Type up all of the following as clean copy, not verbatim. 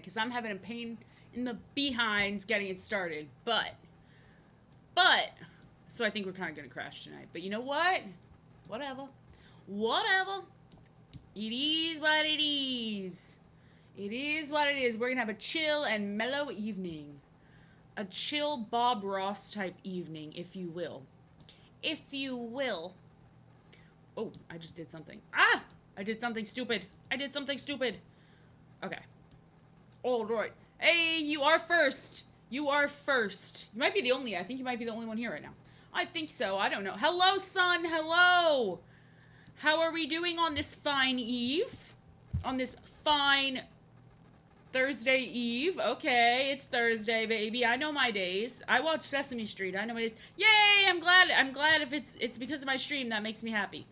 because I'm having a pain in the behinds getting it started. But, so I think we're kind of going to crash tonight. But you know what? Whatever. Whatever. It is what it is. It is what it is. We're going to have a chill and mellow evening. A chill Bob Ross type evening, if you will. If you will. Oh, I just did something. Ah! I did something stupid. I did something stupid. Okay. All right. Hey, you are first. You are first. You might be the only. I think you might be the only one here right now. I think so. I don't know. Hello, son. Hello. How are we doing on this fine eve? On this fine Thursday eve. Okay, it's Thursday, baby. I know my days. I watch Sesame Street. I know my days. Yay! I'm glad. I'm glad if it's because of my stream. That makes me happy.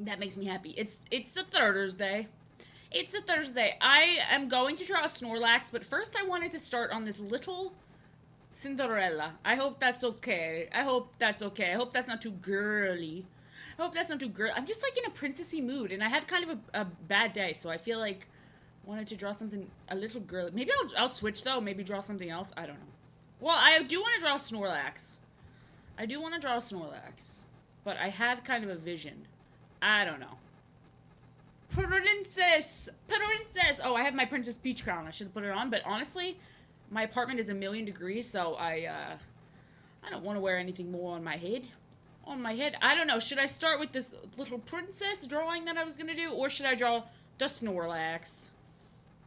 That makes me happy. It's a Thursday. It's a Thursday. I am going to draw a Snorlax, but first I wanted to start on this little Cinderella. I hope that's okay. I hope that's okay. I hope that's not too girly. I hope that's not too girly. I'm just like in a princessy mood, and I had kind of a bad day, so I feel like I wanted to draw something a little girly. Maybe I'll switch though. Maybe draw something else. I don't know. Well, I do want to draw a Snorlax. I do want to draw a Snorlax, but I had kind of a vision. I don't know. Princess! Princess! Oh, I have my Princess Peach crown. I should have put it on, but honestly, my apartment is 1,000,000 degrees, so I don't want to wear anything more on my head. On my head. I don't know. Should I start with this little princess drawing that I was going to do, or should I draw the Snorlax?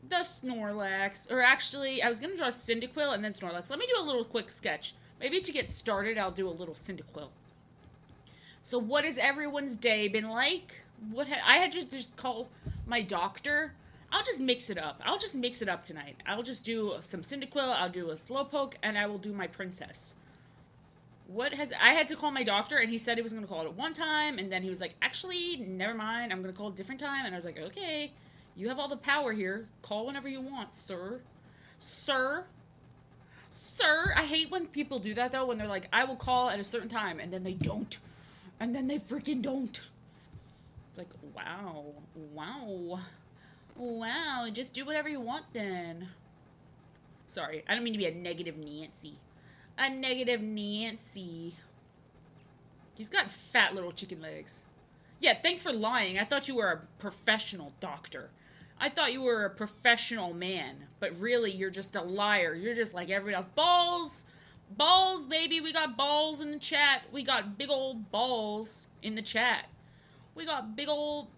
The Snorlax. Or actually, I was going to draw Cyndaquil and then Snorlax. Let me do a little quick sketch. Maybe to get started, I'll do a little Cyndaquil. So what has everyone's day been like? I had to just call my doctor. I'll just mix it up. I'll just mix it up tonight. I'll just do some Cyndaquil, I'll do a Slowpoke, and I will do my princess. I had to call my doctor, and he said he was going to call it at one time, and then he was like, actually, never mind, I'm going to call it a different time, and I was like, okay, you have all the power here. Call whenever you want, sir. Sir? Sir? I hate when people do that, though, when they're like, I will call at a certain time, and then they don't. And then they freaking don't. It's like, wow. Wow. Wow. Just do whatever you want then. Sorry. I don't mean to be a negative Nancy. A negative Nancy. He's got fat little chicken legs. Yeah, thanks for lying. I thought you were a professional doctor. I thought you were a professional man. But really, you're just a liar. You're just like everybody else. Balls! Balls, baby. We got balls in the chat. We got big old balls in the chat. We got big old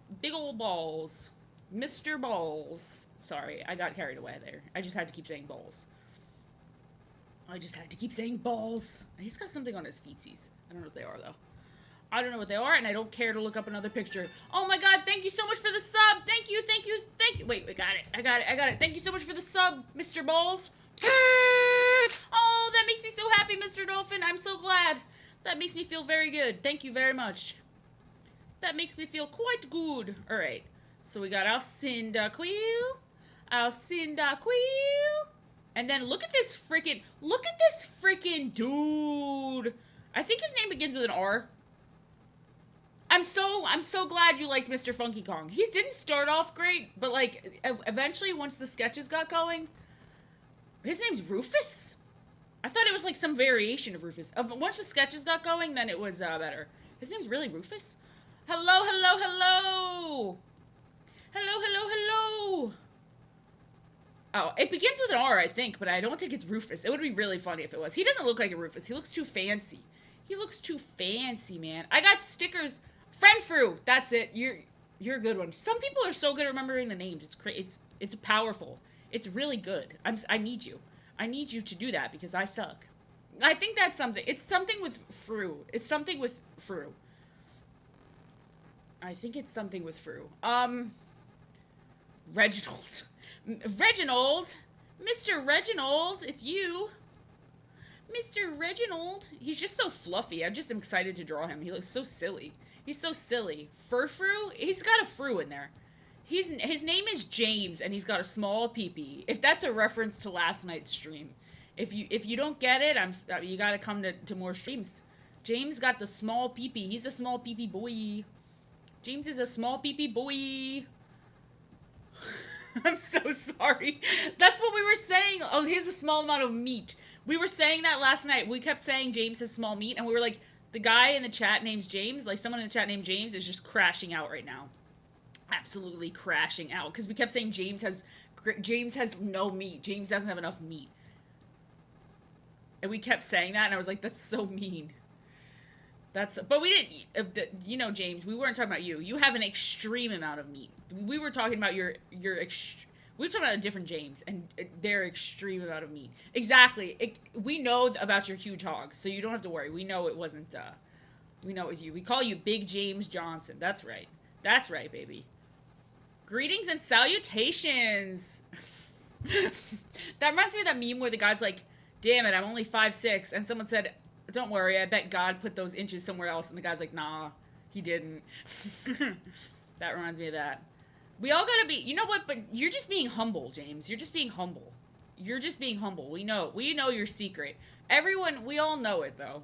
balls. Mr. Balls. Sorry, I got carried away there. I just had to keep saying balls. I just had to keep saying balls. He's got something on his feetsies. I don't know what they are, though. I don't know what they are, and I don't care to look up another picture. Oh my god, thank you so much for the sub. Thank you, thank you, thank you. Wait, I got it. I got it. I got it. Thank you so much for the sub, Mr. Balls. Oh, that makes me so happy, Mr. Dolphin. I'm so glad. That makes me feel very good. Thank you very much. That makes me feel quite good. All right. So we got our Cyndaquil. Our Cyndaquil. And then look at this freaking dude. I think his name begins with an R. I'm so glad you liked Mr. Funky Kong. He didn't start off great, but like eventually once the sketches got going, his name's Rufus? I thought it was like some variation of Rufus. Once the sketches got going, then it was better. His name's really Rufus? Hello, hello, hello! Hello, hello, hello! Oh, it begins with an R, I think, but I don't think it's Rufus. It would be really funny if it was. He doesn't look like a Rufus. He looks too fancy. He looks too fancy, man. I got stickers. Friend Fru! That's it. You're a good one. Some people are so good at remembering the names. It's powerful. It's really good. I need you. I need you to do that because I suck. I think that's something. It's something with Fru. It's something with Fru. I think it's something with Fru. Reginald. Reginald? Mr. Reginald, it's you. Mr. Reginald. He's just so fluffy. I just am excited to draw him. He looks so silly. He's so silly. Fru? He's got a Fru in there. His name is James, and he's got a small peepee. If that's a reference to last night's stream. If you don't get it, you gotta come to more streams. James got the small peepee. He's a small peepee boy. James is a small peepee boy. I'm so sorry. That's what we were saying. Oh, he has a small amount of meat. We were saying that last night. We kept saying James has small meat, and we were like, the guy in the chat named James, like someone in the chat named James, is just crashing out right now. Absolutely crashing out because we kept saying James has no meat. James doesn't have enough meat, and we kept saying that, and I was like, that's so mean. But we didn't, you know, James, we weren't talking about you. You have an extreme amount of meat. We were talking about we were talking about a different James and their extreme amount of meat. Exactly. We know about your huge hog, so you don't have to worry. We know it wasn't, we know it was you. We call you Big James Johnson. That's right. That's right, baby. Greetings and salutations. That reminds me of that meme where the guy's like, damn it, I'm only 5'6", and someone said, don't worry, I bet God put those inches somewhere else. And the guy's like, nah, he didn't. That reminds me of that. We all gotta be, you know what, but you're just being humble, James. You're just being humble. You're just being humble. We know your secret. Everyone, we all know it, though.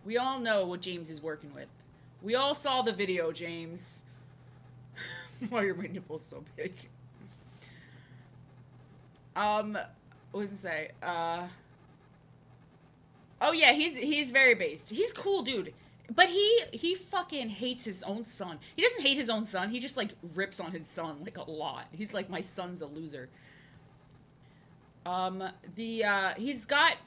We all know what James is working with. We all saw the video, James. Why are my nipples so big? What was I say? Oh yeah, he's very based. He's cool, dude. But he fucking hates his own son. He doesn't hate his own son. He just like rips on his son like a lot. He's like, my son's the loser. He's got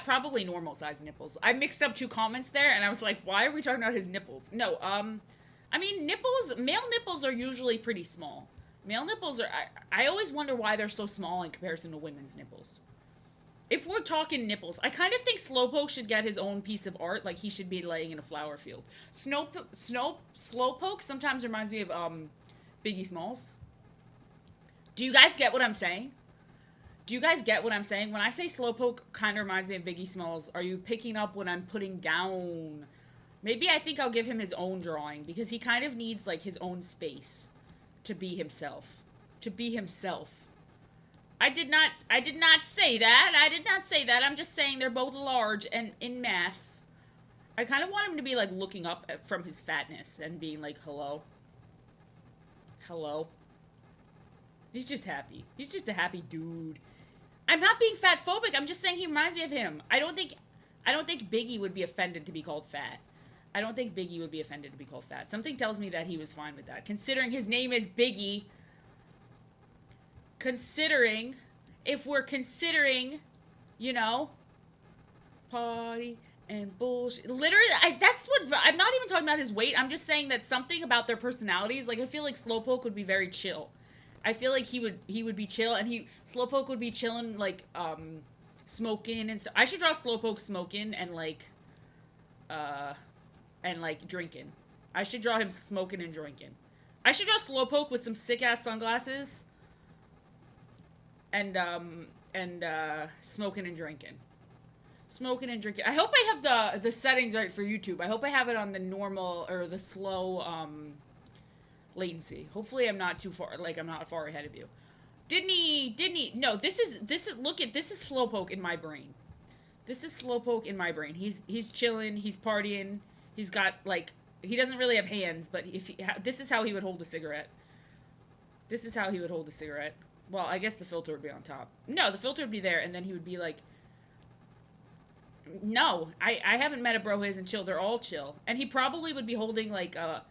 probably normal sized nipples. I mixed up two comments there, and I was like, why are we talking about his nipples? No, I mean, male nipples are usually pretty small. Male nipples are, I always wonder why they're so small in comparison to women's nipples. If we're talking nipples, I kind of think Slowpoke should get his own piece of art, like he should be laying in a flower field. Slowpoke sometimes reminds me of, Biggie Smalls. Do you guys get what I'm saying? Do you guys get what I'm saying? When I say Slowpoke kind of reminds me of Biggie Smalls, are you picking up what I'm putting down? Maybe I think I'll give him his own drawing, because he kind of needs, like, his own space to be himself. To be himself. I did not say that. I did not say that. I'm just saying they're both large and in mass. I kind of want him to be, like, looking up from his fatness and being like, hello. Hello. He's just happy. He's just a happy dude. I'm not being fat phobic. I'm just saying he reminds me of him. I don't think Biggie would be offended to be called fat. I don't think Biggie would be offended to be called fat. Something tells me that he was fine with that. Considering his name is Biggie. Considering, if we're considering, you know, party and bullshit. Literally, that's what, I'm not even talking about his weight. I'm just saying that something about their personalities, like, I feel like Slowpoke would be very chill. I feel like he would be chill, and Slowpoke would be chilling, like, smoking and stuff. I should draw Slowpoke smoking and, like, drinking. I should draw him smoking and drinking. I should draw Slowpoke with some sick-ass sunglasses and smoking and drinking. Smoking and drinking. I hope I have the settings right for YouTube. I hope I have it on the normal, or the slow, latency. Hopefully I'm not too far, like, I'm not far ahead of you. Didn't he, no, this is Slowpoke in my brain. This is Slowpoke in my brain. He's chilling, he's partying, he's got, like, he doesn't really have hands, but this is how he would hold a cigarette. This is how he would hold a cigarette. Well, I guess the filter would be on top. No, the filter would be there, and then he would be like, no, I haven't met a bro who isn't chill. They're all chill. And he probably would be holding, like, a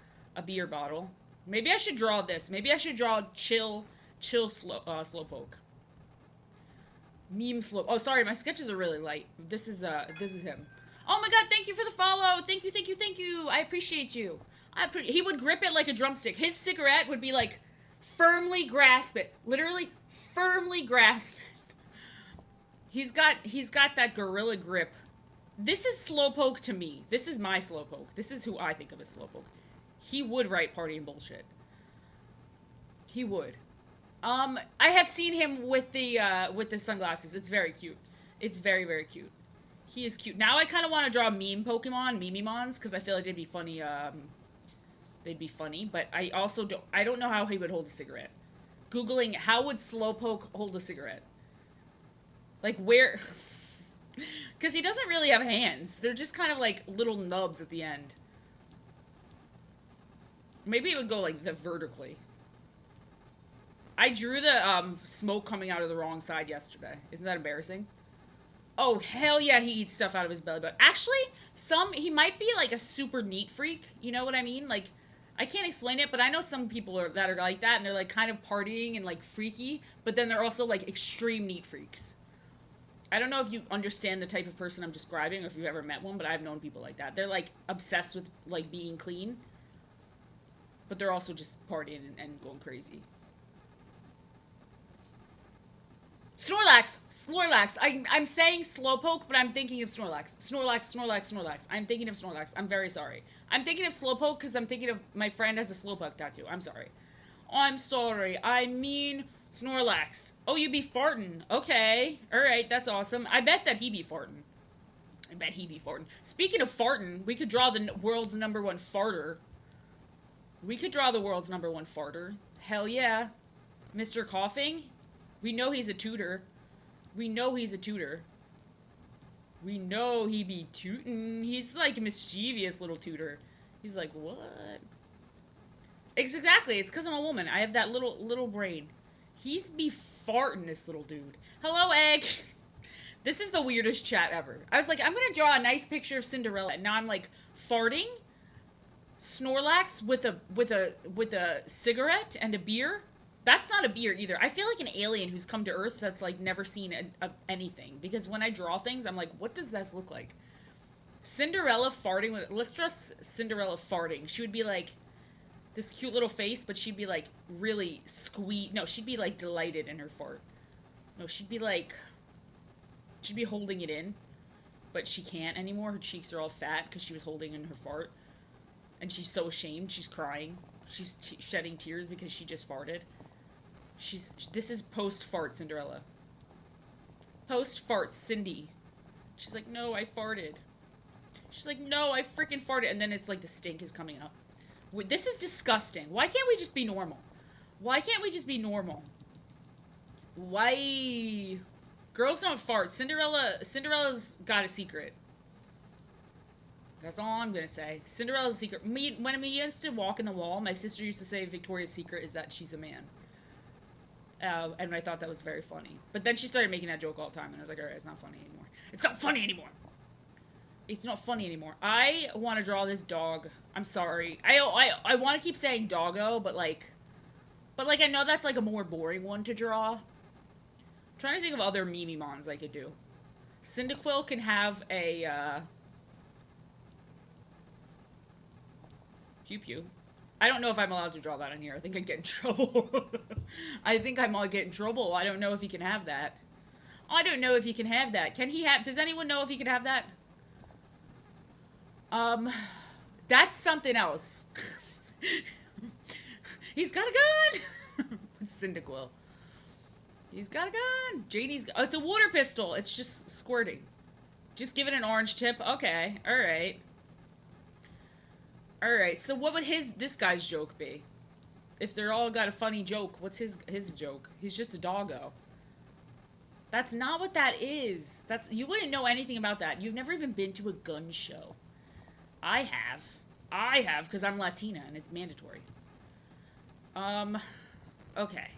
beer bottle. Maybe I should draw this. Maybe I should draw chill Slowpoke. Meme slow. Oh, sorry, my sketches are really light. This is him. Oh my god, thank you for the follow. Thank you. I appreciate you. He would grip it like a drumstick. His cigarette would be like, firmly grasp it. Literally, firmly grasp it. He's got that gorilla grip. This is Slowpoke to me. This is my Slowpoke. This is who I think of as Slowpoke. He would write party and bullshit. He would. I have seen him with the sunglasses. It's very cute. It's very, very cute. He is cute. Now I kind of want to draw meme Pokemon, Mimimons, because I feel like they'd be funny, but I also I don't know how he would hold a cigarette. Googling, how would Slowpoke hold a cigarette? Like, where? Because he doesn't really have hands. They're just kind of like little nubs at the end. Maybe it would go like vertically. I drew the smoke coming out of the wrong side yesterday. Isn't that embarrassing? Oh, hell yeah, he eats stuff out of his belly button. Actually, he might be like a super neat freak. You know what I mean? Like, I can't explain it, but I know some people that are like that, and they're like kind of partying and like freaky, but then they're also like extreme neat freaks. I don't know if you understand the type of person I'm describing or if you've ever met one, but I've known people like that. They're like obsessed with like being clean, but they're also just partying and going crazy. Snorlax! Snorlax! I'm saying Slowpoke, but I'm thinking of Snorlax. Snorlax, Snorlax, Snorlax. I'm thinking of Snorlax. I'm very sorry. I'm thinking of Slowpoke because I'm thinking of my friend has a Slowpoke tattoo. I'm sorry. I'm sorry. I mean Snorlax. Oh, you be farting. Okay. Alright, that's awesome. I bet that he be farting. I bet he be farting. Speaking of farting, we could draw the world's #1 farter. We could draw the world's #1 farter. Hell yeah. Mr. Coughing? We know he's a tutor. We know he's a tutor. We know he be tootin'. He's like a mischievous little tutor. He's like, what? Exactly. It's because I'm a woman. I have that little brain. He's be farting, this little dude. Hello, Egg. This is the weirdest chat ever. I was like, I'm gonna draw a nice picture of Cinderella, and now I'm like farting Snorlax with a cigarette and a beer. That's not a beer either. I feel like an alien who's come to Earth that's like never seen anything. Because when I draw things, I'm like, what does this look like? Cinderella farting with. Let's draw Cinderella farting. She would be like this cute little face, but she'd be like really No, she'd be like delighted in her fart. No, she'd be like. She'd be holding it in, but she can't anymore. Her cheeks are all fat because she was holding in her fart. And she's so ashamed. She's crying. She's shedding tears because she just farted. This is post-fart Cinderella. Post-fart Cindy. She's like, no, I farted. She's like, no, I freaking farted. And then it's like the stink is coming up. This is disgusting. Why can't we just be normal? Why can't we just be normal? Why? Girls don't fart. Cinderella's got a secret. That's all I'm gonna say. Cinderella's secret. When we used to walk in the wall, my sister used to say Victoria's secret is that she's a man. And I thought that was very funny. But then she started making that joke all the time, and I was like, alright, it's not funny anymore. It's not funny anymore! It's not funny anymore. I want to draw this dog. I'm sorry. I want to keep saying doggo, but like, I know that's like a more boring one to draw. I'm trying to think of other Mimimons I could do. Cyndaquil can have a, Pew Pew. I don't know if I'm allowed to draw that in here. I think I'd get in trouble. I think I might get in trouble. I don't know if he can have that. I don't know if he can have that. Can he have... Does anyone know if he can have that? That's something else. He's got a gun! It's Cyndaquil. He's got a gun! Janie's... Oh, it's a water pistol. It's just squirting. Just give it an orange tip. Okay. Alright. Alright, so what would this guy's joke be? If they're all got a funny joke, what's his joke? He's just a doggo. That's not what that is. You wouldn't know anything about that. You've never even been to a gun show. I have. I have, because I'm Latina, and it's mandatory. Okay.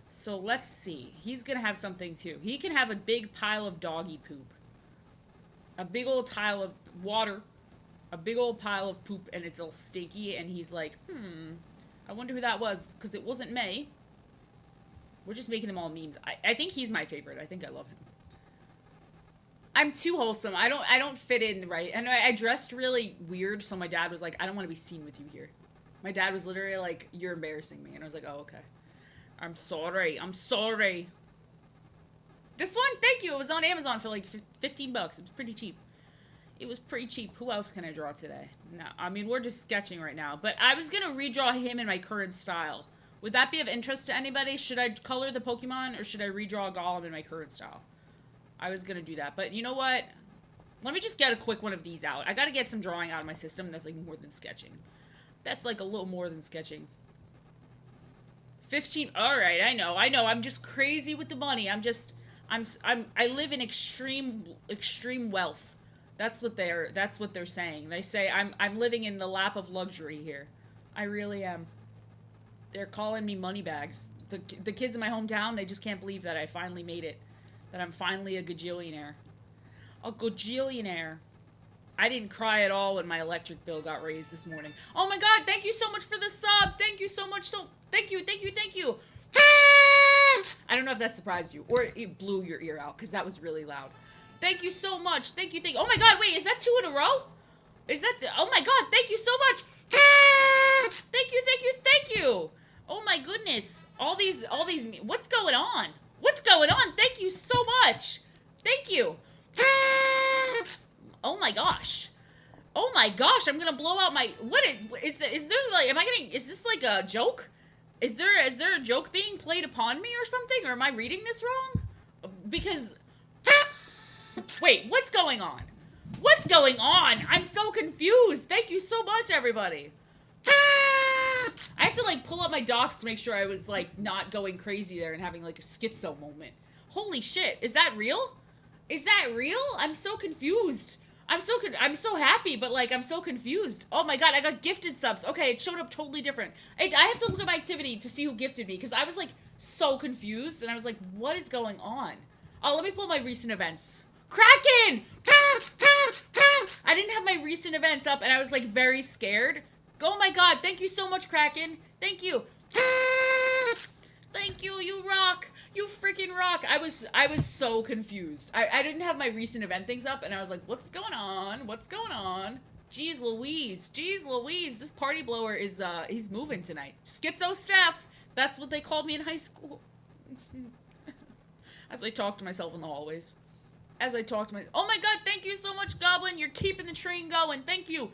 So, let's see. He's gonna have something, too. He can have a big pile of doggy poop. A big old tile of water. A big old pile of poop, and it's all stinky, and he's like, I wonder who that was, because it wasn't me. We're just making them all memes. I think he's my favorite. I think I love him. I'm too wholesome. I don't fit in right. And I dressed really weird, so my dad was like, I don't want to be seen with you here. My dad was literally like, you're embarrassing me. And I was like, oh, okay. I'm sorry. I'm sorry. This one, thank you. It was on Amazon for like $15. It was pretty cheap. It was pretty cheap. Who else can I draw today? No, I mean, we're just sketching right now. But I was going to redraw him in my current style. Would that be of interest to anybody? Should I color the Pokemon, or should I redraw Golem in my current style? I was going to do that. But you know what? Let me just get a quick one of these out. I got to get some drawing out of my system that's like more than sketching. That's like a little more than sketching. 15. All right, I know. I'm just crazy with the money. I live in extreme wealth. That's what they're saying. They say I'm living in the lap of luxury here. I really am. They're calling me Moneybags. The kids in my hometown, they just can't believe that I finally made it. That I'm finally a gajillionaire. A gajillionaire. I didn't cry at all when my electric bill got raised this morning. Oh my god, thank you so much for the sub. Thank you so much. Thank you. I don't know if that surprised you or it blew your ear out because that was really loud. Thank you so much. Thank you. Oh my god, wait, is that 2 in a row? Is that... Oh my god, thank you so much. Thank you. Oh my goodness. All these... What's going on? Thank you so much. Thank you. Oh my gosh. I'm gonna blow out my... Is there like... Is this like a joke? Is there a joke being played upon me or something? Or am I reading this wrong? Because... Wait, what's going on? I'm so confused. Thank you so much, everybody. I have to, like, pull up my docs to make sure I was, like, not going crazy there and having, like, a schizo moment. Holy shit. Is that real? I'm so confused. I'm so happy, but, like, I'm so confused. Oh, my God. I got gifted subs. Okay, it showed up totally different. I have to look at my activity to see who gifted me, because I was, like, so confused, and I was like, what is going on? Oh, let me pull my recent events. Kraken! I didn't have my recent events up, and I was, like, very scared. Oh my god, thank you so much, Kraken. Thank you. Thank you, you rock. You freaking rock. I was so confused. I didn't have my recent event things up, and I was like, what's going on? Jeez Louise. This party blower is, he's moving tonight. Schizo Steph. That's what they called me in high school. As I talk to myself in the hallways. Oh my god, thank you so much, Goblin. You're keeping the train going. Thank you.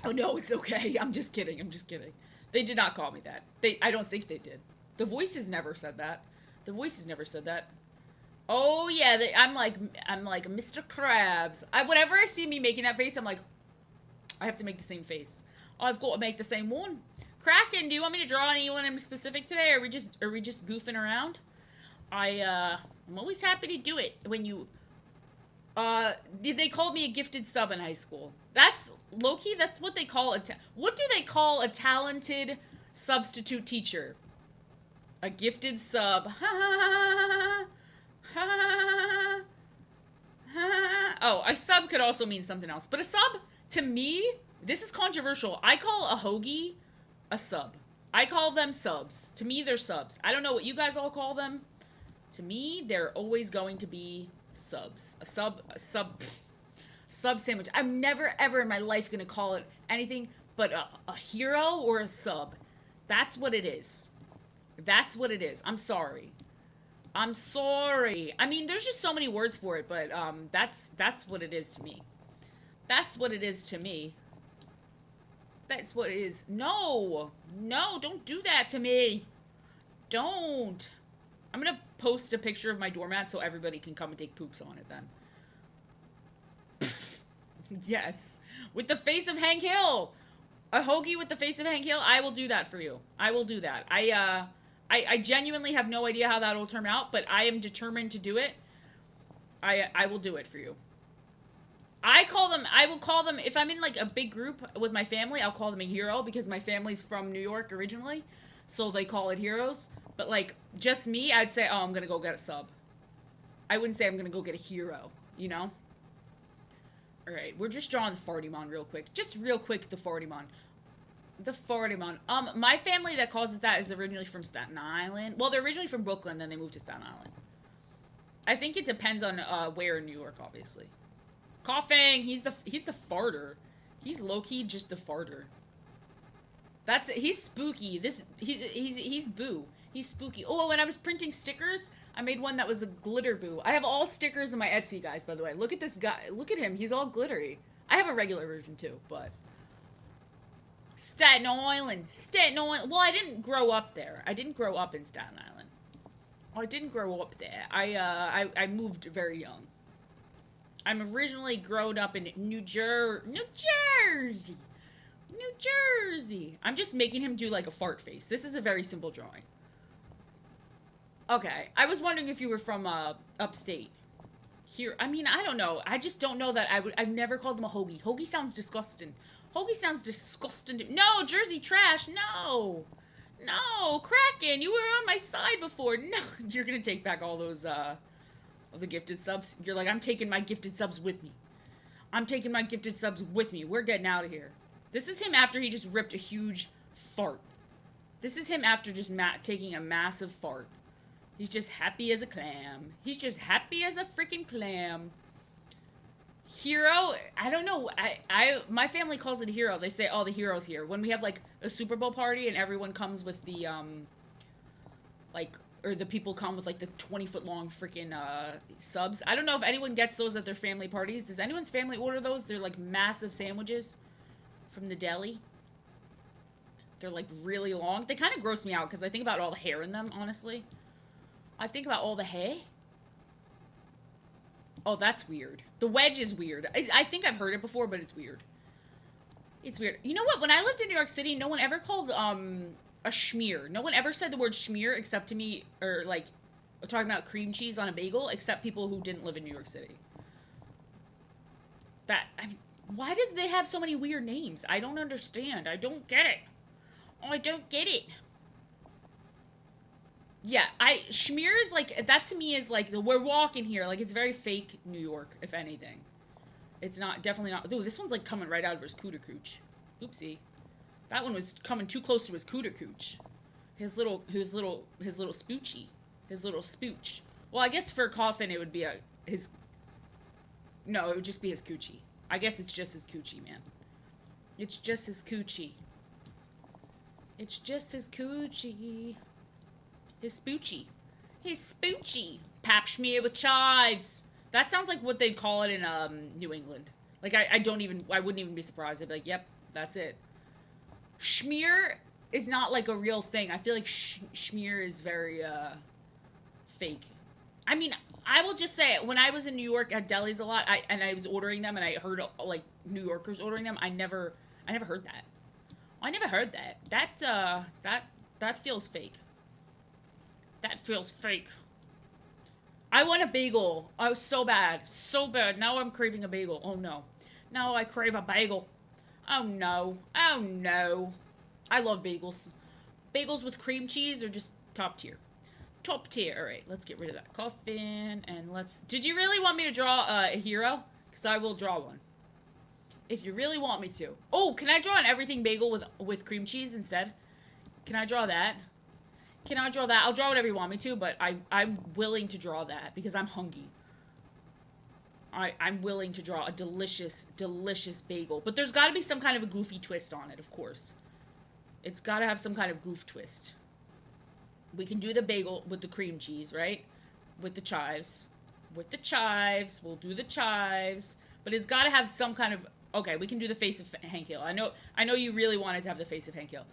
Oh no, it's okay. I'm just kidding. They did not call me that. I don't think they did. The voices never said that. Oh yeah, I'm like Mr. Krabs. Whenever I see me making that face, I'm like, I have to make the same face. Oh, I've got to make the same one. Kraken, do you want me to draw anyone in specific today, or are we just goofing around? I'm always happy to do it when you... they called me a gifted sub in high school. That's, low-key, that's what they call what do they call a talented substitute teacher? A gifted sub. Oh, a sub could also mean something else. But a sub, to me, this is controversial. I call a hoagie a sub. I call them subs. To me, they're subs. I don't know what you guys all call them. To me, they're always going to be subs. A sub sandwich. I'm never, ever in my life going to call it anything but a hero or a sub. That's what it is. I'm sorry. I mean, there's just so many words for it, but that's what it is to me. That's what it is. No, don't do that to me. Don't. I'm gonna post a picture of my doormat so everybody can come and take poops on it then. Yes. With the face of Hank Hill. A hoagie with the face of Hank Hill. I will do that for you. I will do that. I genuinely have no idea how that will turn out, but I am determined to do it. I will do it for you. I will call them, if I'm in like a big group with my family, I'll call them a hero because my family's from New York originally. So they call it heroes. But like, just me, I'd say, oh, I'm gonna go get a sub. I wouldn't say I'm gonna go get a hero, you know? Alright, we're just drawing the Fardymon real quick. Just real quick, the Fardymon. The Fardymon. My family that calls it that is originally from Staten Island. Well, they're originally from Brooklyn, then they moved to Staten Island. I think it depends on where in New York, obviously. Coughing! He's the farter. He's low-key just the farter. He's spooky. He's Boo. He's spooky. Oh, when I was printing stickers, I made one that was a glitter Boo. I have all stickers in my Etsy, guys, by the way. Look at this guy. Look at him. He's all glittery. I have a regular version, too, but... Staten Island. Well, I didn't grow up there. I didn't grow up in Staten Island. I didn't grow up there. I moved very young. I'm originally grown up in New Jersey. I'm just making him do, like, a fart face. This is a very simple drawing. Okay. I was wondering if you were from, upstate. Here. I mean, I don't know. I just don't know that I've never called him a hoagie. Hoagie sounds disgusting. No, Jersey trash. No. No, Kraken, you were on my side before. No, you're gonna take back all those, of the gifted subs. You're like, I'm taking my gifted subs with me. I'm taking my gifted subs with me. We're getting out of here. This is him after he just ripped a huge fart. This is him after just taking a massive fart. He's just happy as a clam. He's just happy as a freaking clam. Hero, I don't know. My family calls it a hero. They say, oh, the hero's here. When we have like a Super Bowl party and everyone comes with the like, or the people come with like the 20-foot long freaking subs. I don't know if anyone gets those at their family parties. Does anyone's family order those? They're like massive sandwiches from the deli. They're like really long. They kind of gross me out because I think about all the hair in them, honestly. I think about all the hair. Oh, that's weird. The wedge is weird. I think I've heard it before, but it's weird. It's weird. You know what? When I lived in New York City, no one ever called a schmear. No one ever said the word schmear except to me, or like talking about cream cheese on a bagel, except people who didn't live in New York City. Why does they have so many weird names? I don't understand. I don't get it. I don't get it. Yeah, schmear is like, that to me is like, we're walking here, like, it's very fake New York, if anything. It's not, definitely not, ooh, this one's like coming right out of his cooter cooch. Oopsie. That one was coming too close to his cooter cooch. His little spoochy. His little spooch. Well, I guess for a coffin, it would be no, it would just be his coochie. I guess it's just his coochie, man. It's just his coochie. It's just his coochie. His spoochy. His spoochy. Pap schmear with chives. That sounds like what they'd call it in New England. Like, I wouldn't even be surprised. I'd be like, yep, that's it. Schmear is not like a real thing. I feel like schmear is very fake. I mean, I will just say, when I was in New York at delis a lot, and I was ordering them, and I heard like New Yorkers ordering them, I never heard that. I never heard that. That feels fake. That feels fake. I want a bagel. Oh, so bad. So bad. Now I'm craving a bagel. Oh, no. Now I crave a bagel. Oh, no. Oh, no. I love bagels. Bagels with cream cheese are just top tier. Top tier. All right, let's get rid of that coffin, and let's... Did you really want me to draw a hero? Because I will draw one. If you really want me to. Oh, can I draw an everything bagel with cream cheese instead? Can I draw that? Can I draw that? I'll draw whatever you want me to, but I'm willing to draw that because I'm hungry. I'm willing to draw a delicious, delicious bagel. But there's got to be some kind of a goofy twist on it, of course. It's got to have some kind of goof twist. We can do the bagel with the cream cheese, right? With the chives. With the chives. We'll do the chives. But it's got to have some kind of... Okay, we can do the face of Hank Hill. I know you really wanted to have the face of Hank Hill.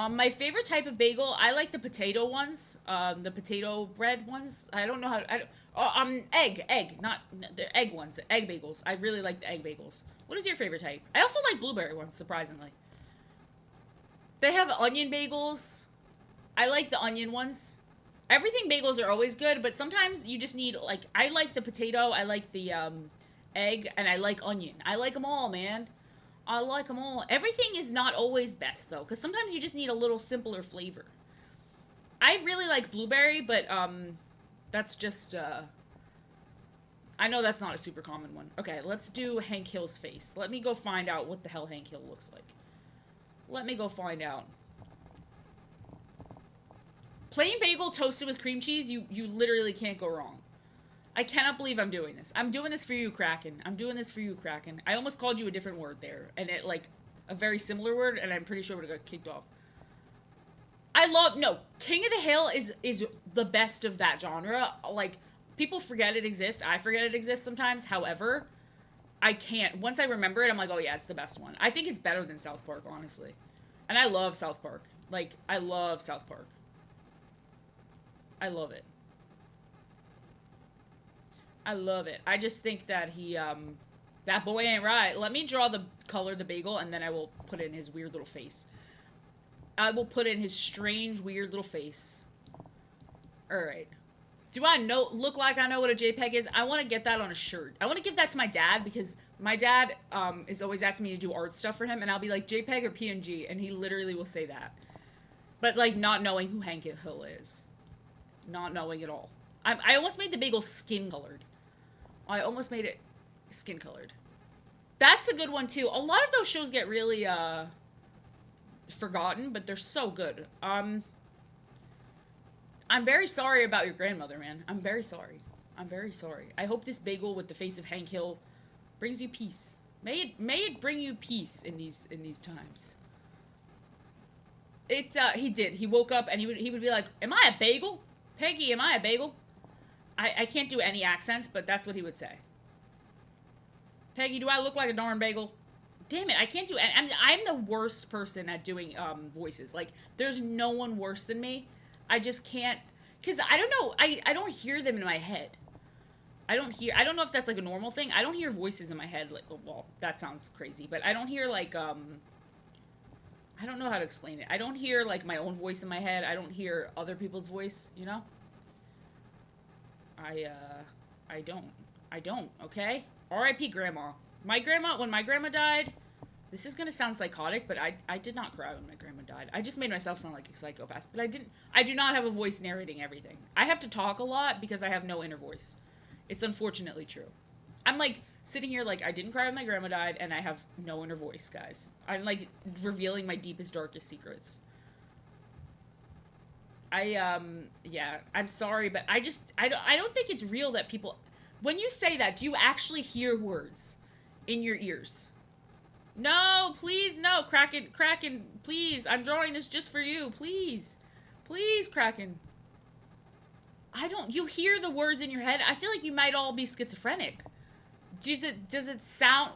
My favorite type of bagel, I like the potato ones, the potato bread ones. I don't know how to, egg, not the egg ones, egg bagels. I really like the egg bagels. What is your favorite type? I also like blueberry ones, surprisingly. They have onion bagels. I like the onion ones. Everything bagels are always good, but sometimes you just need, like, I like the potato, I like the, egg, and I like onion. I like them all, man. I like them all. Everything is not always best, though, because sometimes you just need a little simpler flavor. I really like blueberry, but, that's just, I know that's not a super common one. Okay, let's do Hank Hill's face. Let me go find out what the hell Hank Hill looks like. Let me go find out. Plain bagel toasted with cream cheese, you literally can't go wrong. I cannot believe I'm doing this. I'm doing this for you, Kraken. I'm doing this for you, Kraken. I almost called you a different word there. And it, like, a very similar word, and I'm pretty sure it would have got kicked off. No, King of the Hill is the best of that genre. Like, people forget it exists. I forget it exists sometimes. However, I can't. Once I remember it, I'm like, oh yeah, it's the best one. I think it's better than South Park, honestly. And I love South Park. Like, I love South Park. I love it. I love it. I just think that that boy ain't right. Let me draw the color of the bagel, and then I will put in his weird little face. I will put in his strange, weird little face. Alright. Do I look like I know what a JPEG is? I want to get that on a shirt. I want to give that to my dad, because my dad is always asking me to do art stuff for him, and I'll be like, JPEG or PNG? And he literally will say that. But, like, not knowing who Hank Hill is. Not knowing at all. I almost made the bagel skin colored. I almost made it skin colored. That's a good one, too. A lot of those shows get really, forgotten, but they're so good. I'm very sorry about your grandmother, man. I'm very sorry. I'm very sorry. I hope this bagel with the face of Hank Hill brings you peace. May it bring you peace in these times. He did. He woke up and he would be like, "Am I a bagel? Peggy, am I a bagel?" I can't do any accents, but that's what he would say. "Peggy, do I look like a darn bagel?" Damn it, I can't do it. I'm the worst person at doing voices. Like, there's no one worse than me. I just can't, because I don't know, I don't hear them in my head. I don't know if that's like a normal thing. I don't hear voices in my head. Like, well, that sounds crazy, but I don't hear like, I don't know how to explain it. I don't hear like my own voice in my head. I don't hear other people's voice, you know? I don't, okay? R.I.P. Grandma. When my grandma died, this is gonna sound psychotic, but I did not cry when my grandma died. I just made myself sound like a psychopath, but I do not have a voice narrating everything. I have to talk a lot because I have no inner voice. It's unfortunately true. I'm like sitting here like I didn't cry when my grandma died and I have no inner voice, guys. I'm like revealing my deepest, darkest secrets. Yeah, I'm sorry, but I don't think it's real that people, when you say that, do you actually hear words in your ears? No, please, no, Kraken, please, I'm drawing this just for you, please, Kraken. You hear the words in your head? I feel like you might all be schizophrenic. Does it sound,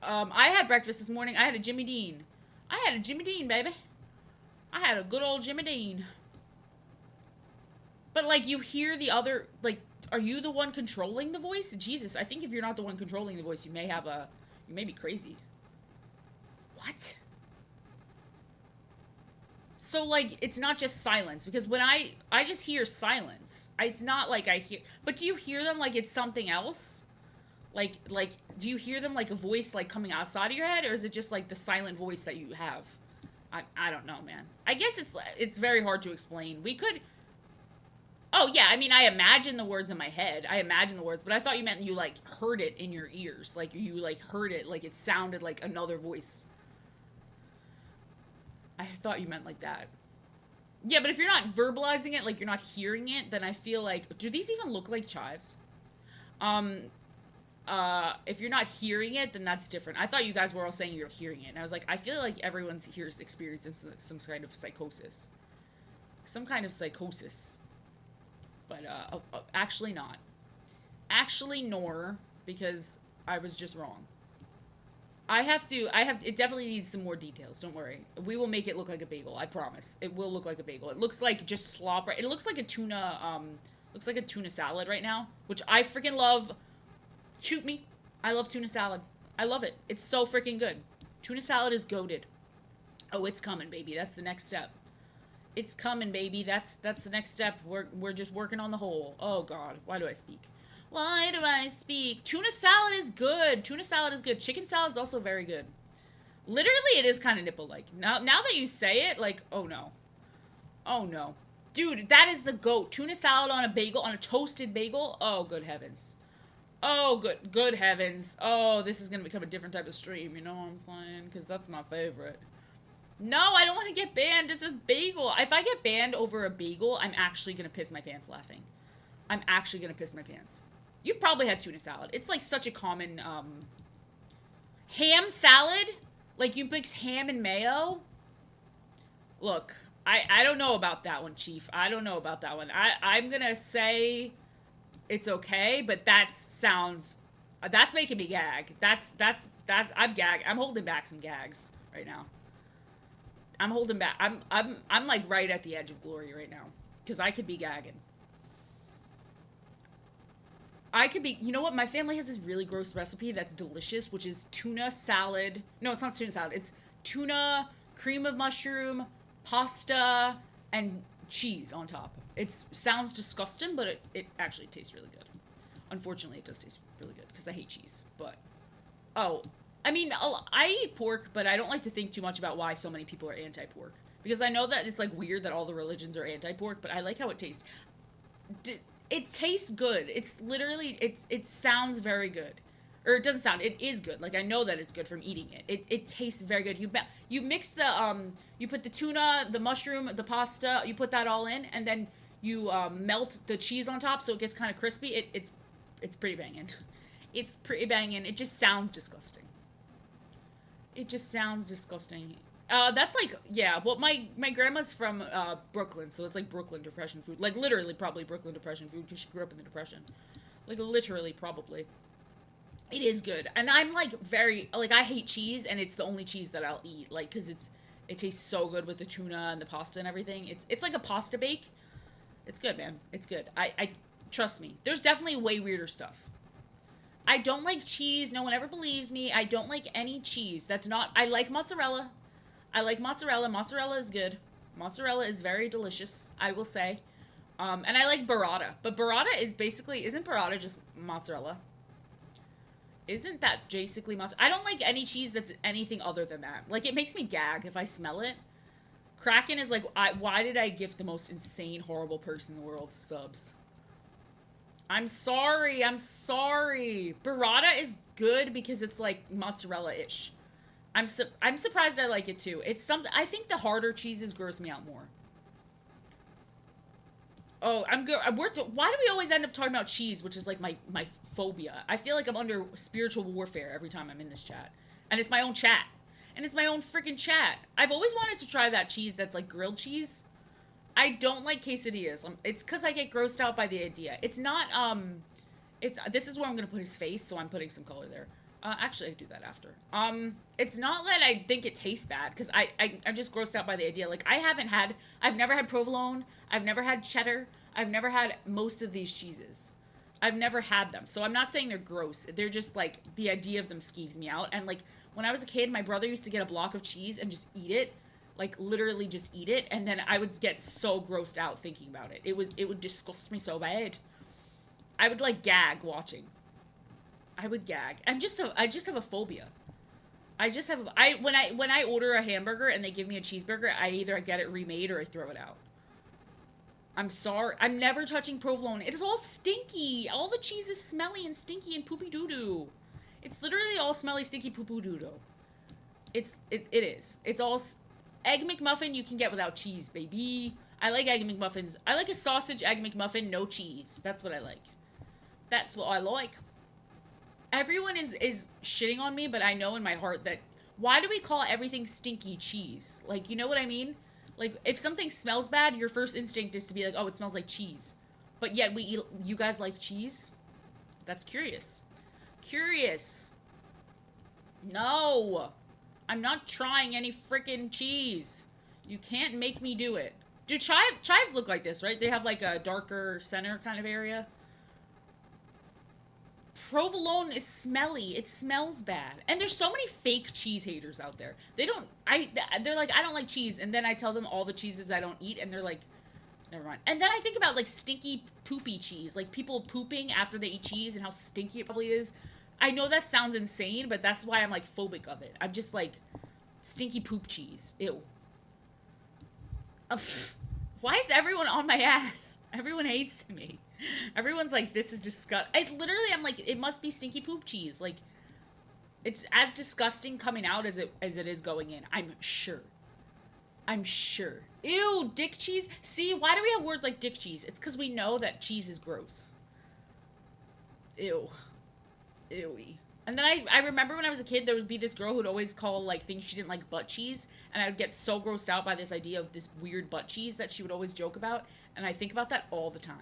I had breakfast this morning, I had a Jimmy Dean. Baby. I had a good old Jimmy Dean. But, like, you hear the other, like, are you the one controlling the voice? Jesus, I think if you're not the one controlling the voice, you may be crazy. What? So, like, it's not just silence, because when I just hear silence. It's not like I hear, but do you hear them like it's something else? Like, do you hear them like a voice, like, coming outside of your head, or is it just, like, the silent voice that you have? I don't know, man. I guess it's very hard to explain. Oh, yeah, I mean, I imagine the words in my head. I imagine the words, but I thought you meant you, like, heard it in your ears. Like, you, like, heard it, like, it sounded like another voice. I thought you meant like that. Yeah, but if you're not verbalizing it, like, you're not hearing it, then I feel like, do these even look like chives? If you're not hearing it, then that's different. I thought you guys were all saying you're hearing it, and I was like, I feel like everyone's here's experiencing some kind of psychosis. Some kind of psychosis. But, actually not. Actually, nor, because I was just wrong. It definitely needs some more details, don't worry. We will make it look like a bagel, I promise. It will look like a bagel. It looks like just slop, right? It looks like a tuna salad right now, which I freaking love. Shoot me. I love tuna salad. I love it. It's so freaking good. Tuna salad is goated. Oh, it's coming, baby. That's the next step. It's coming, baby. That's the next step. We're just working on the whole. Oh, God. Why do I speak? Tuna salad is good. Chicken salad's also very good. Literally, it is kind of nipple-like. Now that you say it, like, oh, no. Oh, no. Dude, that is the goat. Tuna salad on a bagel, on a toasted bagel. Oh, good heavens. Oh, good heavens. Oh, this is going to become a different type of stream, you know what I'm saying? Because that's my favorite. No, I don't want to get banned. It's a bagel. If I get banned over a bagel, I'm actually going to piss my pants laughing. I'm actually going to piss my pants. You've probably had tuna salad. It's like such a common, ham salad? Like you mix ham and mayo? Look, I don't know about that one, Chief. I don't know about that one. I'm going to say it's okay, but that's making me gag. I'm gag. I'm holding back some gags right now. I'm holding back. I'm like right at the edge of glory right now. Because I could be gagging. You know what? My family has this really gross recipe that's delicious, which is tuna salad. No, it's not tuna salad. It's tuna, cream of mushroom, pasta, and cheese on top. It sounds disgusting, but it actually tastes really good. Unfortunately, it does taste really good because I hate cheese. But, I mean, I eat pork, but I don't like to think too much about why so many people are anti-pork. Because I know that it's like weird that all the religions are anti-pork, but I like how it tastes. It tastes good. It's literally it sounds very good. Or it doesn't sound. It is good. Like I know that it's good from eating it. It tastes very good. You mix the you put the tuna, the mushroom, the pasta. You put that all in, and then you melt the cheese on top, so it gets kind of crispy. It's pretty banging. It's pretty banging. It just sounds disgusting. It just sounds disgusting. That's like, yeah. Well, my grandma's from Brooklyn, so it's like Brooklyn Depression food. Like literally, probably Brooklyn Depression food because she grew up in the Depression. Like literally, probably. It is good, and I'm like very like I hate cheese, and it's the only cheese that I'll eat. Like because it tastes so good with the tuna and the pasta and everything. It's like a pasta bake. It's good, man. It's good. I trust me. There's definitely way weirder stuff. I don't like cheese. No one ever believes me. I don't like any cheese. That's not. I like mozzarella. I like mozzarella. Mozzarella is good. Mozzarella is very delicious, I will say. And I like burrata. But burrata is basically, isn't burrata just mozzarella? Isn't that basically mozzarella? I don't like any cheese that's anything other than that. Like, it makes me gag if I smell it. Kraken is like, why did I gift the most insane, horrible person in the world subs? I'm sorry. I'm sorry. Burrata is good because it's like mozzarella-ish. I'm surprised I like it too. It's some. I think the harder cheeses gross me out more. Oh, I'm good. Why do we always end up talking about cheese, which is like my phobia? I feel like I'm under spiritual warfare every time I'm in this chat, and it's my own chat, and it's my own freaking chat. I've always wanted to try that cheese that's like grilled cheese. I don't like quesadillas. It's because I get grossed out by the idea. It's not. It's this is where I'm gonna put his face, so I'm putting some color there. Actually, I do that after. It's not that I think it tastes bad, because I'm just grossed out by the idea. Like, I've never had provolone, I've never had cheddar, I've never had most of these cheeses. I've never had them, so I'm not saying they're gross. They're just, like, the idea of them skeeves me out, and, like, when I was a kid, my brother used to get a block of cheese and just eat it, like, literally just eat it, and then I would get so grossed out thinking about it. It would disgust me so bad. I would, like, gag watching. I would gag. I just have a phobia. When I order a hamburger and they give me a cheeseburger, I either get it remade or I throw it out. I'm sorry. I'm never touching provolone. It's all stinky. All the cheese is smelly and stinky and poopy doo doo. It's literally all smelly, stinky poo poo doo doo. It is. It's all egg McMuffin you can get without cheese, baby. I like egg McMuffins. I like a sausage egg McMuffin, no cheese. That's what I like. That's what I like. Everyone is shitting on me, but I know in my heart that why do we call everything stinky cheese? Like, you know what I mean? Like, if something smells bad, your first instinct is to be like, oh, it smells like cheese. But yet you guys like cheese? That's curious. Curious. No. I'm not trying any freaking cheese. You can't make me do it. Do chives look like this, right? They have like a darker center kind of area. Provolone is smelly. It smells bad. And there's so many fake cheese haters out there. They're like, I don't like cheese. And then I tell them all the cheeses I don't eat. And they're like, never mind. And then I think about like stinky poopy cheese. Like people pooping after they eat cheese and how stinky it probably is. I know that sounds insane, but that's why I'm like phobic of it. I'm just like, stinky poop cheese. Ew. Why is everyone on my ass? Everyone hates me. Everyone's like, this is disgusting. I'm like, it must be stinky poop cheese. Like, it's as disgusting coming out as it is going in. I'm sure. I'm sure. Ew, dick cheese. See, why do we have words like dick cheese? It's because we know that cheese is gross. Ew. Ewy. And then I remember when I was a kid, there would be this girl who'd always call, like, things she didn't like butt cheese. And I would get so grossed out by this idea of this weird butt cheese that she would always joke about. And I think about that all the time.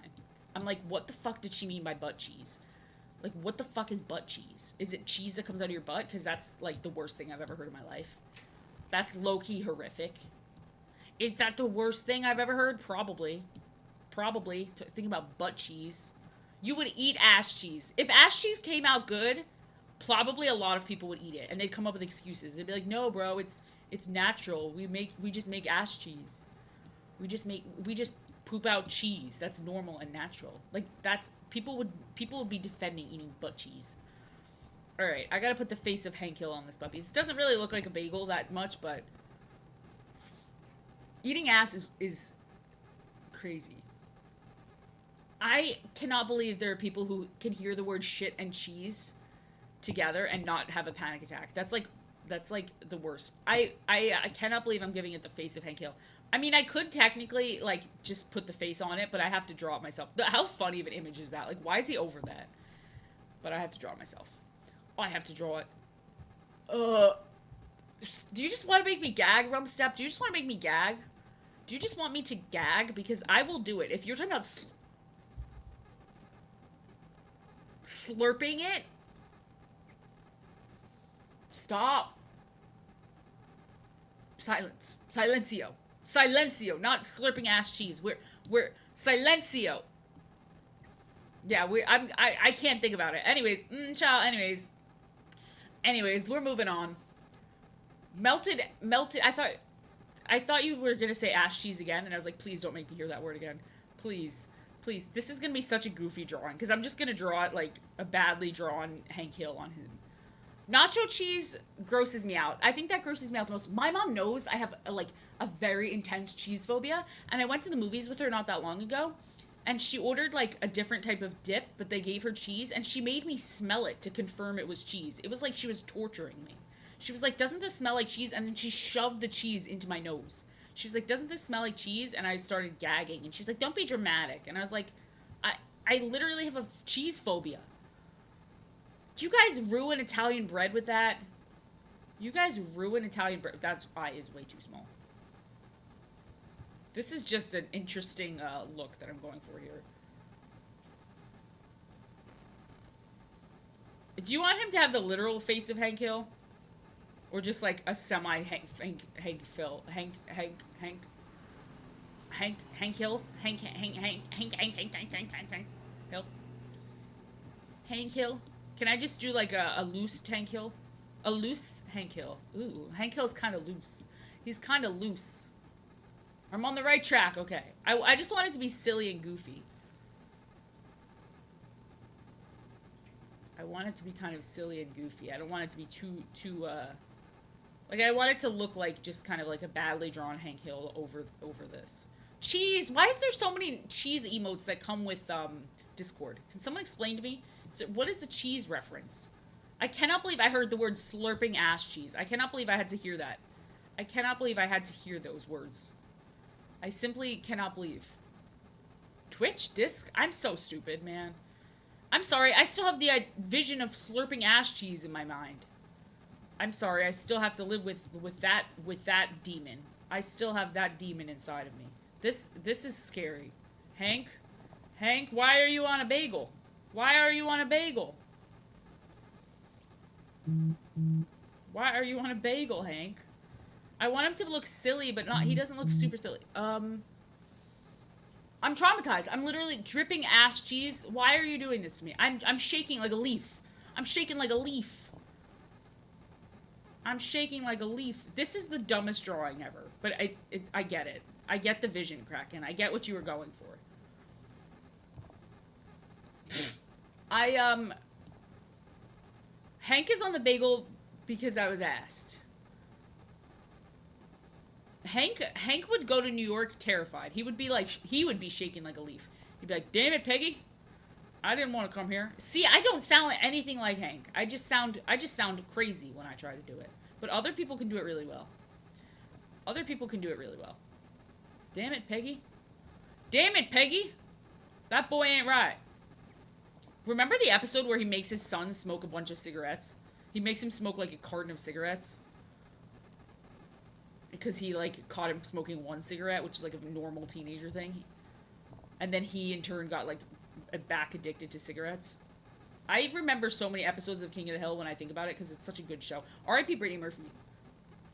I'm like, what the fuck did she mean by butt cheese? Like, what the fuck is butt cheese? Is it cheese that comes out of your butt? Because that's, like, the worst thing I've ever heard in my life. That's low-key horrific. Is that the worst thing I've ever heard? Probably. Probably. Think about butt cheese. You would eat ass cheese. If ass cheese came out good, probably a lot of people would eat it. And they'd come up with excuses. They'd be like, no, bro, it's natural. We just make ass cheese. We just poop out cheese. That's normal and natural. Like, that's people would be defending eating butt cheese. All right, I gotta put the face of Hank Hill on this puppy. This doesn't really look like a bagel that much, but Eating ass is crazy. I cannot believe there are people who can hear the word shit and cheese together and not have a panic attack. That's like the worst. I cannot believe I'm giving it the face of Hank Hill. I mean, I could technically like just put the face on it, but I have to draw it myself. How funny of an image is that? Like, why is he over that? But I have to draw it myself. Oh, I have to draw it. Uh, do you just want to make me gag, Rumstep? Do you just want to make me gag? Do you just want me to gag? Because I will do it. If you're talking about slurping it, stop. Silence. Silencio. Silencio. Not slurping ass cheese. We're silencio. Yeah, I can't think about it. Anyways, child. Anyways, we're moving on. Melted. I thought you were gonna say ass cheese again, and I was like, please don't make me hear that word again. Please. This is gonna be such a goofy drawing, because I'm just gonna draw it like a badly drawn Hank Hill on him. Nacho cheese grosses me out. I think that grosses me out the most. My mom knows I have a very intense cheese phobia, and I went to the movies with her not that long ago, and she ordered like a different type of dip, but they gave her cheese, and she made me smell it to confirm it was cheese. It was like she was torturing me. She was like, "Doesn't this smell like cheese?" And then she shoved the cheese into my nose. She was like, "Doesn't this smell like cheese?" And I started gagging, and she was like, "Don't be dramatic." And I was like, I literally have a cheese phobia. You guys ruin Italian bread with that. You guys ruin Italian bread. That eye is way too small. This is just an interesting look that I'm going for here. Do you want him to have the literal face of Hank Hill? Or just like a semi Hank Hill? Hank Hill? Hill? Hank Hill? Can I just do like a loose Hank Hill? A loose Hank Hill. Ooh, Hank Hill's kind of loose. He's kind of loose. I'm on the right track. Okay. I just want it to be silly and goofy. I want it to be kind of silly and goofy. I don't want it to be too like, I want it to look like just kind of like a badly drawn Hank Hill over this. Cheese! Why is there so many cheese emotes that come with Discord? Can someone explain to me? What is the cheese reference? I cannot believe I heard the word slurping ass cheese. I cannot believe I had to hear that. I cannot believe I had to hear those words. I simply cannot believe. Twitch? Disc? I'm so stupid, man. I'm sorry. I still have the vision of slurping ass cheese in my mind. I'm sorry. I still have to live with that demon. I still have that demon inside of me. This is scary. Hank, why are you on a bagel? Why are you on a bagel? Why are you on a bagel, Hank? I want him to look silly, but not. He doesn't look super silly. I'm traumatized. I'm literally dripping ass cheese. Why are you doing this to me? I'm shaking like a leaf. I'm shaking like a leaf. I'm shaking like a leaf. This is the dumbest drawing ever. But I get it. I get the vision, Kraken. I get what you were going for. Hank is on the bagel because I was asked. Hank would go to New York terrified. He would be shaking like a leaf. He'd be like, "Damn it, Peggy. I didn't want to come here." See, I don't sound anything like Hank. I just sound crazy when I try to do it. But other people can do it really well. Other people can do it really well. Damn it, Peggy. Damn it, Peggy. That boy ain't right. Remember the episode where he makes his son smoke a bunch of cigarettes? He makes him smoke like a carton of cigarettes. Because he like caught him smoking one cigarette, which is like a normal teenager thing. And then he in turn got like back addicted to cigarettes. I remember so many episodes of King of the Hill when I think about it because it's such a good show. R.I.P. Brittany Murphy.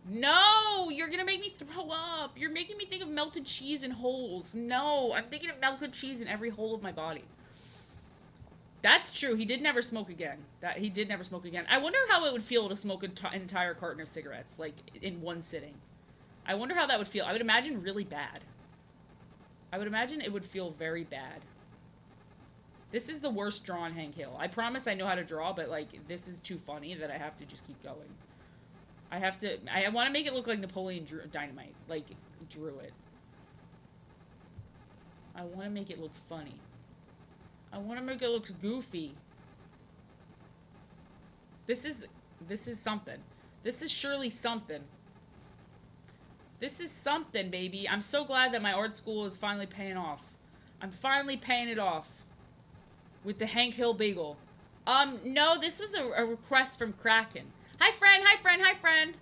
No! You're gonna make me throw up! You're making me think of melted cheese in holes. No! I'm thinking of melted cheese in every hole of my body. That's true. He did never smoke again. He did never smoke again. I wonder how it would feel to smoke an entire carton of cigarettes, like, in one sitting. I wonder how that would feel. I would imagine really bad. I would imagine it would feel very bad. This is the worst drawn Hank Hill. I promise I know how to draw, but, like, this is too funny that I have to just keep going. I want to make it look like Napoleon Dynamite. Like, drew it. I want to make it look funny. I want to make it look goofy. This is something. This is surely something. This is something, baby. I'm so glad that my art school is finally paying off. I'm finally paying it off. With the Hank Hill bagel. No, this was a request from Kraken. Hi, friend. Hi, friend. Hi, friend.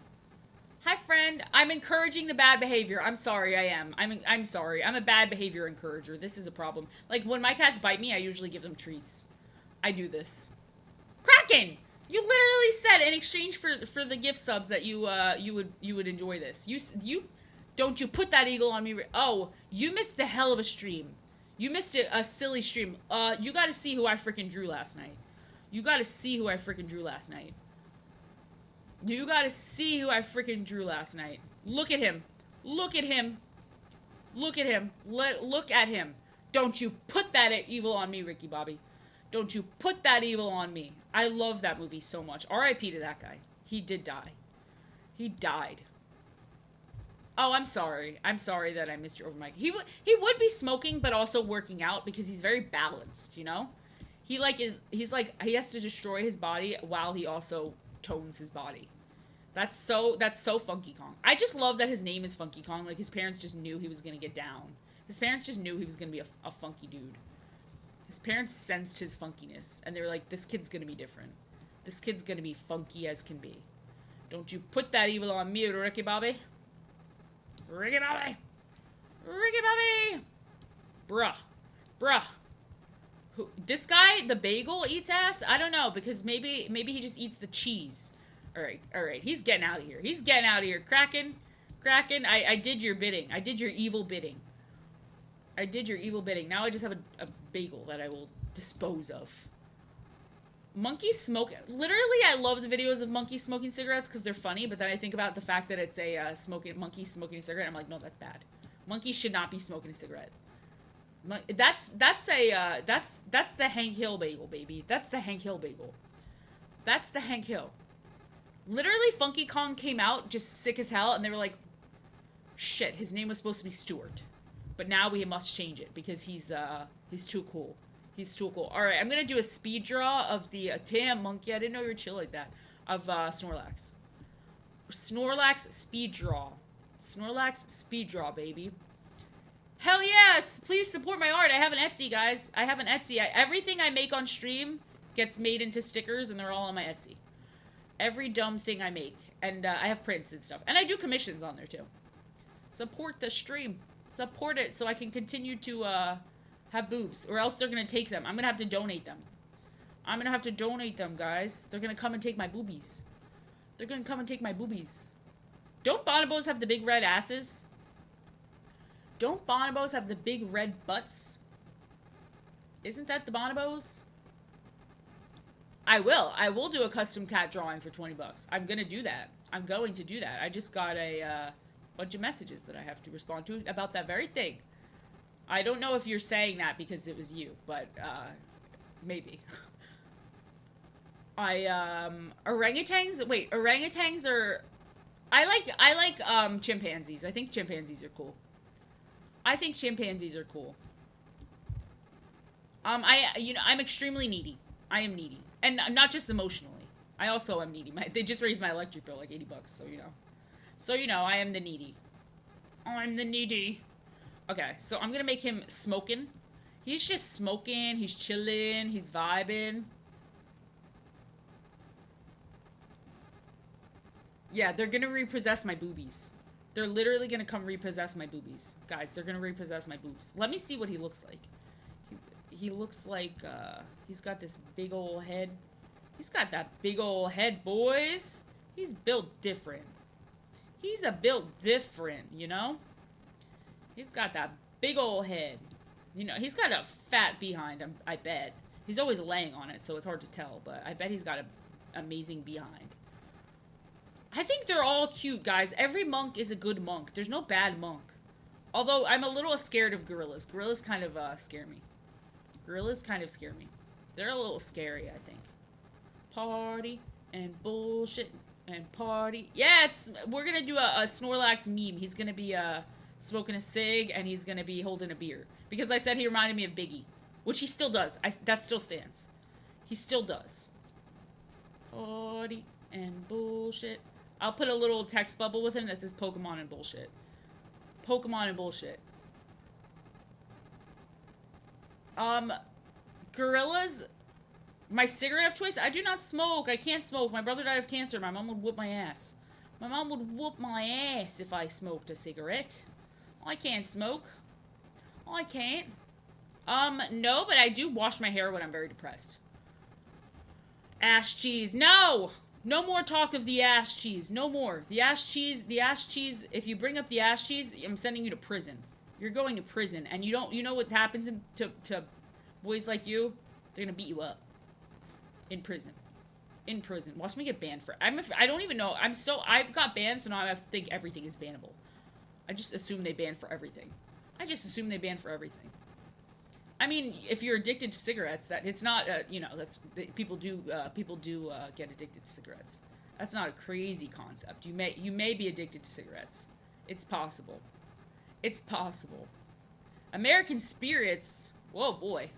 Hi, friend. I'm encouraging the bad behavior. I'm sorry, I am. I'm sorry. I'm a bad behavior encourager. This is a problem. Like, when my cats bite me, I usually give them treats. I do this. Kraken! You literally said in exchange for the gift subs that you would enjoy this. You don't you put that eagle on me. Oh, you missed a hell of a stream. You missed a silly stream. You got to see who I freaking drew last night. You got to see who I freaking drew last night. You got to see who I freaking drew last night. Look at him. Look at him. Look at him. Look at him. Don't you put that evil on me, Ricky Bobby. Don't you put that evil on me. I love that movie so much. R.I.P. to that guy. He did die. He died. Oh, I'm sorry. I'm sorry that I missed your over mic. He would be smoking, but also working out because he's very balanced, you know? He has to destroy his body while he also tones his body. That's so Funky Kong. I just love that his name is Funky Kong. Like, his parents just knew he was gonna get down. His parents just knew he was gonna be a funky dude. His parents sensed his funkiness, and they were like, this kid's gonna be different. This kid's gonna be funky as can be. Don't you put that evil on me, Ricky Bobby. Ricky Bobby! Ricky Bobby! Bruh. Who, this guy, the bagel, eats ass? I don't know, because maybe he just eats the cheese. Alright. He's getting out of here. He's getting out of here. Kraken, I did your bidding. I did your evil bidding. Now I just have a bagel that I will dispose of. Monkeys smoke. Literally, I love the videos of monkeys smoking cigarettes because they're funny, but then I think about the fact that it's a monkey smoking a cigarette. I'm like, no, that's bad. Monkeys should not be smoking a cigarette. That's the Hank Hill bagel, baby. That's the Hank Hill bagel. That's the Hank Hill. Literally, Funky Kong came out just sick as hell, and they were like, shit, his name was supposed to be Stuart. But now we must change it because he's too cool. He's too cool. Alright, I'm gonna do a speed draw of the damn monkey. I didn't know you were chill like that. Of Snorlax. Snorlax speed draw. Snorlax speed draw, baby. Hell yes! Please support my art. I have an Etsy, guys. I have an Etsy. Everything I make on stream gets made into stickers, and they're all on my Etsy. Every dumb thing I make. And I have prints and stuff. And I do commissions on there, too. Support the stream. Support it so I can continue to have boobs. Or else they're going to take them. I'm going to have to donate them. I'm going to have to donate them, guys. They're going to come and take my boobies. They're going to come and take my boobies. Don't bonobos have the big red asses? Don't bonobos have the big red butts? Isn't that the bonobos? I will do a custom cat drawing for 20 bucks. I'm gonna do that. I'm going to do that. I just got a bunch of messages that I have to respond to about that very thing. I don't know if you're saying that because it was you, but maybe. Orangutans? Wait, orangutans are... I like chimpanzees. I think chimpanzees are cool. I'm extremely needy. I am needy. And not just emotionally. I also am needy. They just raised my electric bill like 80 bucks, so you know. So you know, I am the needy. I'm the needy. Okay, so I'm gonna make him smoking. He's just smoking, he's chilling, he's vibing. Yeah, they're gonna repossess my boobies. They're literally gonna come repossess my boobies. Guys, they're gonna repossess my boobs. Let me see what he looks like. He looks like, he's got this big ol' head. He's got that big ol' head, boys. He's built different. He's built different, you know? He's got that big ol' head. You know, he's got a fat behind, I bet. He's always laying on it, so it's hard to tell, but I bet he's got an amazing behind. I think they're all cute, guys. Every monk is a good monk. There's no bad monk. Although, I'm a little scared of gorillas. Gorillas kind of, scare me. Gorillas kind of scare me. They're a little scary, I think. Party and bullshit and party. Yeah, we're gonna do a Snorlax meme. He's gonna be smoking a cig, and he's gonna be holding a beer. Because I said he reminded me of Biggie. Which he still does. That still stands. He still does. Party and bullshit. I'll put a little text bubble with him that says Pokemon and bullshit. Pokemon and bullshit. Gorillas. My cigarette of choice? I do not smoke. I can't smoke. My brother died of cancer. My mom would whoop my ass. My mom would whoop my ass if I smoked a cigarette. I can't smoke. I can't. No, but I do wash my hair when I'm very depressed. Ass cheese. No! No more talk of the ass cheese. No more. The ass cheese, if you bring up the ass cheese, I'm sending you to prison. You're going to prison, and you know what happens to boys like you? They're gonna beat you up. In prison. In prison. Watch me get banned for... I don't even know. I've got banned, so now I think everything is bannable. I just assume they ban for everything. I just assume they ban for everything. I mean, if you're addicted to cigarettes, that it's not, people do get addicted to cigarettes. That's not a crazy concept. You may be addicted to cigarettes. It's possible. It's possible. American spirits. Whoa, boy.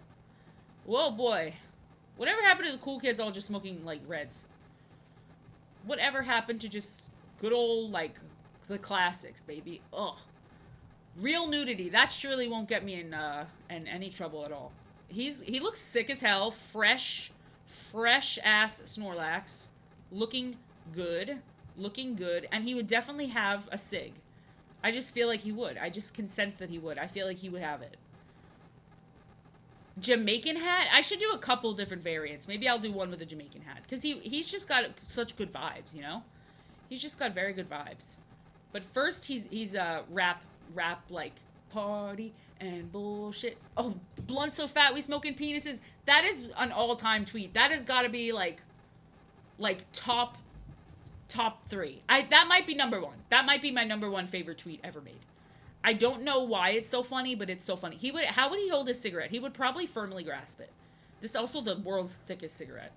Whoa, boy. Whatever happened to the cool kids all just smoking, like, Reds? Whatever happened to just good old, like, the classics, baby? Ugh. Real nudity. That surely won't get me in any trouble at all. He looks sick as hell. Fresh ass Snorlax. Looking good. And he would definitely have a cig. I just feel like he would. I just can sense that he would. I feel like he would have it. Jamaican hat? I should do a couple different variants. Maybe I'll do one with a Jamaican hat. Because he's just got such good vibes, you know? He's just got very good vibes. But first, he's rap like party and bullshit. Oh, blunt so fat we smoking penises. That is an all-time tweet. That has got to be like top 3. That might be number 1. That might be my number 1 favorite tweet ever made. I don't know why it's so funny, but it's so funny. How would he hold his cigarette? He would probably firmly grasp it. This is also the world's thickest cigarette.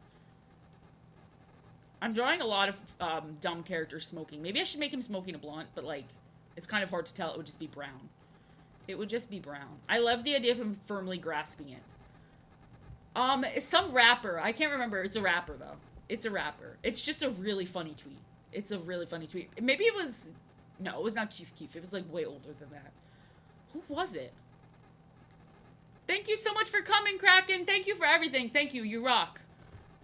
I'm drawing a lot of dumb characters smoking. Maybe I should make him smoking a blunt, but like, it's kind of hard to tell. It would just be brown. It would just be brown. I love the idea of him firmly grasping it. It's some rapper. I can't remember. It's a rapper, though. It's a rapper. It's just a really funny tweet. It's a really funny tweet. Maybe it was... No, it was not Chief Keef. It was, like, way older than that. Who was it? Thank you so much for coming, Kraken. Thank you for everything. Thank you. You rock.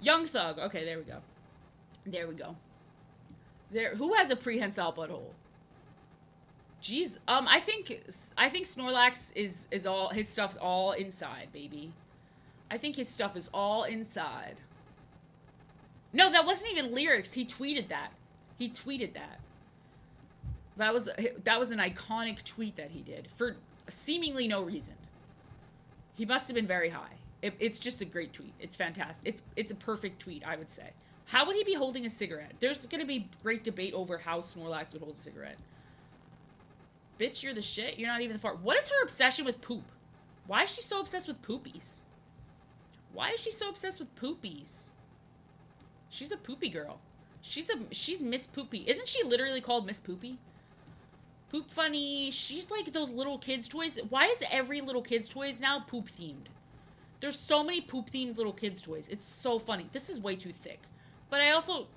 Young Thug. Okay, there we go. There we go. There. Who has a prehensile butthole? Jeez. I think Snorlax is all... His stuff's all inside, baby. I think his stuff is all inside. No, that wasn't even lyrics. He tweeted that. He tweeted that. That was an iconic tweet that he did for seemingly no reason. He must have been very high. It's just a great tweet. It's fantastic. It's a perfect tweet, I would say. How would he be holding a cigarette? There's going to be great debate over how Snorlax would hold a cigarette. Bitch, you're the shit. You're not even the fart. What is her obsession with poop? Why is she so obsessed with poopies? Why is she so obsessed with poopies? She's a poopy girl. She's Miss Poopy. Isn't she literally called Miss Poopy? Poop funny. She's like those little kids' toys. Why is every little kids' toys now poop themed? There's so many poop themed little kids' toys. It's so funny. This is way too thick. But I also...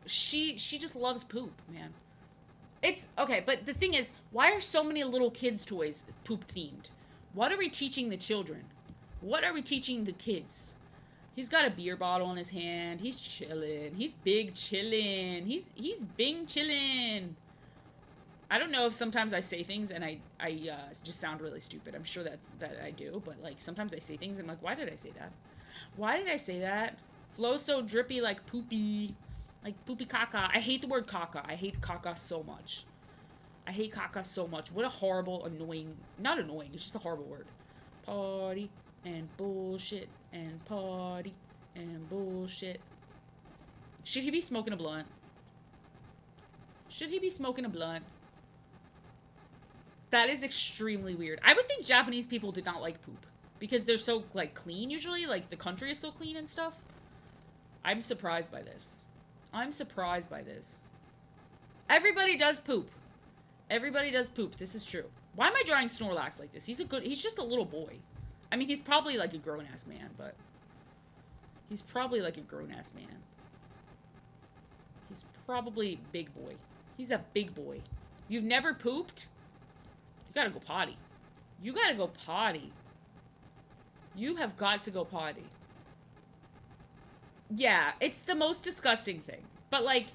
She just loves poop, man. It's... Okay, but the thing is, why are so many little kids' toys poop themed? What are we teaching the children? What are we teaching the kids? He's got a beer bottle in his hand. He's chilling. He's big chilling. He's bing chilling. I don't know if sometimes I say things and I just sound really stupid. I'm sure that I do, but like sometimes I say things and I'm like, why did I say that? Why did I say that? Flow so drippy like poopy caca. I hate the word caca. I hate caca so much. I hate caca so much. What a horrible, annoying, not annoying, it's just a horrible word. Party and bullshit and party and bullshit. Should he be smoking a blunt? Should he be smoking a blunt? That is extremely weird. I would think Japanese people did not like poop. Because they're so, like, clean usually. Like, the country is so clean and stuff. I'm surprised by this. I'm surprised by this. Everybody does poop. Everybody does poop. This is true. Why am I drawing Snorlax like this? He's just a little boy. I mean, he's probably like a grown-ass man, but... He's probably like a grown-ass man. He's probably big boy. He's a big boy. You've never pooped? You gotta go potty. You gotta go potty. You have got to go potty. Yeah, it's the most disgusting thing. But, like,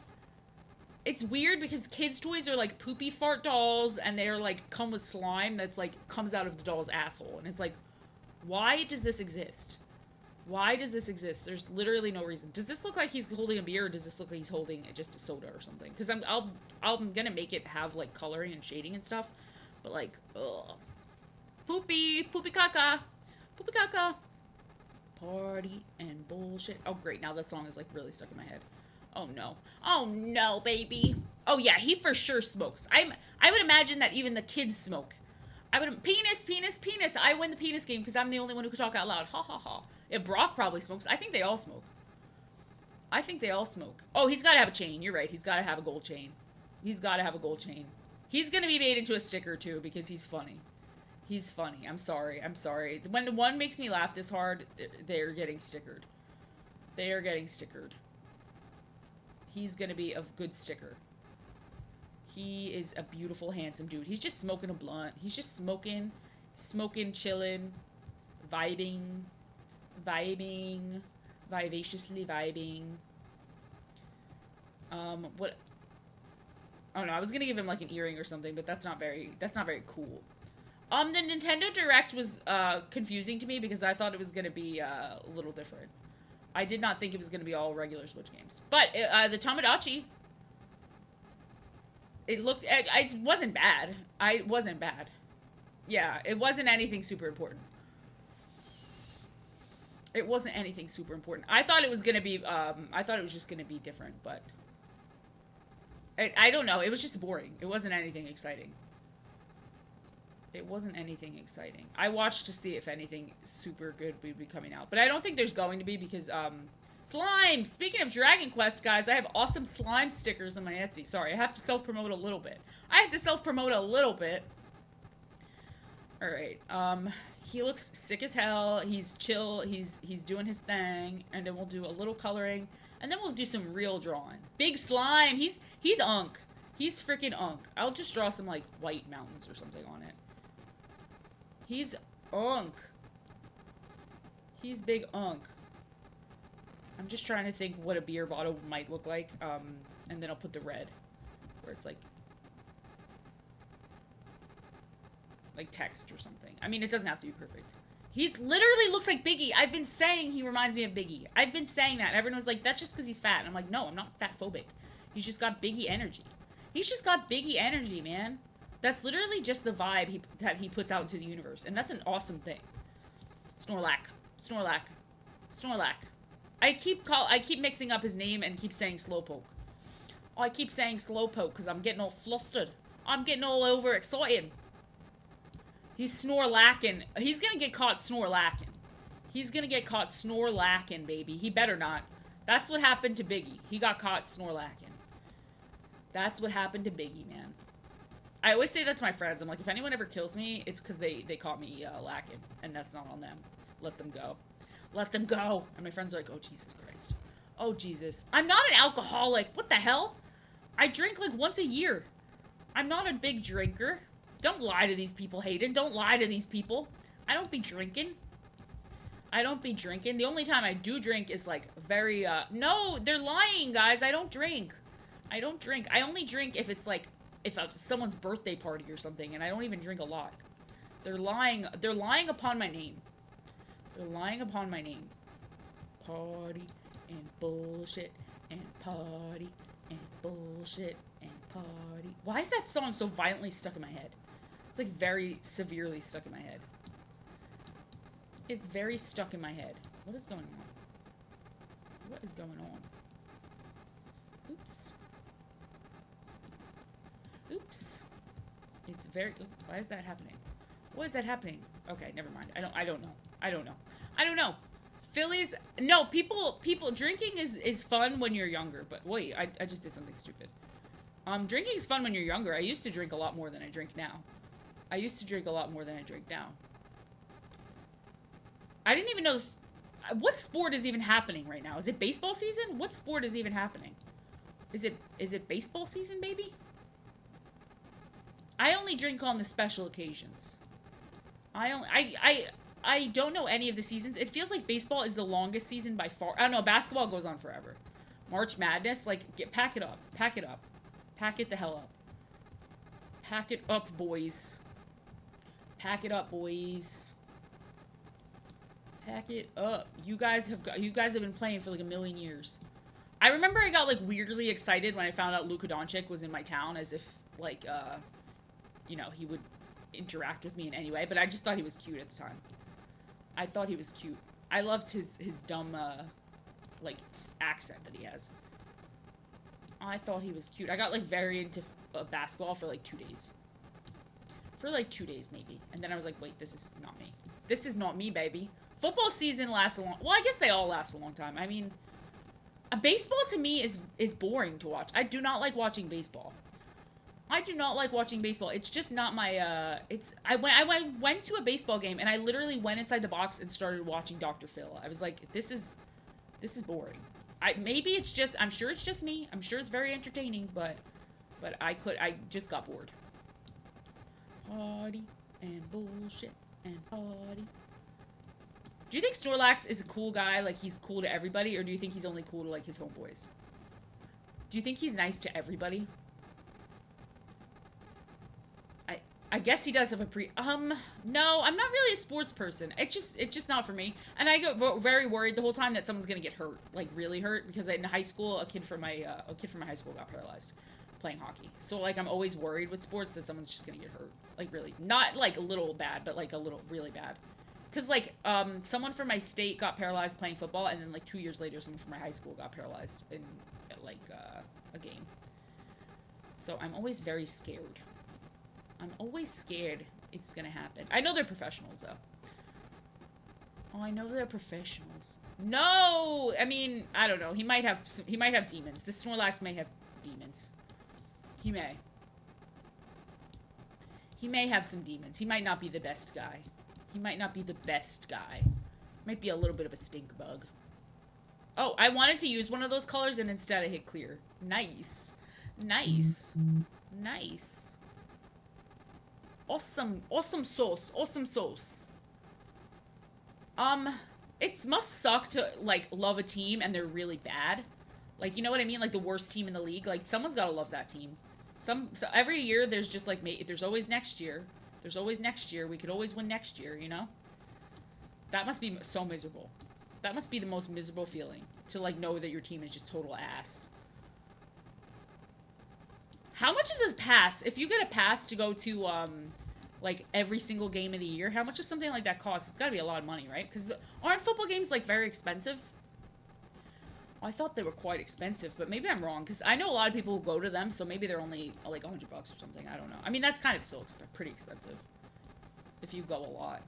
it's weird because kids' toys are, like, poopy fart dolls, and they're, like, come with slime that's, like, comes out of the doll's asshole. And it's like, why does this exist? Why does this exist? There's literally no reason. Does this look like he's holding a beer, or does this look like he's holding just a soda or something? Because I'm gonna make it have, like, coloring and shading and stuff. But, like, ugh. Poopy. Poopy caca. Poopy caca. Party and bullshit. Oh, great. Now that song is, like, really stuck in my head. Oh, no. Oh, no, baby. Oh, yeah. He for sure smokes. I would imagine that even the kids smoke. Penis, penis, penis. I win the penis game because I'm the only one who can talk out loud. Ha, ha, ha. Yeah, Brock probably smokes. I think they all smoke. I think they all smoke. Oh, he's got to have a chain. You're right. He's got to have a gold chain. He's got to have a gold chain. He's going to be made into a sticker, too, because he's funny. He's funny. I'm sorry. I'm sorry. When one makes me laugh this hard, they're getting stickered. They are getting stickered. He's gonna be a good sticker. He is a beautiful, handsome dude. He's just smoking a blunt. He's just smoking, chilling, vibing, vivaciously vibing. What? Oh no, I was gonna give him like an earring or something, but that's not very cool. The Nintendo Direct was confusing to me because I thought it was gonna be a little different. I did not think it was gonna be all regular Switch games. But the Tamagotchi, it wasn't bad. It wasn't bad. Yeah, it wasn't anything super important. It wasn't anything super important. I thought it was gonna be. I thought it was just gonna be different, but I don't know. It was just boring. It wasn't anything exciting. It wasn't anything exciting. I watched to see if anything super good would be coming out. But I don't think there's going to be because, slime! Speaking of Dragon Quest, guys, I have awesome slime stickers on my Etsy. Sorry, I have to self-promote a little bit. Alright, he looks sick as hell. He's chill. He's doing his thing. And then we'll do a little coloring. And then we'll do some real drawing. Big slime! He's unk. He's freaking unk. I'll just draw some, like, white mountains or something on it. He's unk. He's big unk. I'm just trying to think what a beer bottle might look like. And then I'll put the red. Where it's like text or something. I mean, it doesn't have to be perfect. He's literally looks like Biggie. I've been saying he reminds me of Biggie. I've been saying that. Everyone was like, that's just because he's fat. And I'm like, no, I'm not fat phobic. He's just got Biggie energy. He's just got Biggie energy, man. That's literally just the vibe that he puts out into the universe. And that's an awesome thing. Snorlax. Snorlax. Snorlax. I keep mixing up his name and keep saying Slowpoke. Oh, I keep saying Slowpoke because I'm getting all flustered. I'm getting all overexcited. He's Snorlacking. He's gonna get caught Snorlacking. He's gonna get caught Snorlacking, baby. He better not. That's what happened to Biggie. He got caught Snorlacking. That's what happened to Biggie, man. I always say that to my friends. I'm like, if anyone ever kills me, it's because they caught me lacking. And that's not on them. Let them go. Let them go. And my friends are like, oh, Jesus Christ. Oh, Jesus. I'm not an alcoholic. What the hell? I drink like once a year. I'm not a big drinker. Don't lie to these people, Hayden. Don't lie to these people. I don't be drinking. I don't be drinking. The only time I do drink is like very, no, they're lying, guys. I don't drink. I don't drink. I only drink if it's like, if someone's birthday party or something, and I don't even drink a lot. They're lying upon my name. They're lying upon my name. Party and bullshit and party and bullshit and party. Why is that song so violently stuck in my head? It's like very severely stuck in my head. It's very stuck in my head. What is going on? What is going on? Oops. Oops. It's very... Why is that happening? What is that happening? Okay, never mind. I don't know. Phillies... No, people... Drinking is fun when you're younger, but wait, I just did something stupid. Drinking's fun when you're younger. I used to drink a lot more than I drink now. I used to drink a lot more than I drink now. I didn't even know... What sport is even happening right now? Is it baseball season? What sport is even happening? Is it baseball season, baby? I only drink on the special occasions. I don't know any of the seasons. It feels like baseball is the longest season by far. I don't know, basketball goes on forever. March Madness, like, pack it up. Pack it up. Pack it the hell up. Pack it up, boys. Pack it up, boys. Pack it up. You guys have been playing for like a million years. I remember I got like weirdly excited when I found out Luka Doncic was in my town, as if like you know, he would interact with me in any way, but I just thought he was cute at the time. I thought he was cute. I loved his dumb like accent that he has. I thought he was cute. I got like very into basketball for like 2 days. For like 2 days maybe. And then I was like, wait, this is not me. This is not me, baby. Football season lasts a long... Well, I guess they all last a long time. I mean, baseball to me is boring to watch. I do not like watching baseball. I do not like watching baseball. It's just not my, I went to a baseball game and I literally went inside the box and started watching Dr. Phil. I was like, this is boring. Maybe it's just, I'm sure it's just me. I'm sure it's very entertaining, but I just got bored. Party and bullshit and party. Do you think Snorlax is a cool guy, like he's cool to everybody, or do you think he's only cool to like his homeboys? Do you think he's nice to everybody? I guess he does have a no, I'm not really a sports person. It's just not for me. And I get very worried the whole time that someone's gonna get hurt, like really hurt, because in high school, a kid from my high school got paralyzed playing hockey. So like I'm always worried with sports that someone's just gonna get hurt, like really, not like a little bad, but like a little really bad. Cause like someone from my state got paralyzed playing football, and then like 2 years later, someone from my high school got paralyzed in like a game. So I'm always very scared. I'm always scared it's gonna happen. I know they're professionals, though. Oh, I know they're professionals. No! I mean, I don't know. He might have demons. This Snorlax may have demons. He may. He may have some demons. He might not be the best guy. He might not be the best guy. Might be a little bit of a stink bug. Oh, I wanted to use one of those colors, and instead I hit clear. Nice. Nice. Nice. Awesome. Awesome sauce. Awesome sauce. It must suck to, like, love a team and they're really bad. Like, you know what I mean? Like, the worst team in the league. Like, someone's gotta love that team. So every year, there's just, like, there's always next year. There's always next year. We could always win next year, you know? That must be so miserable. That must be the most miserable feeling. To, like, know that your team is just total ass. How much is this pass? If you get a pass to go to, like, every single game of the year, how much does something like that cost? It's gotta be a lot of money, right? Because aren't football games, like, very expensive? Well, I thought they were quite expensive, but maybe I'm wrong, because I know a lot of people who go to them, so maybe they're only, like, $100 or something. I don't know. I mean, that's kind of still pretty expensive. If you go a lot.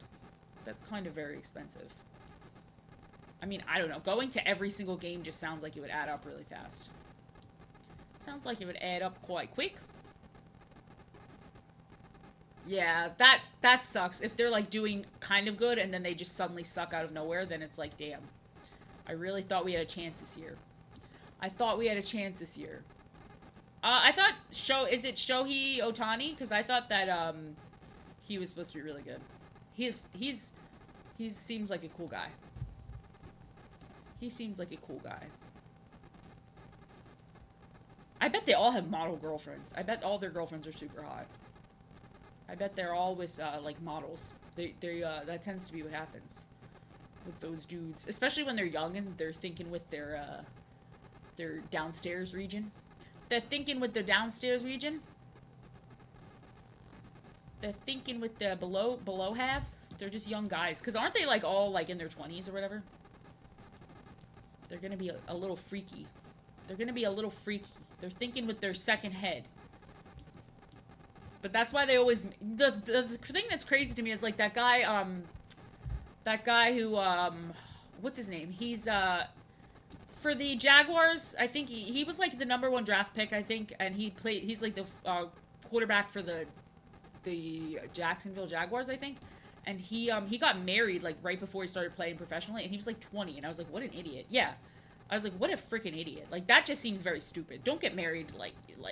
That's kind of very expensive. I mean, I don't know. Going to every single game just sounds like it would add up really fast. Sounds like it would add up quite quick. Yeah, that sucks. If they're, like, doing kind of good and then they just suddenly suck out of nowhere, then it's like, damn. I really thought we had a chance this year. I thought we had a chance this year. I thought, is it Shohei Ohtani? Because I thought that, he was supposed to be really good. He seems like a cool guy. He seems like a cool guy. I bet they all have model girlfriends. I bet all their girlfriends are super hot. I bet they're all with, like, models. That tends to be what happens with those dudes. Especially when they're young and they're thinking with their downstairs region. They're thinking with the downstairs region. They're thinking with the below halves. They're just young guys. Because aren't they, like, all, like, in their 20s or whatever? They're gonna be a little freaky. They're gonna be a little freaky. They're thinking with their second head. But that's why they always... The thing that's crazy to me is, like, that guy who, what's his name? He's, for the Jaguars, I think he was like the #1 draft pick, I think, and he's like the quarterback for the Jacksonville Jaguars, I think. And he got married like right before he started playing professionally, and he was like 20, and I was like, what an idiot. Yeah. I was like, what a freaking idiot. Like, that just seems very stupid. Don't get married like you know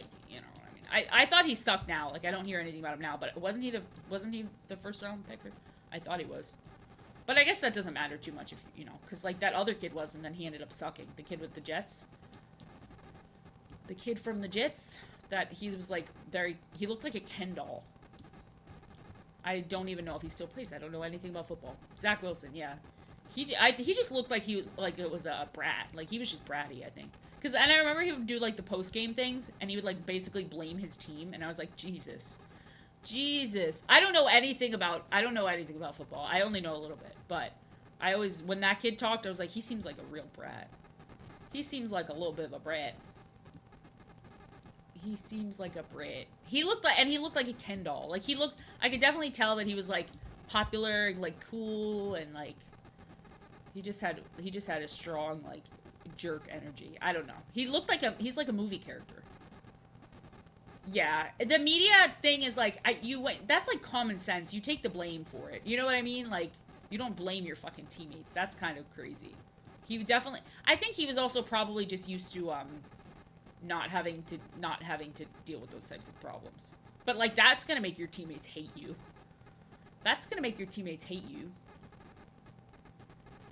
what I mean. I thought he sucked now. Like, I don't hear anything about him now, but wasn't he the first round pick? I thought he was. But I guess that doesn't matter too much if, you know, because, like, that other kid was, and then he ended up sucking. The kid with the Jets. The kid from the Jets, that he was, like, he looked like a Ken doll. I don't even know if he still plays. I don't know anything about football. Zach Wilson, yeah. He just looked like it was a brat. Like, he was just bratty, I think. And I remember he would do, like, the post-game things, and he would, like, basically blame his team, and I was like, Jesus. I don't know anything about football. I only know a little bit, but when that kid talked, I was like, he seems like a real brat. He seems like a little bit of a brat. He seems like a brat. He looked like a Ken doll. Like, I could definitely tell that he was, like, popular and, like, cool, and, like, he just had a strong, like, jerk energy. I don't know. He's like a movie character. Yeah, the media thing is like, that's like common sense. You take the blame for it. You know what I mean? Like, you don't blame your fucking teammates. That's kind of crazy. I think he was also probably just used to, not having to deal with those types of problems. But, like, that's gonna make your teammates hate you.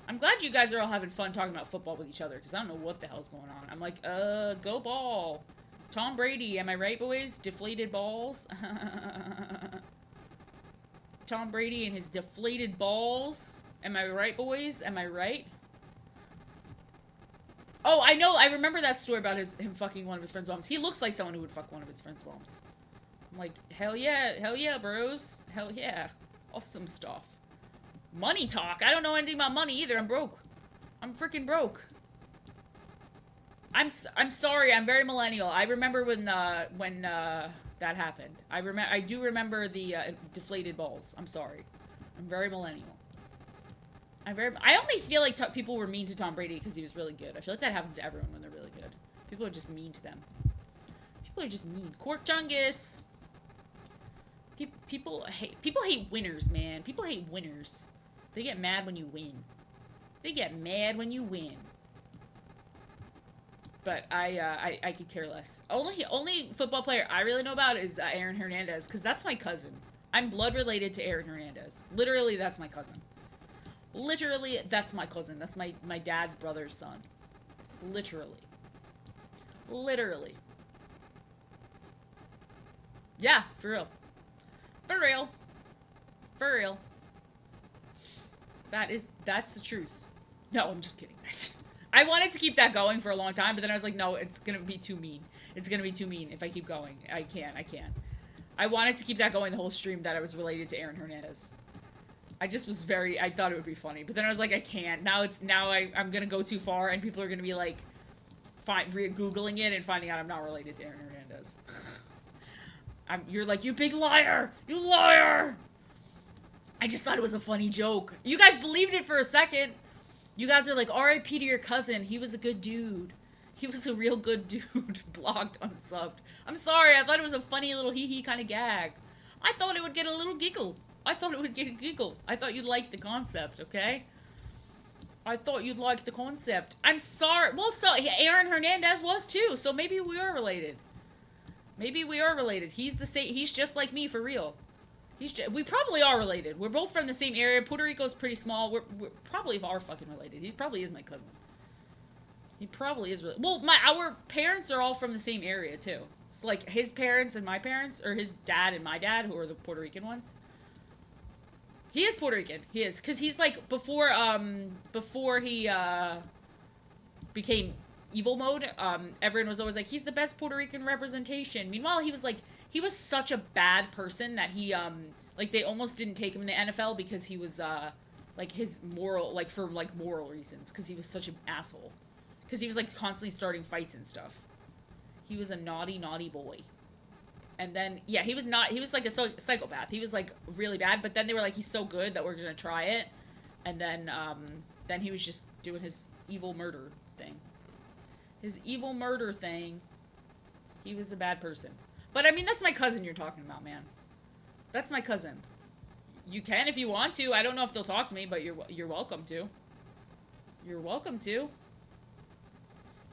I'm glad you guys are all having fun talking about football with each other, because I don't know what the hell's going on. I'm like, go ball. Tom Brady, am I right, boys? Deflated balls. Tom Brady and his deflated balls. Am I right, boys? Am I right? Oh, I know. I remember that story about him fucking one of his friend's moms. He looks like someone who would fuck one of his friend's moms. I'm like, hell yeah, bros. Hell yeah. Awesome stuff. Money talk? I don't know anything about money either. I'm broke. I'm freaking broke. I'm sorry. I'm very millennial. I remember when that happened. I do remember the deflated balls. I'm sorry. I'm very millennial. I only feel like people were mean to Tom Brady because he was really good. I feel like that happens to everyone when they're really good. People are just mean to them. People are just mean. Cork Chungus. People hate winners, man. People hate winners. They get mad when you win. But I could care less. Only football player I really know about is Aaron Hernandez, because that's my cousin. I'm blood related to Aaron Hernandez. Literally, that's my cousin. That's my dad's brother's son. Literally. Yeah, for real. That's the truth. No, I'm just kidding, guys. I wanted to keep that going for a long time, but then I was like, no, it's gonna be too mean. If I keep going. I can't. I wanted to keep that going the whole stream, that I was related to Aaron Hernandez. I thought it would be funny, but then I was like, I can't. I'm gonna go too far, and people are gonna be like, Googling it and finding out I'm not related to Aaron Hernandez. You're like, you big liar! You liar! I just thought it was a funny joke. You guys believed it for a second. You guys are like, R.I.P. to your cousin. He was a good dude. He was a real good dude. Blocked, unsubbed. I'm sorry. I thought it was a funny little hee-hee kind of gag. I thought it would get a little giggle. I thought you'd like the concept, okay? I thought you'd like the concept. I'm sorry. Well, so Aaron Hernandez was too, so maybe we are related. He's just like me for real. We probably are related. We're both from the same area. Puerto Rico's pretty small. We're probably are fucking related. He probably is my cousin. He probably is. Well, our parents are all from the same area too. It's like his parents and my parents, or his dad and my dad, who are the Puerto Rican ones. He is Puerto Rican. He is, because he's like before he became evil mode. Everyone was always like, he's the best Puerto Rican representation. Meanwhile, he was such a bad person that he like they almost didn't take him in the NFL because he was like his moral, like for like moral reasons, because he was such an asshole, because he was like constantly starting fights and stuff. He was a naughty boy. And then yeah, he was like a psychopath. He was like really bad, but then they were like, he's so good that we're gonna try it. And then he was just doing his evil murder thing. His evil murder thing. He was a bad person. But I mean, that's my cousin you're talking about, man. That's my cousin. You can if you want to. I don't know if they'll talk to me, but you're welcome to. You're welcome to.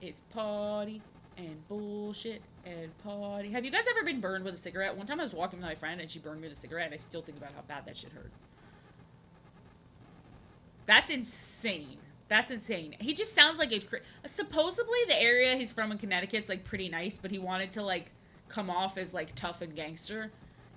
It's party and bullshit and party. Have you guys ever been burned with a cigarette? One time I was walking with my friend and she burned me with a cigarette and I still think about how bad that shit hurt. That's insane. That's insane. He just sounds like supposedly the area he's from in Connecticut's like pretty nice, but he wanted to like come off as like tough and gangster.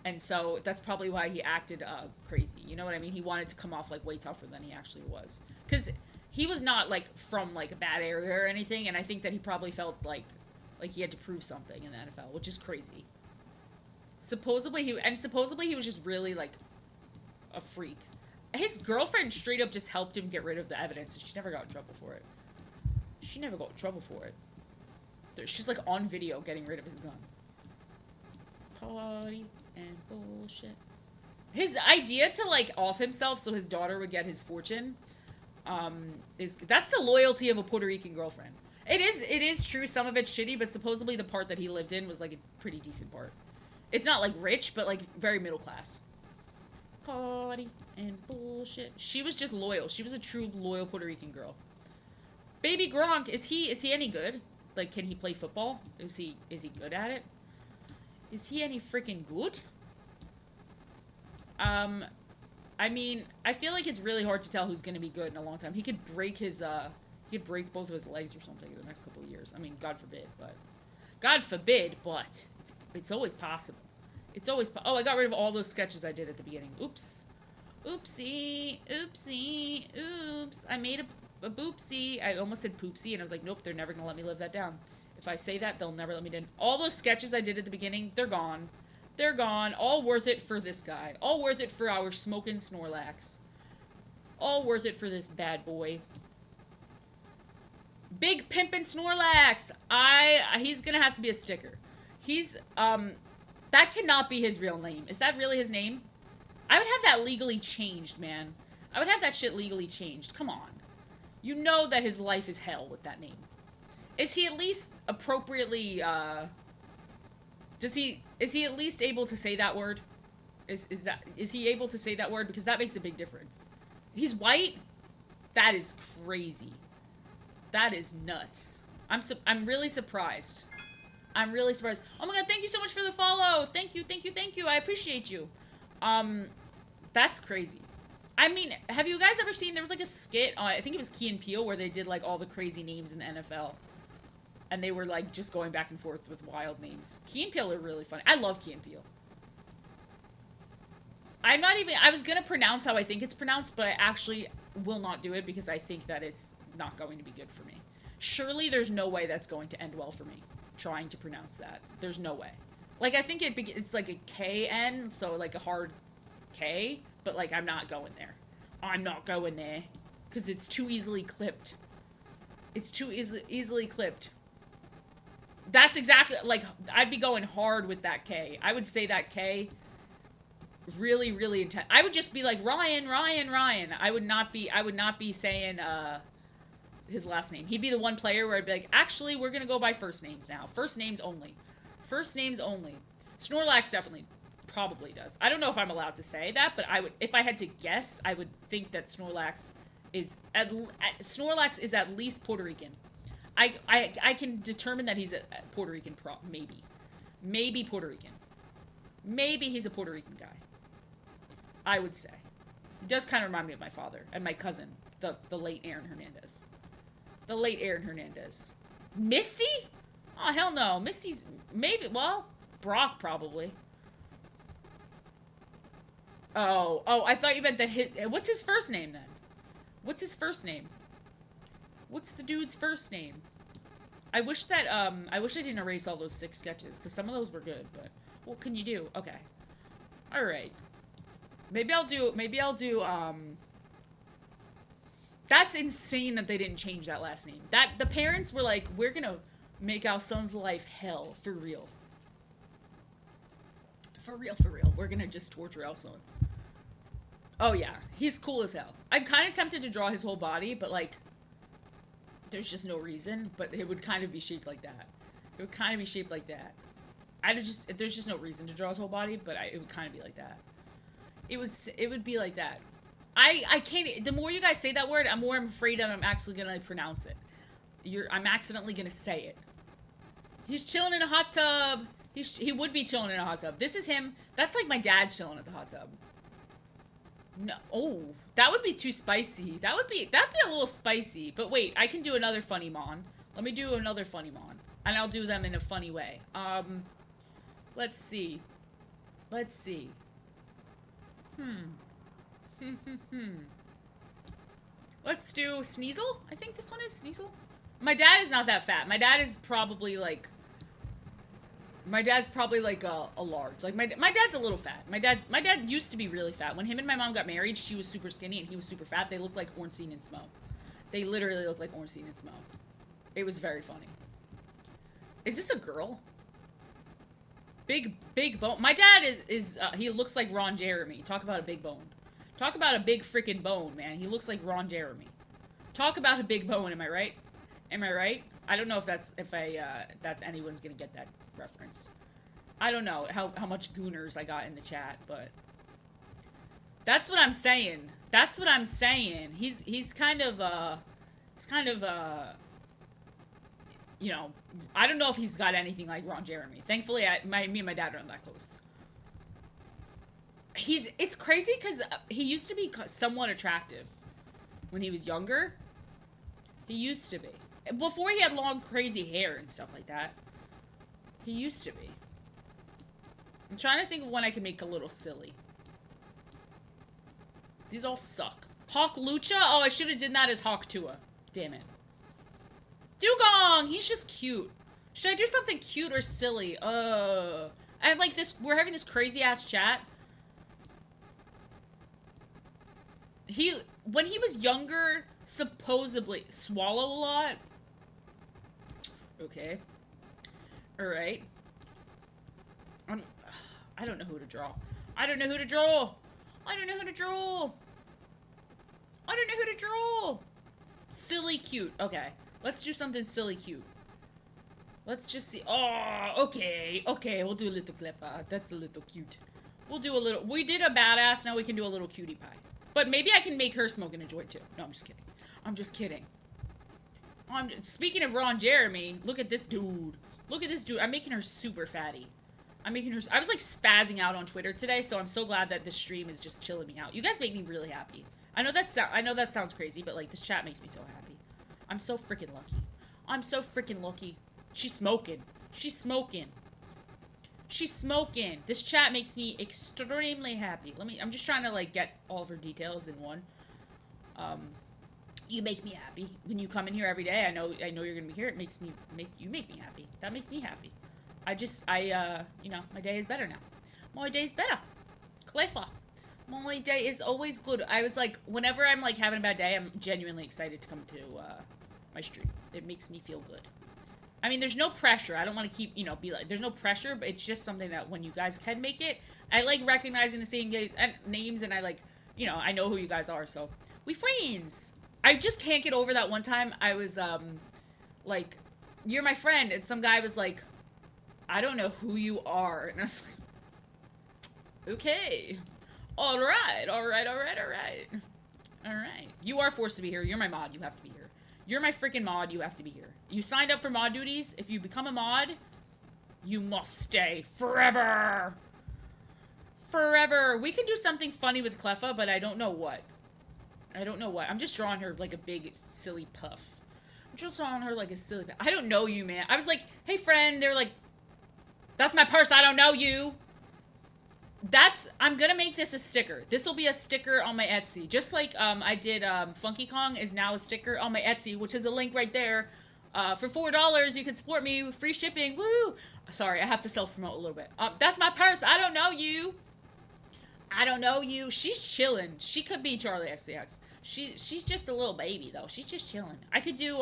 And so that's probably why he acted crazy. You know what I mean? He wanted to come off like way tougher than he actually was. Because he was not like from like a bad area or anything, and I think that he probably felt like he had to prove something in the NFL, which is crazy. Supposedly he was just really like a freak. His girlfriend straight up just helped him get rid of the evidence, and she never got in trouble for it. She never got in trouble for it. She's like on video getting rid of his gun. Party and bullshit. His idea to like off himself so his daughter would get his fortune, that's the loyalty of a Puerto Rican girlfriend. It is true, some of it's shitty, but supposedly the part that he lived in was like a pretty decent part. It's not like rich, but like very middle class. Party and bullshit. She was just loyal. She was a true loyal Puerto Rican girl. Baby Gronk, is he any good? Like, can he play football? Is he good at it? Is he any freaking good? I mean, I feel like it's really hard to tell who's gonna be good in a long time. He could break his he could break both of his legs or something in the next couple of years. I mean, God forbid, but it's always possible. It's always oh, I got rid of all those sketches I did at the beginning. Oops. Oopsie. Oopsie. Oops. I made a boopsie. I almost said poopsie, and I was like, nope, they're never gonna let me live that down. If I say that, they'll never let me do. All those sketches I did at the beginning, they're gone. They're gone. All worth it for this guy. All worth it for our smoking Snorlax. All worth it for this bad boy. Big Pimpin' Snorlax! He's gonna have to be a sticker. He's, that cannot be his real name. Is that really his name? I would have that legally changed, man. I would have that shit legally changed. Come on. You know that his life is hell with that name. Is he at least appropriately, is he at least able to say that word? Is he able to say that word? Because that makes a big difference. He's white? That is crazy. That is nuts. I'm really surprised. I'm really surprised. Oh my god, thank you so much for the follow. Thank you. I appreciate you. That's crazy. I mean, have you guys ever seen, there was like a skit on, I think it was Key and Peele, where they did like all the crazy names in the NFL. And they were like just going back and forth with wild names. Key and Peele are really funny. I love Key and Peele. I was gonna pronounce how I think it's pronounced, but I actually will not do it because I think that it's not going to be good for me. Surely there's no way that's going to end well for me, trying to pronounce that. There's no way. Like, I think it's like a KN, so like a hard K, but like I'm not going there. I'm not going there. Because it's too easily clipped. It's too easily clipped. That's exactly, like, I'd be going hard with that K. I would say that K really, really intense. I would just be like, Ryan. I would not be saying, his last name. He'd be the one player where I'd be like, actually, we're gonna go by first names now. First names only. First names only. Snorlax definitely probably does. I don't know if I'm allowed to say that, but I would, if I had to guess, I would think that Snorlax is at least Puerto Rican. I can determine that he's a Puerto Rican maybe. Maybe Puerto Rican. Maybe he's a Puerto Rican guy. I would say. He does kind of remind me of my father and my cousin, the late Aaron Hernandez. The late Aaron Hernandez. Misty? Oh, hell no. Misty's maybe, well, Brock probably. Oh, I thought you meant that what's his first name then? What's his first name? What's the dude's first name? I wish I didn't erase all those 6 sketches, because some of those were good, but what can you do? Okay. Alright. Maybe I'll do, that's insane that they didn't change that last name. That, the parents were like, we're gonna make our son's life hell, for real. For real. We're gonna just torture our son. Oh yeah, he's cool as hell. I'm kind of tempted to draw his whole body, but like, There's just no reason, but it would kind of be shaped like that. It would kind of be shaped like that. There's just no reason to draw his whole body, but it would kind of be like that. It would be like that. I can't, the more you guys say that word, I'm afraid I'm actually gonna pronounce it. I'm accidentally gonna say it. He's chilling in a hot tub. He would be chilling in a hot tub. This is him. That's like my dad chilling at the hot tub. No, oh, that would be too spicy. That'd be a little spicy. But wait, I can do another funny mon. Let me do another funny mon, and I'll do them in a funny way. Let's see. Let's see. Let's do Sneasel. I think this one is Sneasel. My dad is not that fat. My dad is probably like a large. Like my dad's a little fat. My dad used to be really fat. When him and my mom got married, she was super skinny and he was super fat. They looked like Ornstein and Smo. They literally look like Ornstein and Smo. It was very funny. Is this a girl? Big bone. My dad is he looks like Ron Jeremy. Talk about a big bone. Talk about a big freaking bone, man. He looks like Ron Jeremy. Talk about a big bone, am I right? Am I right? I don't know if that's anyone's gonna get that reference. I don't know how much gooners I got in the chat, but that's what I'm saying. That's what I'm saying. He's kind of you know, I don't know if he's got anything like Ron Jeremy. Thankfully, me and my dad aren't that close. It's crazy because he used to be somewhat attractive when he was younger. He used to be. Before he had long, crazy hair and stuff like that. He used to be. I'm trying to think of one I can make a little silly. These all suck. Hawk Lucha? Oh, I should have did that as Hawk Tua. Damn it. Dugong! He's just cute. Should I do something cute or silly? I like this. We're having this crazy ass chat. When he was younger, supposedly swallow a lot. Okay. Alright. I don't know who to draw. I don't know who to draw. I don't know who to draw. I don't know who to draw. Silly cute. Okay. Let's do something silly cute. Let's just see. Oh, okay. Okay, we'll do a little Kleppa. That's a little cute. We'll do a little. We did a badass. Now we can do a little cutie pie. But maybe I can make her smoking a joint too. No, I'm just kidding. I'm just kidding. Speaking of Ron Jeremy, look at this dude. Look at this dude. I'm making her super fatty. I was like spazzing out on Twitter today, so I'm so glad that this stream is just chilling me out. You guys make me really happy. I know that sounds crazy, but like this chat makes me so happy. I'm so freaking lucky. I'm so freaking lucky. She's smoking. She's smoking. She's smoking. This chat makes me extremely happy. I'm just trying to like get all of her details in one. You make me happy. When you come in here every day, I know you're gonna be here. You make me happy. That makes me happy. You know, my day is better now. My day is better. Clever. My day is always good. I was like, whenever I'm like having a bad day, I'm genuinely excited to come to my stream. It makes me feel good. I mean, there's no pressure. I don't want to keep, you know, be like, there's no pressure, but it's just something that when you guys can make it, I like recognizing the same names, and I like, you know, I know who you guys are, so we friends. I just can't get over that one time I was, like, you're my friend, and some guy was like, I don't know who you are, and I was like, okay. Alright. You are forced to be here. You're my mod. You have to be here. You're my freaking mod. You have to be here. You signed up for mod duties. If you become a mod, you must stay forever. Forever. We can do something funny with Cleffa, but I don't know what. I'm just drawing her like a big, silly puff. I'm just drawing her like a silly puff. I don't know you, man. I was like, hey, friend. They're like, that's my purse. I don't know you. I'm gonna make this a sticker. This will be a sticker on my Etsy. Just like I did Funky Kong is now a sticker on my Etsy, which is a link right there. For $4, you can support me with free shipping. Woo! Sorry, I have to self-promote a little bit. That's my purse. I don't know you. I don't know you. She's chilling. She could be Charlie XCX. She's just a little baby, though. She's just chilling. I could do,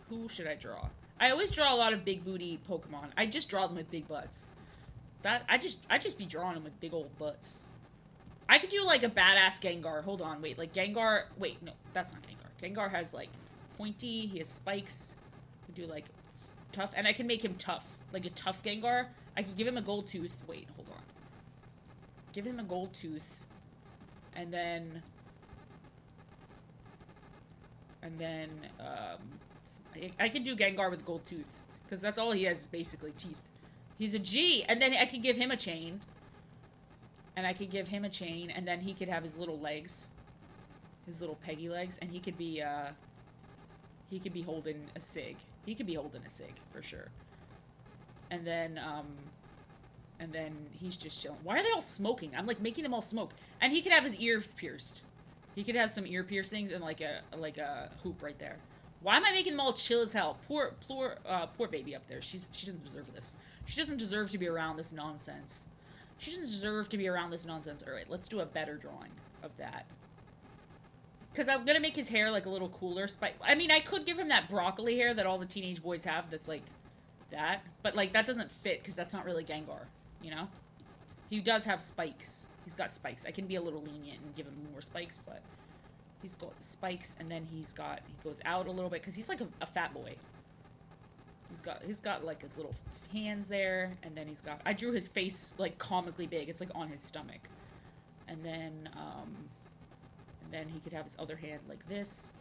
who should I draw? I always draw a lot of big booty Pokemon. I just draw them with big butts. I just be drawing them with big old butts. I could do like a badass Gengar. Hold on, wait, like Gengar. Wait, no, that's not Gengar. Gengar has like pointy. He has spikes. I could do like tough, and I can make him tough, like a tough Gengar. I could give him a gold tooth. Wait, hold on. Give him a gold tooth, and then I can do Gengar with gold tooth because that's all he has is basically teeth. He's a G, and then I can give him a chain. And I could give him a chain, and then he could have his little legs. His little peggy legs, and he could be holding a Sig. He could be holding a Sig, for sure. And then he's just chilling. Why are they all smoking? I'm, like, making them all smoke. And he could have his ears pierced. He could have some ear piercings and, like a hoop right there. Why am I making them all chill as hell? Poor baby up there. She doesn't deserve this. She doesn't deserve to be around this nonsense. She doesn't deserve to be around this nonsense. Alright, let's do a better drawing of that. Because I'm gonna make his hair, like, a little cooler. I mean, I could give him that broccoli hair that all the teenage boys have that's, like, that. But, like, that doesn't fit, because that's not really Gengar, you know? He does have spikes. He's got spikes. I can be a little lenient and give him more spikes, but he's got spikes, and then he goes out a little bit, because he's, like, a fat boy. He's got like his little hands there, and then I drew his face like comically big. It's like on his stomach, and then he could have his other hand like this,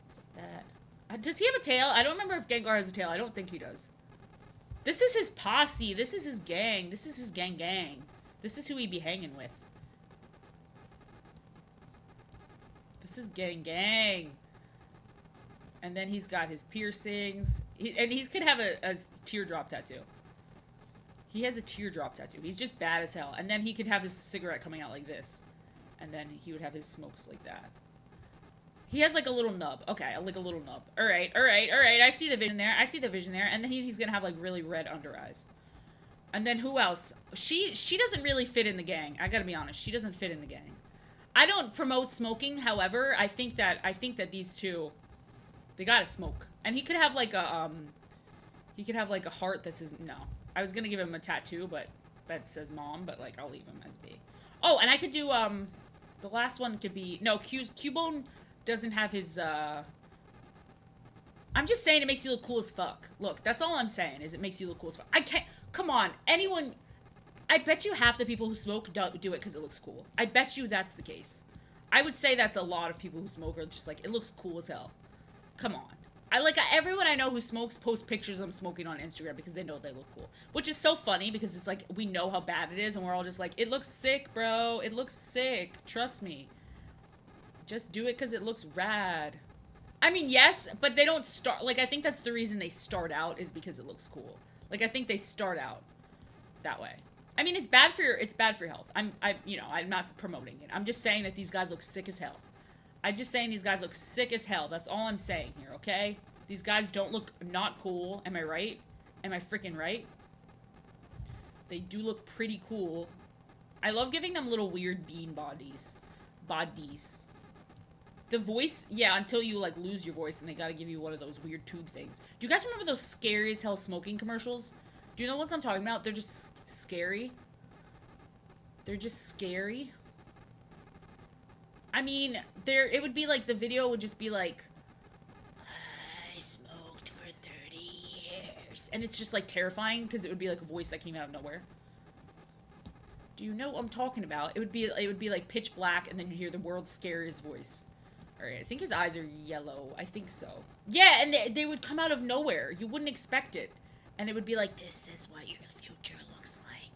just like that. Does he have a tail? I don't remember if Gengar has a tail. I don't think he does. This is his posse. This is his gang. This is his gang. This is who he'd be hanging with. This is gang. And then he's got his piercings. And he could have a teardrop tattoo. He has a teardrop tattoo. He's just bad as hell. And then he could have his cigarette coming out like this. And then he would have his smokes like that. He has like a little nub. Okay, like a little nub. Alright. I see the vision there. And then he's gonna have like really red under eyes. And then who else? She doesn't really fit in the gang. I gotta be honest. She doesn't fit in the gang. I don't promote smoking. However, I think that these two... They gotta smoke. And he could have like a, heart that says, no. I was gonna give him a tattoo, but that says mom, but like, I'll leave him as B. Oh, and I could do, the last one could be, no, Cubone doesn't have his, I'm just saying it makes you look cool as fuck. Look, that's all I'm saying, is it makes you look cool as fuck. I can't, come on, anyone, I bet you half the people who smoke do it because it looks cool. I bet you that's the case. I would say that's a lot of people who smoke are just like, it looks cool as hell. Come on. Everyone I know who smokes posts pictures of them smoking on Instagram because they know they look cool. Which is so funny because it's like, we know how bad it is and we're all just like, it looks sick, bro. It looks sick. Trust me. Just do it because it looks rad. I mean, yes, but they don't start, like, I think that's the reason they start out is because it looks cool. Like, I think they start out that way. I mean, it's bad for your health. I'm not promoting it. I'm just saying that these guys look sick as hell. I'm just saying these guys look sick as hell. That's all I'm saying here, okay? These guys don't look not cool. Am I right? Am I freaking right? They do look pretty cool. I love giving them little weird bean bodies. The voice, yeah, until you, like, lose your voice and they gotta give you one of those weird tube things. Do you guys remember those scary as hell smoking commercials? Do you know what I'm talking about? They're just scary. They're just scary. I mean, it would be like, the video would just be like, I smoked for 30 years. And it's just like terrifying because it would be like a voice that came out of nowhere. Do you know what I'm talking about? It would be like pitch black and then you hear the world's scariest voice. Alright, I think his eyes are yellow. I think so. Yeah, and they would come out of nowhere. You wouldn't expect it. And it would be like, this is what your future looks like.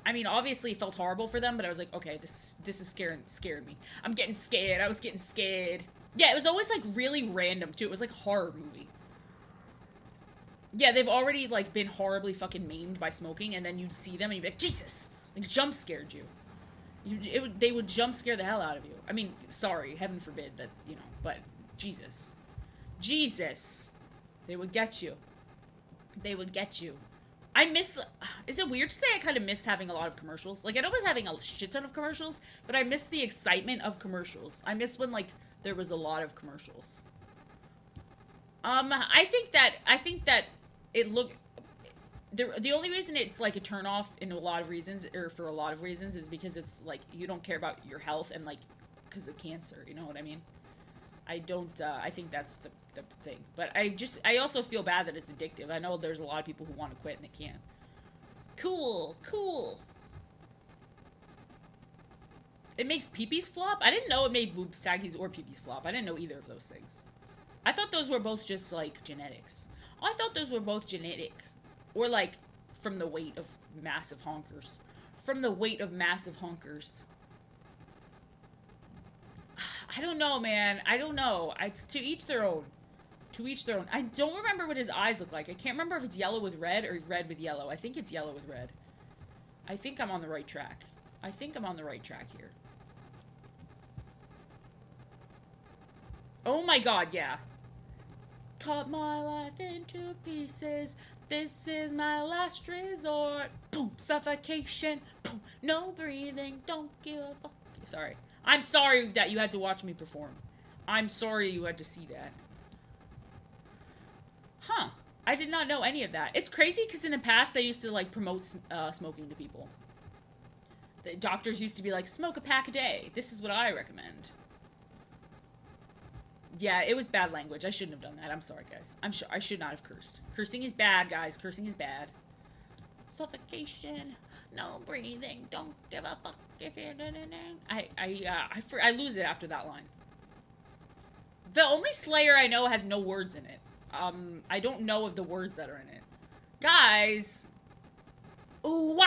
I mean, obviously it felt horrible for them, but I was like, okay, this is scared me. I'm getting scared. I was getting scared. Yeah, it was always, like, really random, too. It was like a horror movie. Yeah, they've already, like, been horribly fucking maimed by smoking, and then you'd see them, and you'd be like, Jesus! Like, jump scared you. They would jump scare the hell out of you. I mean, sorry, heaven forbid that, you know, but Jesus. Jesus! They would get you. They would get you. I miss... Is it weird to say I kind of miss having a lot of commercials? Like, I don't miss having a shit ton of commercials, but I miss the excitement of commercials. I miss when, like, there was a lot of commercials. I think that it looked... the only reason it's like a turn off in a lot of reasons, or for a lot of reasons, is because it's like you don't care about your health and like because of cancer. You know what I mean? I don't. I think that's the thing. But I also feel bad that it's addictive. I know there's a lot of people who want to quit and they can't. Cool, cool. It makes peepees flop? I didn't know it made boob saggies or peepees flop. I didn't know either of those things. I thought those were both just, like, genetics. I thought those were both genetic. Or, like, from the weight of massive honkers. From the weight of massive honkers. I don't know, man. I don't know. It's to each their own. To each their own. I don't remember what his eyes look like. I can't remember if it's yellow with red or red with yellow. I think it's yellow with red. I think I'm on the right track. I think I'm on the right track here. Oh my god, yeah. Cut my life into pieces. This is my last resort. Boom, suffocation. Boom, no breathing. Don't give a fuck. Sorry. I'm sorry that you had to watch me perform. I'm sorry you had to see that. Huh. I did not know any of that. It's crazy because in the past they used to like promote smoking to people. The doctors used to be like, smoke a pack a day. This is what I recommend. Yeah, it was bad language. I shouldn't have done that. I'm sorry, guys. I should not have cursed. Cursing is bad, guys. Cursing is bad. Suffocation. No breathing. Don't give a fuck if you're... I lose it after that line. The only Slayer I know has no words in it. I don't know of the words that are in it. Guys. Ooh, wah!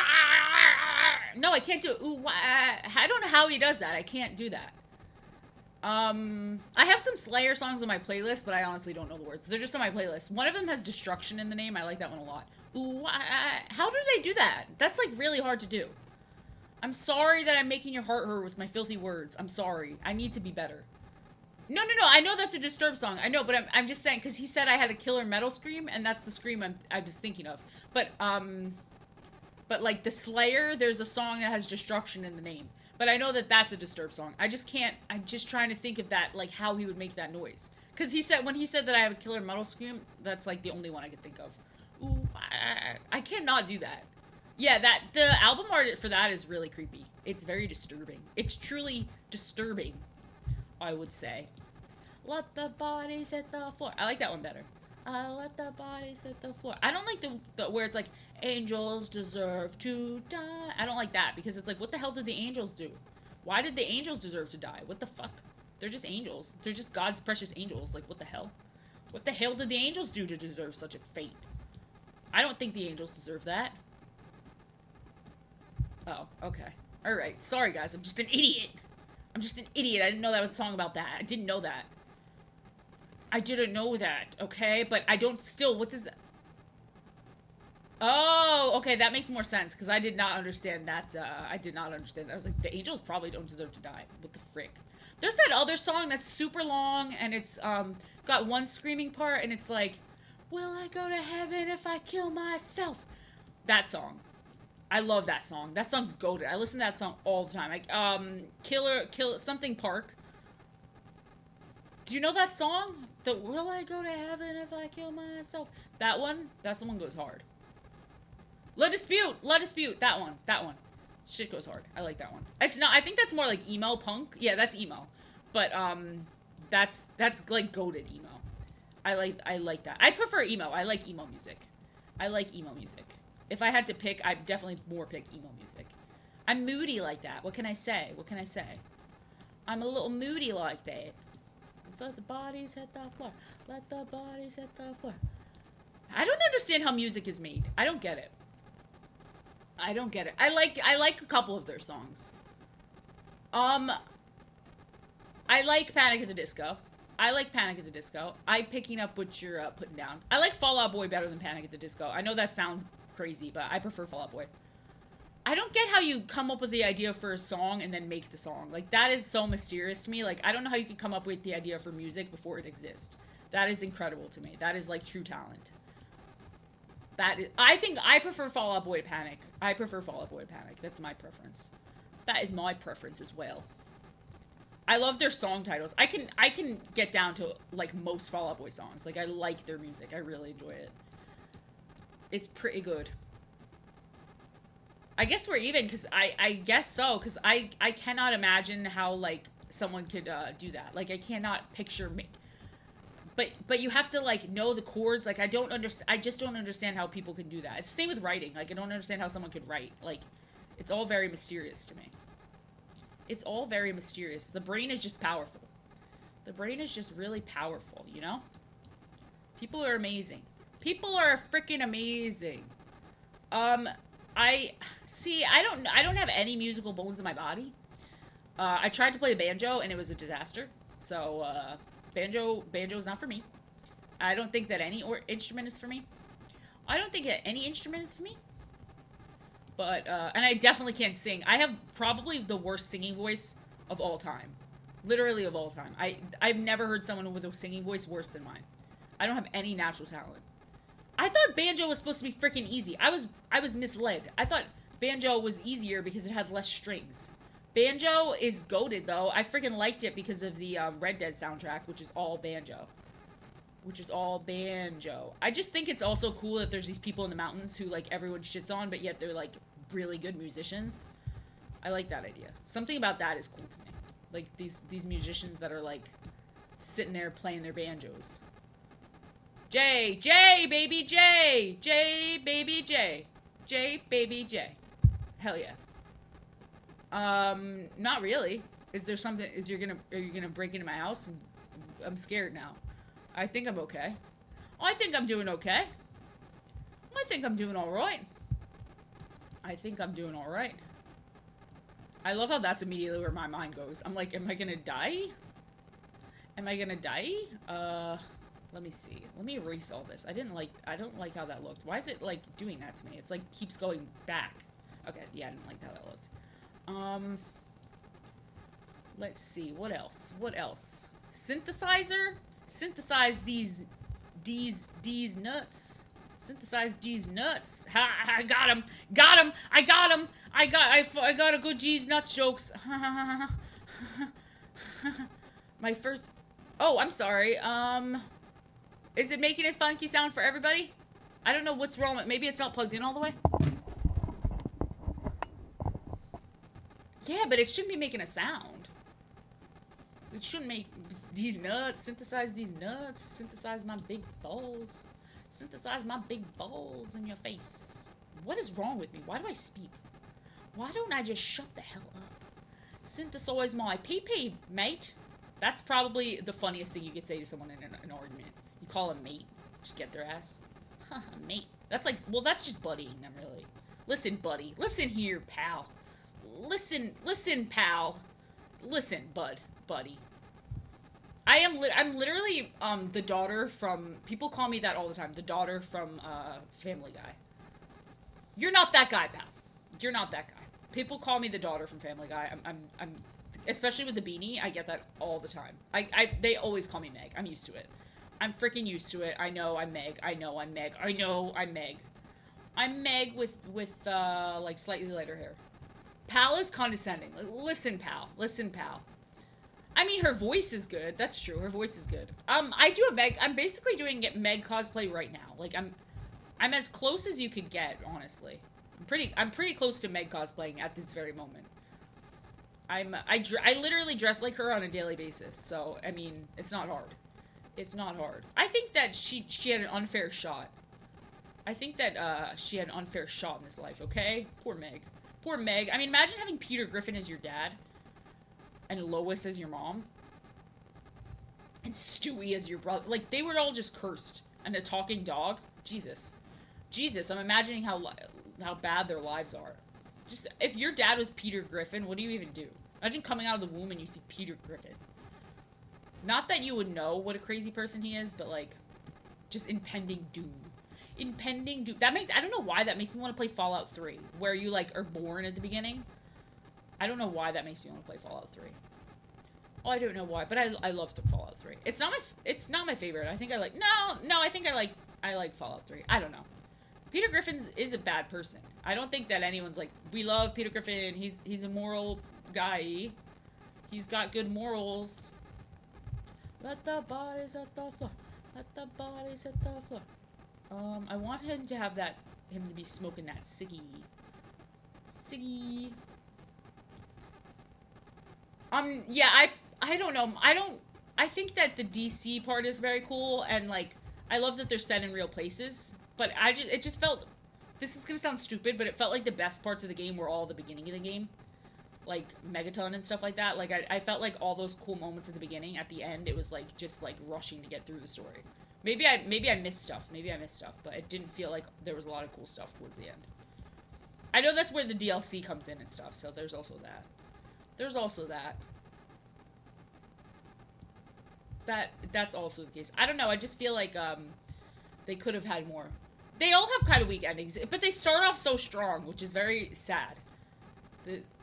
No, I can't do it. Ooh, wah! I don't know how he does that. I can't do that. I have some Slayer songs on my playlist, but I honestly don't know the words. They're just on my playlist. One of them has destruction in the name. I like that one a lot. Ooh, how do they do that? That's, like, really hard to do. I'm sorry that I'm making your heart hurt with my filthy words. I'm sorry. I need to be better. No. I know that's a Disturbed song. I know, but I'm just saying, because he said I had a killer metal scream, and that's the scream I was thinking of. But, like, the Slayer, there's a song that has destruction in the name. But I know that that's a Disturbed song. I just can't... I'm just trying to think of that, like, how he would make that noise. Because when he said that I have a killer metal scream, that's, like, the only one I could think of. Ooh, I cannot do that. Yeah, the album art for that is really creepy. It's very disturbing. It's truly disturbing, I would say. Let the bodies hit the floor. I like that one better. Let the bodies hit the floor. I don't like the where it's like, angels deserve to die. I don't like that, because it's like, what the hell did the angels do? Why did the angels deserve to die? What the fuck? They're just angels. They're just God's precious angels. Like, what the hell? What the hell did the angels do to deserve such a fate? I don't think the angels deserve that. Oh, okay. Alright. Sorry, guys. I'm just an idiot. I'm just an idiot. I didn't know that was a song about that. I didn't know that. I didn't know that, okay? But I don't still... What does that... Oh, okay. That makes more sense, because I did not understand that. I did not understand that. I was like, the angels probably don't deserve to die. What the frick? There's that other song that's super long, and it's got one screaming part, and it's like, will I go to heaven if I kill myself? That song. I love that song. That song's goated. I listen to that song all the time. Like, Killer something Park. Do you know that song? The will I go to heaven if I kill myself? That one goes hard. La Dispute, that one. Shit goes hard. I like that one. It's not, I think that's more like emo punk. Yeah, that's emo. But, that's like goated emo. I like that. I prefer emo. I like emo music. If I had to pick, I'd definitely more pick emo music. I'm moody like that. What can I say? I'm a little moody like that. Let the bodies hit the floor. Let the bodies hit the floor. I don't understand how music is made. I don't get it. I like a couple of their songs. I like Panic at the Disco. I'm picking up what you're putting down. I like Fall Out Boy better than Panic at the Disco. I know that sounds crazy, but I prefer Fall Out Boy. I don't get how you come up with the idea for a song and then make the song. Like, that is so mysterious to me. Like, I don't know how you can come up with the idea for music before it exists. That is incredible to me. That is, like, true talent. I think I prefer Fall Out Boy to Panic. That's my preference. That is my preference as well. I love their song titles. I can get down to, like, most Fall Out Boy songs. Like, I like their music. I really enjoy it. It's pretty good. I guess we're even, because I guess so, because I cannot imagine how, like, someone could do that. Like, I cannot picture me. But you have to, like, know the chords. Like, I just don't understand how people can do that. It's the same with writing. Like, I don't understand how someone could write. Like, it's all very mysterious to me. It's all very mysterious. The brain is just powerful. The brain is just really powerful, you know? People are amazing. People are freaking amazing. I see. I don't have any musical bones in my body. I tried to play the banjo and it was a disaster. So banjo is not for me. I don't think that any instrument is for me. I don't think that any instrument is for me. But and I definitely can't sing. I have probably the worst singing voice of all time. Literally of all time. I've never heard someone with a singing voice worse than mine. I don't have any natural talent. I thought banjo was supposed to be freaking easy. I was misled. I thought banjo was easier because it had less strings. Banjo is goated though. I freaking liked it because of the Red Dead soundtrack, which is all banjo. I just think it's also cool that there's these people in the mountains who, like, everyone shits on, but yet they're, like, really good musicians. I like that idea. Something about that is cool to me. Like, these musicians that are, like, sitting there playing their banjos. J, baby, J! J, baby, J. J, baby, J. Hell yeah. Not really. Is there something, are you gonna break into my house? I'm scared now. I think I'm okay. I think I'm doing okay. I think I'm doing alright. I love how that's immediately where my mind goes. I'm like, am I gonna die? Let me see. Let me erase all this. I don't like how that looked. Why is it, like, doing that to me? It's like, keeps going back. Okay, yeah, I didn't like how that looked. Let's see. What else? Synthesizer? Synthesize these nuts. Synthesize these nuts. Ha! I got him. I got a good G's nuts jokes. My first. Oh, I'm sorry. Is it making a funky sound for everybody? I don't know what's wrong with. Maybe it's not plugged in all the way. Yeah, but it shouldn't be making a sound. It shouldn't make these nuts. Synthesize these nuts. Synthesize my big balls. Synthesize my big balls in your face. What is wrong with me? Why do I speak? Why don't I just shut the hell up? Synthesize my pee-pee, mate. That's probably the funniest thing you could say to someone in an argument. You call them mate. Just get their ass. Haha, mate. That's like, well, that's just buddying them, really. Listen, buddy. Listen here, pal. Listen, pal. Listen, buddy. I'm literally, the daughter from, people call me that all the time, the daughter from, Family Guy. You're not that guy, pal. You're not that guy. People call me the daughter from Family Guy. I'm, especially with the beanie, I get that all the time. They always call me Meg. I'm used to it. I'm freaking used to it. I know I'm Meg. I know I'm Meg. I'm Meg with, like, slightly lighter hair. Pal is condescending. Like, listen, pal. I mean, her voice is good. That's true. Her voice is good. I do a Meg. I'm basically doing Meg cosplay right now. Like, I'm as close as you could get, honestly. I'm pretty close to Meg cosplaying at this very moment. I literally dress like her on a daily basis. So, I mean, it's not hard. It's not hard. I think that she had an unfair shot. She had an unfair shot in this life, okay? Poor Meg. Poor Meg. I mean, imagine having Peter Griffin as your dad. And Lois as your mom. And Stewie as your brother. Like, they were all just cursed. And a talking dog. Jesus, I'm imagining how bad their lives are. Just, if your dad was Peter Griffin, what do you even do? Imagine coming out of the womb and you see Peter Griffin. Not that you would know what a crazy person he is, but, like, just impending doom. Impending doom. I don't know why that makes me want to play Fallout 3, where you, like, are born at the beginning. I don't know why that makes me want to play Fallout 3. Oh, I don't know why, but I love the Fallout 3. It's not my favorite. I think I like, I think I like Fallout 3. I don't know. Peter Griffin is a bad person. I don't think that anyone's like, we love Peter Griffin. He's a moral guy. He's got good morals. Let the bodies hit the floor. Let the bodies hit the floor. I want him to have that, him to be smoking that ciggy. Ciggy. Yeah, I don't know. I think that the DC part is very cool, and, like, I love that they're set in real places, but it just felt, this is gonna sound stupid, but it felt like the best parts of the game were all the beginning of the game. Like, Megaton and stuff like that. Like, I felt like all those cool moments at the beginning, at the end, it was, like, just, like, rushing to get through the story. Maybe I missed stuff. Maybe I missed stuff, but it didn't feel like there was a lot of cool stuff towards the end. I know that's where the DLC comes in and stuff, so there's also that. There's also that. That's also the case. I don't know, I just feel like, they could have had more. They all have kind of weak endings, but they start off so strong, which is very sad.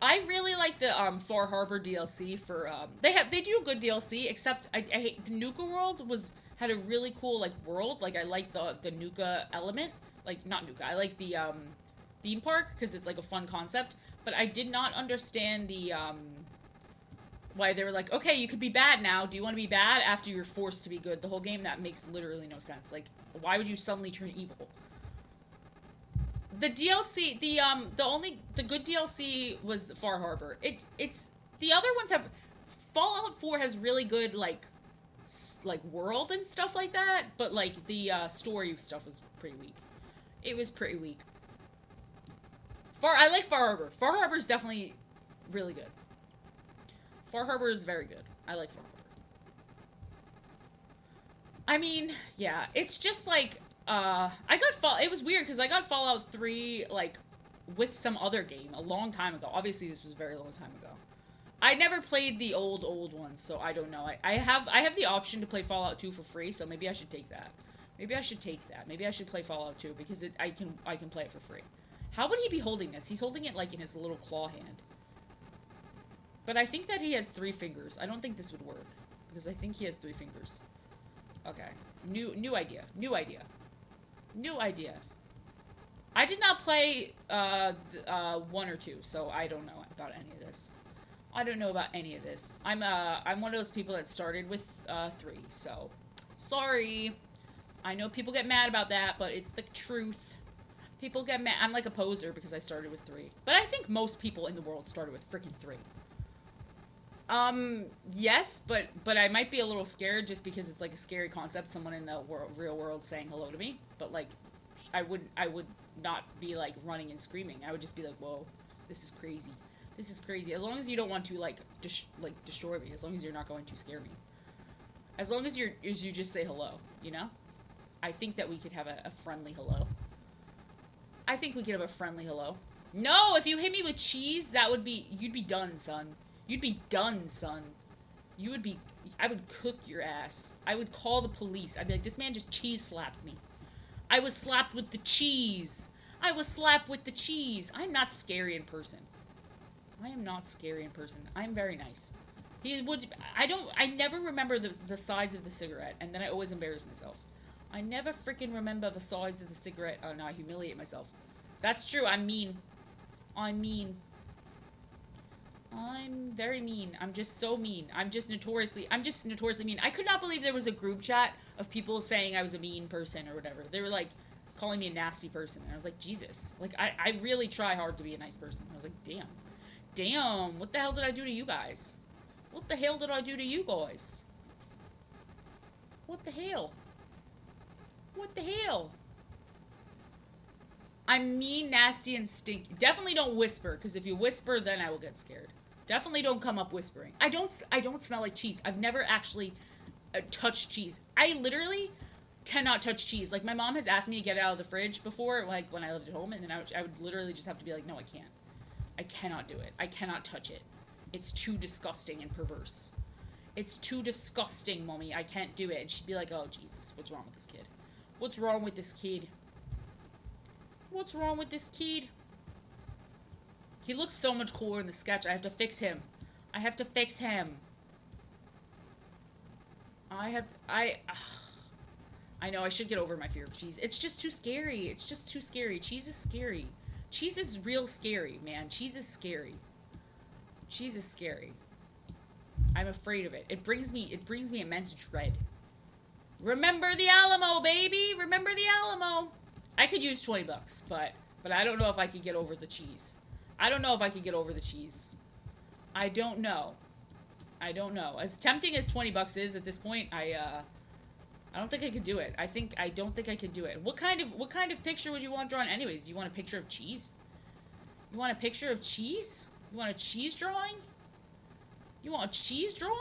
I really like the, Far Harbor DLC for, they do a good DLC, except I hate, the Nuka world had a really cool, like, world. Like, I like the Nuka element. Like, not Nuka, I like the, theme park, because it's, like, a fun concept. But I did not understand the, why they were like, okay, you could be bad now. Do you want to be bad after you're forced to be good? The whole game, that makes literally no sense. Like, why would you suddenly turn evil? The DLC, the good DLC was the Far Harbor. It's, the other ones have, Fallout 4 has really good, like world and stuff like that, but, like, the, story stuff was pretty weak. It was pretty weak. I like Far Harbor. Far Harbor is definitely really good. Far Harbor is very good. I like Far Harbor. I mean, yeah, it's just, like, it was weird, because I got Fallout 3, like, with some other game a long time ago. Obviously, this was a very long time ago. I never played the old ones, so I don't know. I have the option to play Fallout 2 for free, so maybe I should take that. Maybe I should take that. Maybe I should play Fallout 2, because I can play it for free. How would he be holding this? He's holding it, like, in his little claw hand. But I think that he has 3 fingers. I don't think this would work, because I think he has 3 fingers. Okay. New idea. New idea. New idea. I did not play, 1 or 2, so I don't know about any of this. I don't know about any of this. I'm one of those people that started with, 3, so... Sorry. I know people get mad about that, but it's the truth. People get mad. I'm like a poser because I started with 3. But I think most people in the world started with freaking 3. Yes, but I might be a little scared just because it's, like, a scary concept, someone in the real world saying hello to me. But, like, I would not be, like, running and screaming. I would just be like, whoa, this is crazy. This is crazy. As long as you don't want to, like, destroy me. As long as you're not going to scare me. As long as you just say hello, you know? I think that we could have a friendly hello. I think we could have a friendly hello. No, if you hit me with cheese, you'd be done, son. You'd be done, son. I would cook your ass. I would call the police. I'd be like, this man just cheese slapped me. I was slapped with the cheese. I was slapped with the cheese. I'm not scary in person. I am not scary in person. I'm very nice. I never remember the size of the cigarette, and then I always embarrass myself. I never freaking remember the size of the cigarette. Oh, no, I humiliate myself. That's true, I'm mean. I'm mean. I'm very mean. I'm just so mean. I'm just notoriously mean. I could not believe there was a group chat of people saying I was a mean person or whatever. They were, like, calling me a nasty person. And I was like, Jesus. Like, I really try hard to be a nice person. I was like, damn. Damn, what the hell did I do to you guys? What the hell did I do to you guys? What the hell? What the hell? I'm mean, nasty, and stinky. Definitely don't whisper, because if you whisper, then I will get scared. Definitely don't come up whispering. I don't smell like cheese. I've never actually touched cheese. I literally cannot touch cheese. Like, my mom has asked me to get it out of the fridge before, like, when I lived at home, and then I would literally just have to be like, no, I can't. I cannot do it. I cannot touch it. It's too disgusting and perverse. It's too disgusting, Mommy. I can't do it. And she'd be like, oh, Jesus, what's wrong with this kid? What's wrong with this kid? What's wrong with this kid? He looks so much cooler in the sketch. I have to fix him. I have to fix him. I know, I should get over my fear of cheese. It's just too scary. It's just too scary. Cheese is scary. Cheese is real scary, man. Cheese is scary. Cheese is scary. I'm afraid of it. It brings me immense dread. Remember the Alamo, baby! Remember the Alamo! I could use 20 bucks, but I don't know if I could get over the cheese. I don't know if I could get over the cheese. I don't know. I don't know. As tempting as 20 bucks is at this point, I don't think I could do it. I don't think I could do it. What kind of picture would you want drawn anyways? You want a picture of cheese? You want a picture of cheese? You want a cheese drawing? You want a cheese drawing?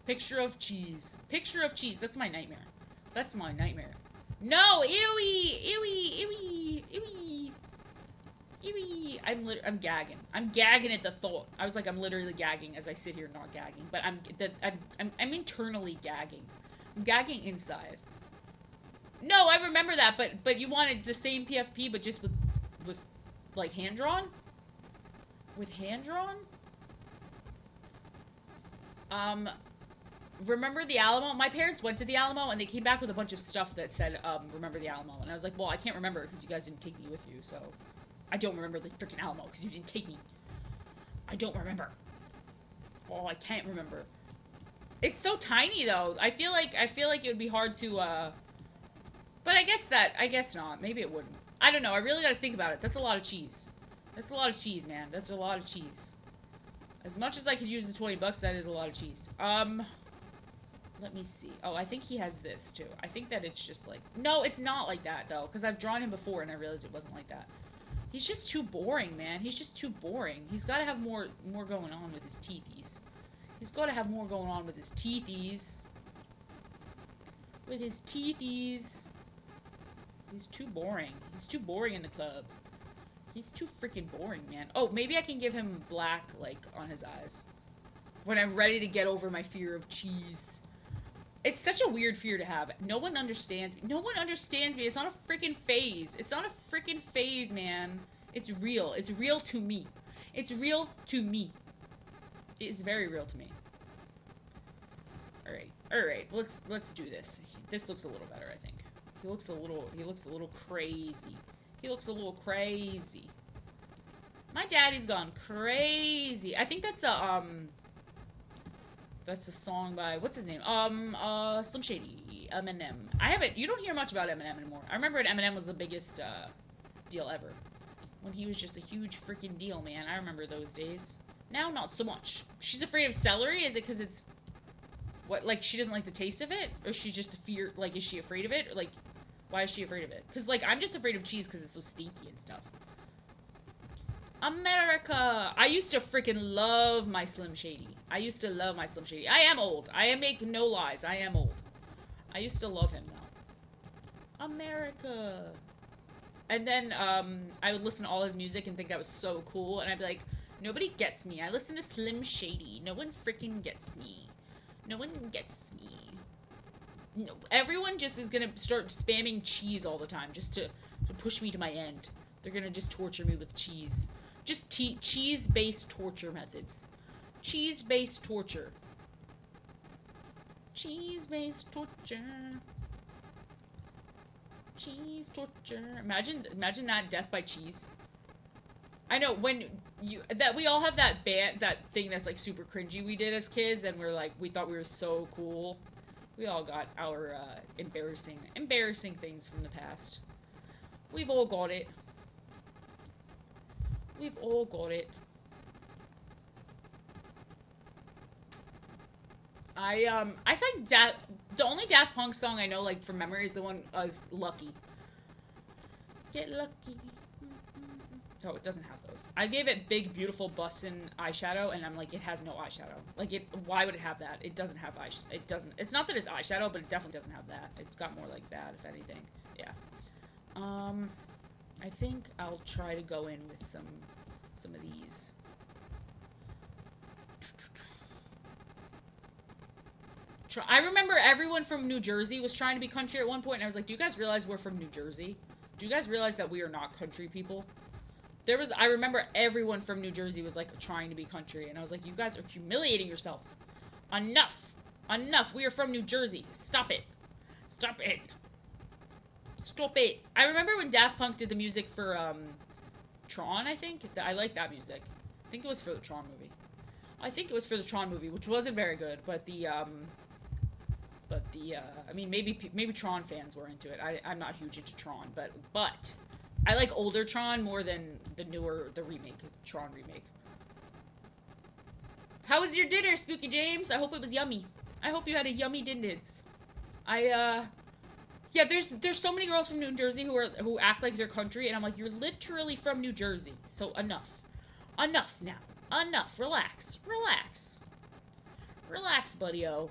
Picture of cheese. Picture of cheese. That's my nightmare. That's my nightmare. No! Ewy! Ewy! Ewy! Ewy! Ewy! I'm gagging. I'm gagging at the thought. I was like, I'm literally gagging as I sit here not gagging. But I'm internally gagging. I'm gagging inside. No, I remember that, but you wanted the same PFP, but just with like, hand-drawn? With hand-drawn? Remember the Alamo? My parents went to the Alamo, and they came back with a bunch of stuff that said, remember the Alamo. And I was like, well, I can't remember, because you guys didn't take me with you, so... I don't remember the freaking Alamo, because you didn't take me. I don't remember. Oh, I can't remember. It's so tiny, though. I feel like it would be hard to, But I guess not. Maybe it wouldn't. I don't know. I really gotta think about it. That's a lot of cheese. That's a lot of cheese, man. That's a lot of cheese. As much as I could use the 20 bucks, that is a lot of cheese. Let me see. Oh, I think he has this, too. I think that it's just like... No, it's not like that, though. Because I've drawn him before, and I realized it wasn't like that. He's just too boring, man. He's just too boring. He's got to have more going on with his teethies. He's got to have more going on with his teethies. With his teethies. He's too boring. He's too boring in the club. He's too freaking boring, man. Oh, maybe I can give him black, like, on his eyes. When I'm ready to get over my fear of cheese. It's such a weird fear to have. No one understands me. No one understands me. It's not a freaking phase. It's not a freaking phase, man. It's real. It's real to me. It's real to me. It is very real to me. Alright. Alright. Let's do this. This looks a little better, I think. He looks a little crazy. He looks a little crazy. My daddy's gone crazy. I think that's a, that's a song by, what's his name? Slim Shady, Eminem. You don't hear much about Eminem anymore. I remember when Eminem was the biggest, deal ever. When he was just a huge freaking deal, man. I remember those days. Now, not so much. She's afraid of celery? Is it because it's, what, like, she doesn't like the taste of it? Or is she just like, is she afraid of it? Or, like, why is she afraid of it? Because, like, I'm just afraid of cheese because it's so stinky and stuff. America! I used to freaking love my Slim Shady. I used to love my Slim Shady. I am old. I am making no lies. I am old. I used to love him, though. America! And then, I would listen to all his music and think that was so cool. And I'd be like, nobody gets me. I listen to Slim Shady. No one freaking gets me. No one gets me. No, everyone just is gonna start spamming cheese all the time just to push me to my end. They're gonna just torture me with cheese. Just cheese-based torture methods. Cheese-based torture. Cheese-based torture. Cheese torture. Imagine that, death by cheese. I know, when we all have that thing that's like super cringy we did as kids, and we thought we were so cool. We all got our, embarrassing things from the past. We've all got it. We've all got it. I think the only Daft Punk song I know, like, from memory is the one, is Lucky. Get lucky. Oh, it doesn't have those. I gave it big, beautiful bussin' eyeshadow, and I'm like, it has no eyeshadow. Like, why would it have that? It doesn't have it's not that it's eyeshadow, but it definitely doesn't have that. It's got more like that, if anything. Yeah. I think I'll try to go in with some of these. I remember everyone from New Jersey was trying to be country at one point, and I was like, do you guys realize we're from New Jersey? Do you guys realize that we are not country people? I remember everyone from New Jersey was, like, trying to be country, and I was like, you guys are humiliating yourselves. Enough. Enough. We are from New Jersey. Stop it. Stop it. Stop it. I remember when Daft Punk did the music for, Tron, I think? I like that music. I think it was for the Tron movie. I think it was for the Tron movie, which wasn't very good, but I mean, maybe Tron fans were into it. I'm not huge into Tron, but I like older Tron more than the remake, Tron remake. How was your dinner, Spooky James? I hope it was yummy. I hope you had a yummy dinners. Yeah, there's so many girls from New Jersey who act like their country, and I'm like, you're literally from New Jersey, so enough. Enough now. Enough. Relax. Relax. Relax, buddy-o.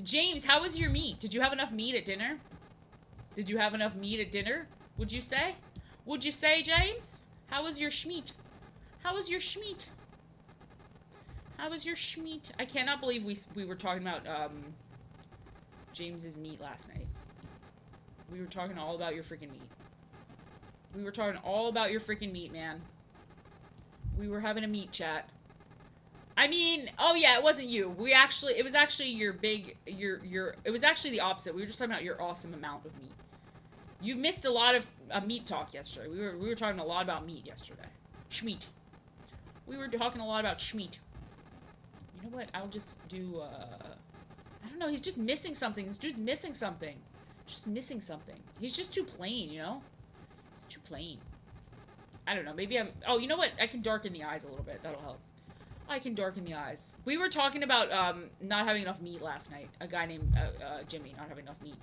James, how was your meat? Did you have enough meat at dinner? Did you have enough meat at dinner? Would you say? Would you say, James? How was your schmeat? How was your schmeat? How was your schmeat? I cannot believe we were talking about James's meat last night. We were talking all about your freaking meat. We were talking all about your freaking meat, man. We were having a meat chat. I mean, oh yeah, it wasn't you. It was actually it was actually the opposite. We were just talking about your awesome amount of meat. You missed a lot of meat talk yesterday. We were talking a lot about meat yesterday. Schmeat. We were talking a lot about schmeat. You know what? I'll just do, I don't know. He's just missing something. This dude's missing something. Just missing something. He's just too plain, you know? He's too plain. I don't know. Maybe I'm... Oh, you know what? I can darken the eyes a little bit. That'll help. I can darken the eyes. We were talking about not having enough meat last night. A guy named Jimmy not having enough meat.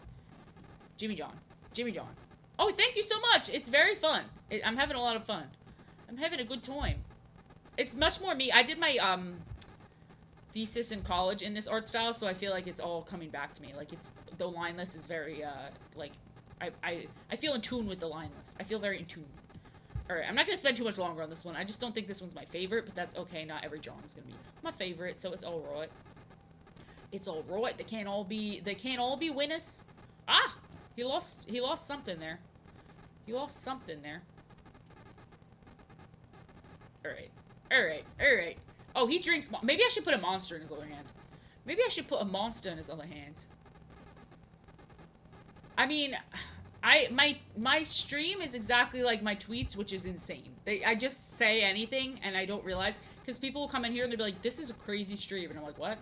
Jimmy John. Jimmy John. Oh, thank you so much. It's very fun. I'm having a lot of fun. I'm having a good time. It's much more me. I did my thesis in college in this art style, so I feel like it's all coming back to me. Like, it's... The line list is very, like... I feel in tune with the line list. I feel very in tune. Alright, I'm not gonna spend too much longer on this one. I just don't think this one's my favorite, but that's okay. Not every drawing is gonna be my favorite, so it's alright. It's alright. They can't all be winners. Ah! He lost something there. He lost something there. Alright. Alright. Alright. Oh, he drinks... Maybe I should put a monster in his other hand. Maybe I should put a monster in his other hand. I mean... My stream is exactly like my tweets, which is insane. I just say anything, and I don't realize, because people will come in here and they'll be like, this is a crazy stream, and I'm like, what?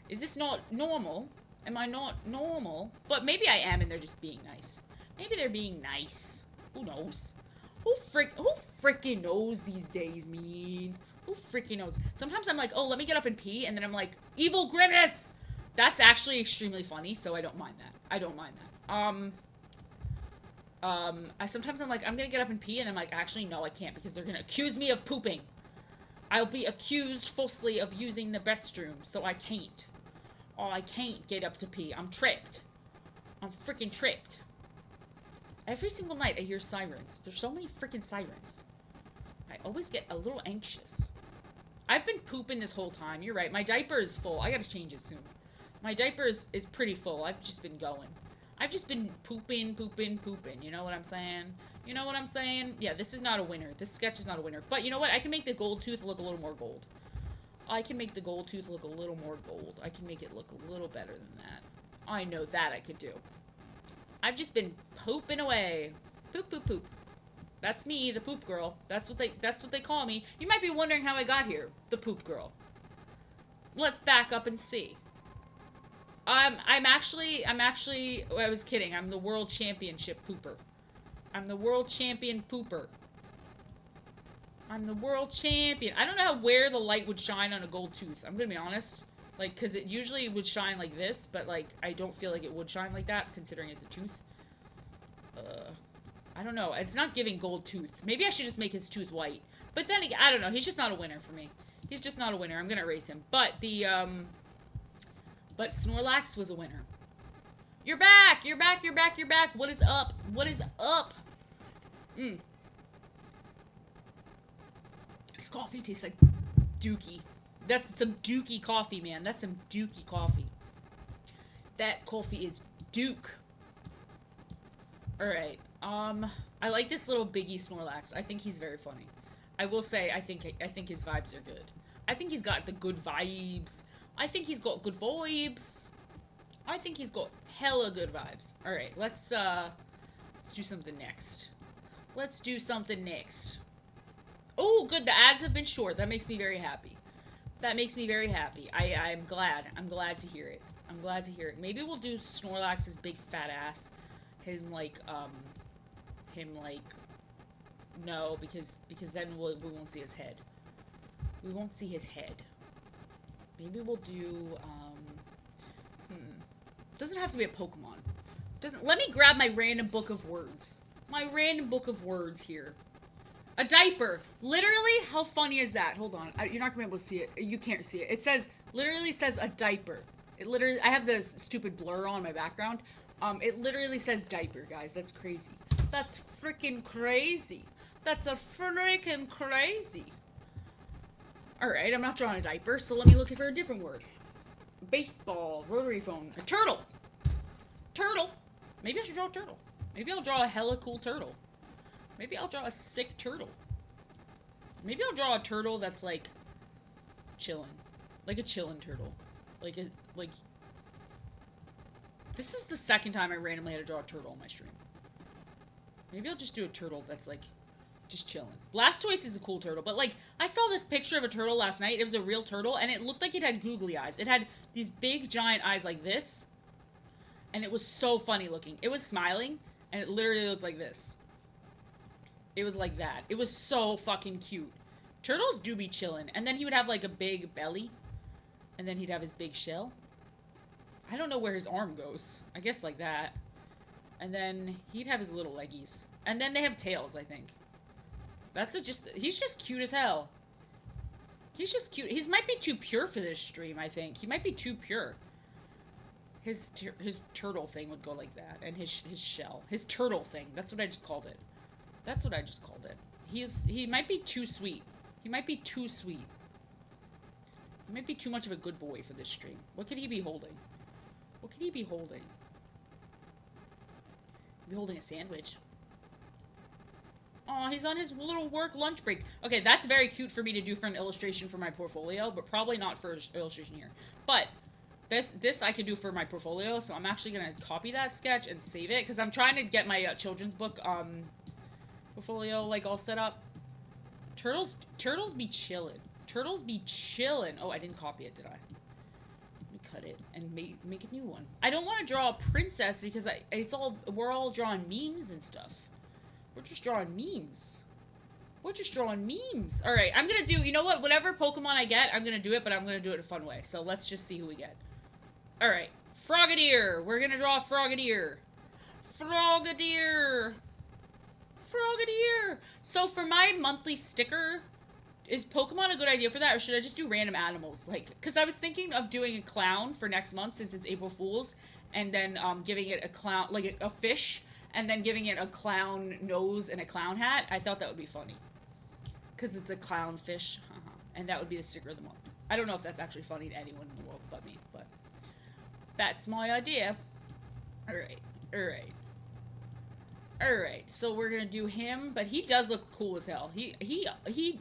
Is this not normal? Am I not normal? But maybe I am, and they're just being nice. Maybe they're being nice. Who knows? Who frickin' knows these days, man? Who frickin' knows? Sometimes I'm like, oh, let me get up and pee, and then I'm like, Evil Grimace! That's actually extremely funny, so I don't mind that. I don't mind that. Sometimes I'm like, I'm gonna get up and pee, and I'm like, actually, no, I can't, because they're gonna accuse me of pooping. I'll be accused falsely of using the restroom, so I can't. Oh, I can't get up to pee. I'm tripped. I'm freaking tripped. Every single night, I hear sirens. There's so many freaking sirens. I always get a little anxious. I've been pooping this whole time. You're right. My diaper is full. I gotta change it soon. My diaper is pretty full. I've just been going. I've just been pooping. You know what I'm saying? You know what I'm saying? Yeah, this is not a winner. This sketch is not a winner. But you know what? I can make the gold tooth look a little more gold. I can make the gold tooth look a little more gold. I can make it look a little better than that. I know that I could do. I've just been pooping away. Poop, poop, poop. That's me, the poop girl. That's what they call me. You might be wondering how I got here. The poop girl. Let's back up and see. I'm actually, I was kidding. I'm the world championship pooper. I'm the world champion pooper. I'm the world champion. I don't know where the light would shine on a gold tooth. I'm gonna be honest. Like, because it usually would shine like this, but, like, I don't feel like it would shine like that, considering it's a tooth. I don't know. It's not giving gold tooth. Maybe I should just make his tooth white. But then, I don't know. He's just not a winner for me. He's just not a winner. I'm gonna erase him. But but Snorlax was a winner. You're back! You're back, you're back, you're back! What is up? What is up? This coffee tastes like dookie. That's some dookie coffee, man. That's some dookie coffee. That coffee is Duke. Alright. I like this little Biggie Snorlax. I think he's very funny. I will say, I think his vibes are good. I think he's got the good vibes. I think he's got good vibes. I think he's got hella good vibes. Alright, let's do something next. Let's do something next. Oh, good. The ads have been short. That makes me very happy. That makes me very happy. I'm glad. I'm glad to hear it. I'm glad to hear it. Maybe we'll do Snorlax's big fat ass. Him like, no, because then we won't see his head. We won't see his head. Maybe we'll do, Doesn't have to be a Pokemon. Doesn't. Let me grab my random book of words. My random book of words here. A diaper. Literally, how funny is that? Hold on. You're not gonna be able to see it. You can't see it. It says, literally says a diaper. It literally, I have this stupid blur on my background. It literally says diaper, guys. That's crazy. That's freaking crazy. That's a freaking crazy. Alright, I'm not drawing a diaper, so let me look for a different word. Baseball, rotary phone, a turtle. Turtle. Maybe I should draw a turtle. Maybe I'll draw a hella cool turtle. Maybe I'll draw a sick turtle. Maybe I'll draw a turtle that's like chilling. Like a chillin' turtle. Like this is the second time I randomly had to draw a turtle on my stream. Maybe I'll just do a turtle that's like just chilling. Blastoise is a cool turtle, but like I saw this picture of a turtle last night. It was a real turtle and it looked like it had googly eyes. It had these big giant eyes like this. And it was so funny looking. It was smiling and it literally looked like this. It was like that. It was so fucking cute. Turtles do be chillin'. And then he would have like a big belly. And then he'd have his big shell. I don't know where his arm goes. I guess like that. And then he'd have his little leggies. And then they have tails, I think. He's just cute as hell. He's just cute. He might be too pure for this stream, I think. He might be too pure. His turtle thing would go like that. And his shell. His turtle thing. That's what I just called it. That's what I just called it. He might be too sweet. He might be too sweet. He might be too much of a good boy for this stream. What could he be holding? What could he be holding? He'd be holding a sandwich. Aw, he's on his little work lunch break. Okay, that's very cute for me to do for an illustration for my portfolio, but probably not for an illustration here. But this I could do for my portfolio, so I'm actually going to copy that sketch and save it, because I'm trying to get my children's book portfolio like all set up. Turtles be chillin'. Turtles be chillin'. Oh, I didn't copy it, did I? Let me cut it and make a new one. I don't want to draw a princess because we're all drawing memes and stuff. We're just drawing memes. We're just drawing memes. All right, I'm gonna do. You know what? Whatever Pokemon I get, I'm gonna do it, but I'm gonna do it a fun way. So let's just see who we get. All right, Frogadier. We're gonna draw a Frogadier. Frogadier. Frogadier! So for my monthly sticker, is Pokemon a good idea for that, or should I just do random animals? Like, because I was thinking of doing a clown for next month since it's April Fool's, and then giving it a clown, like a fish, and then giving it a clown nose and a clown hat. I thought that would be funny. Because it's a clown fish, and that would be the sticker of the month. I don't know if that's actually funny to anyone in the world but me, but that's my idea. Alright, alright. Alright, so we're gonna do him, but he does look cool as hell. He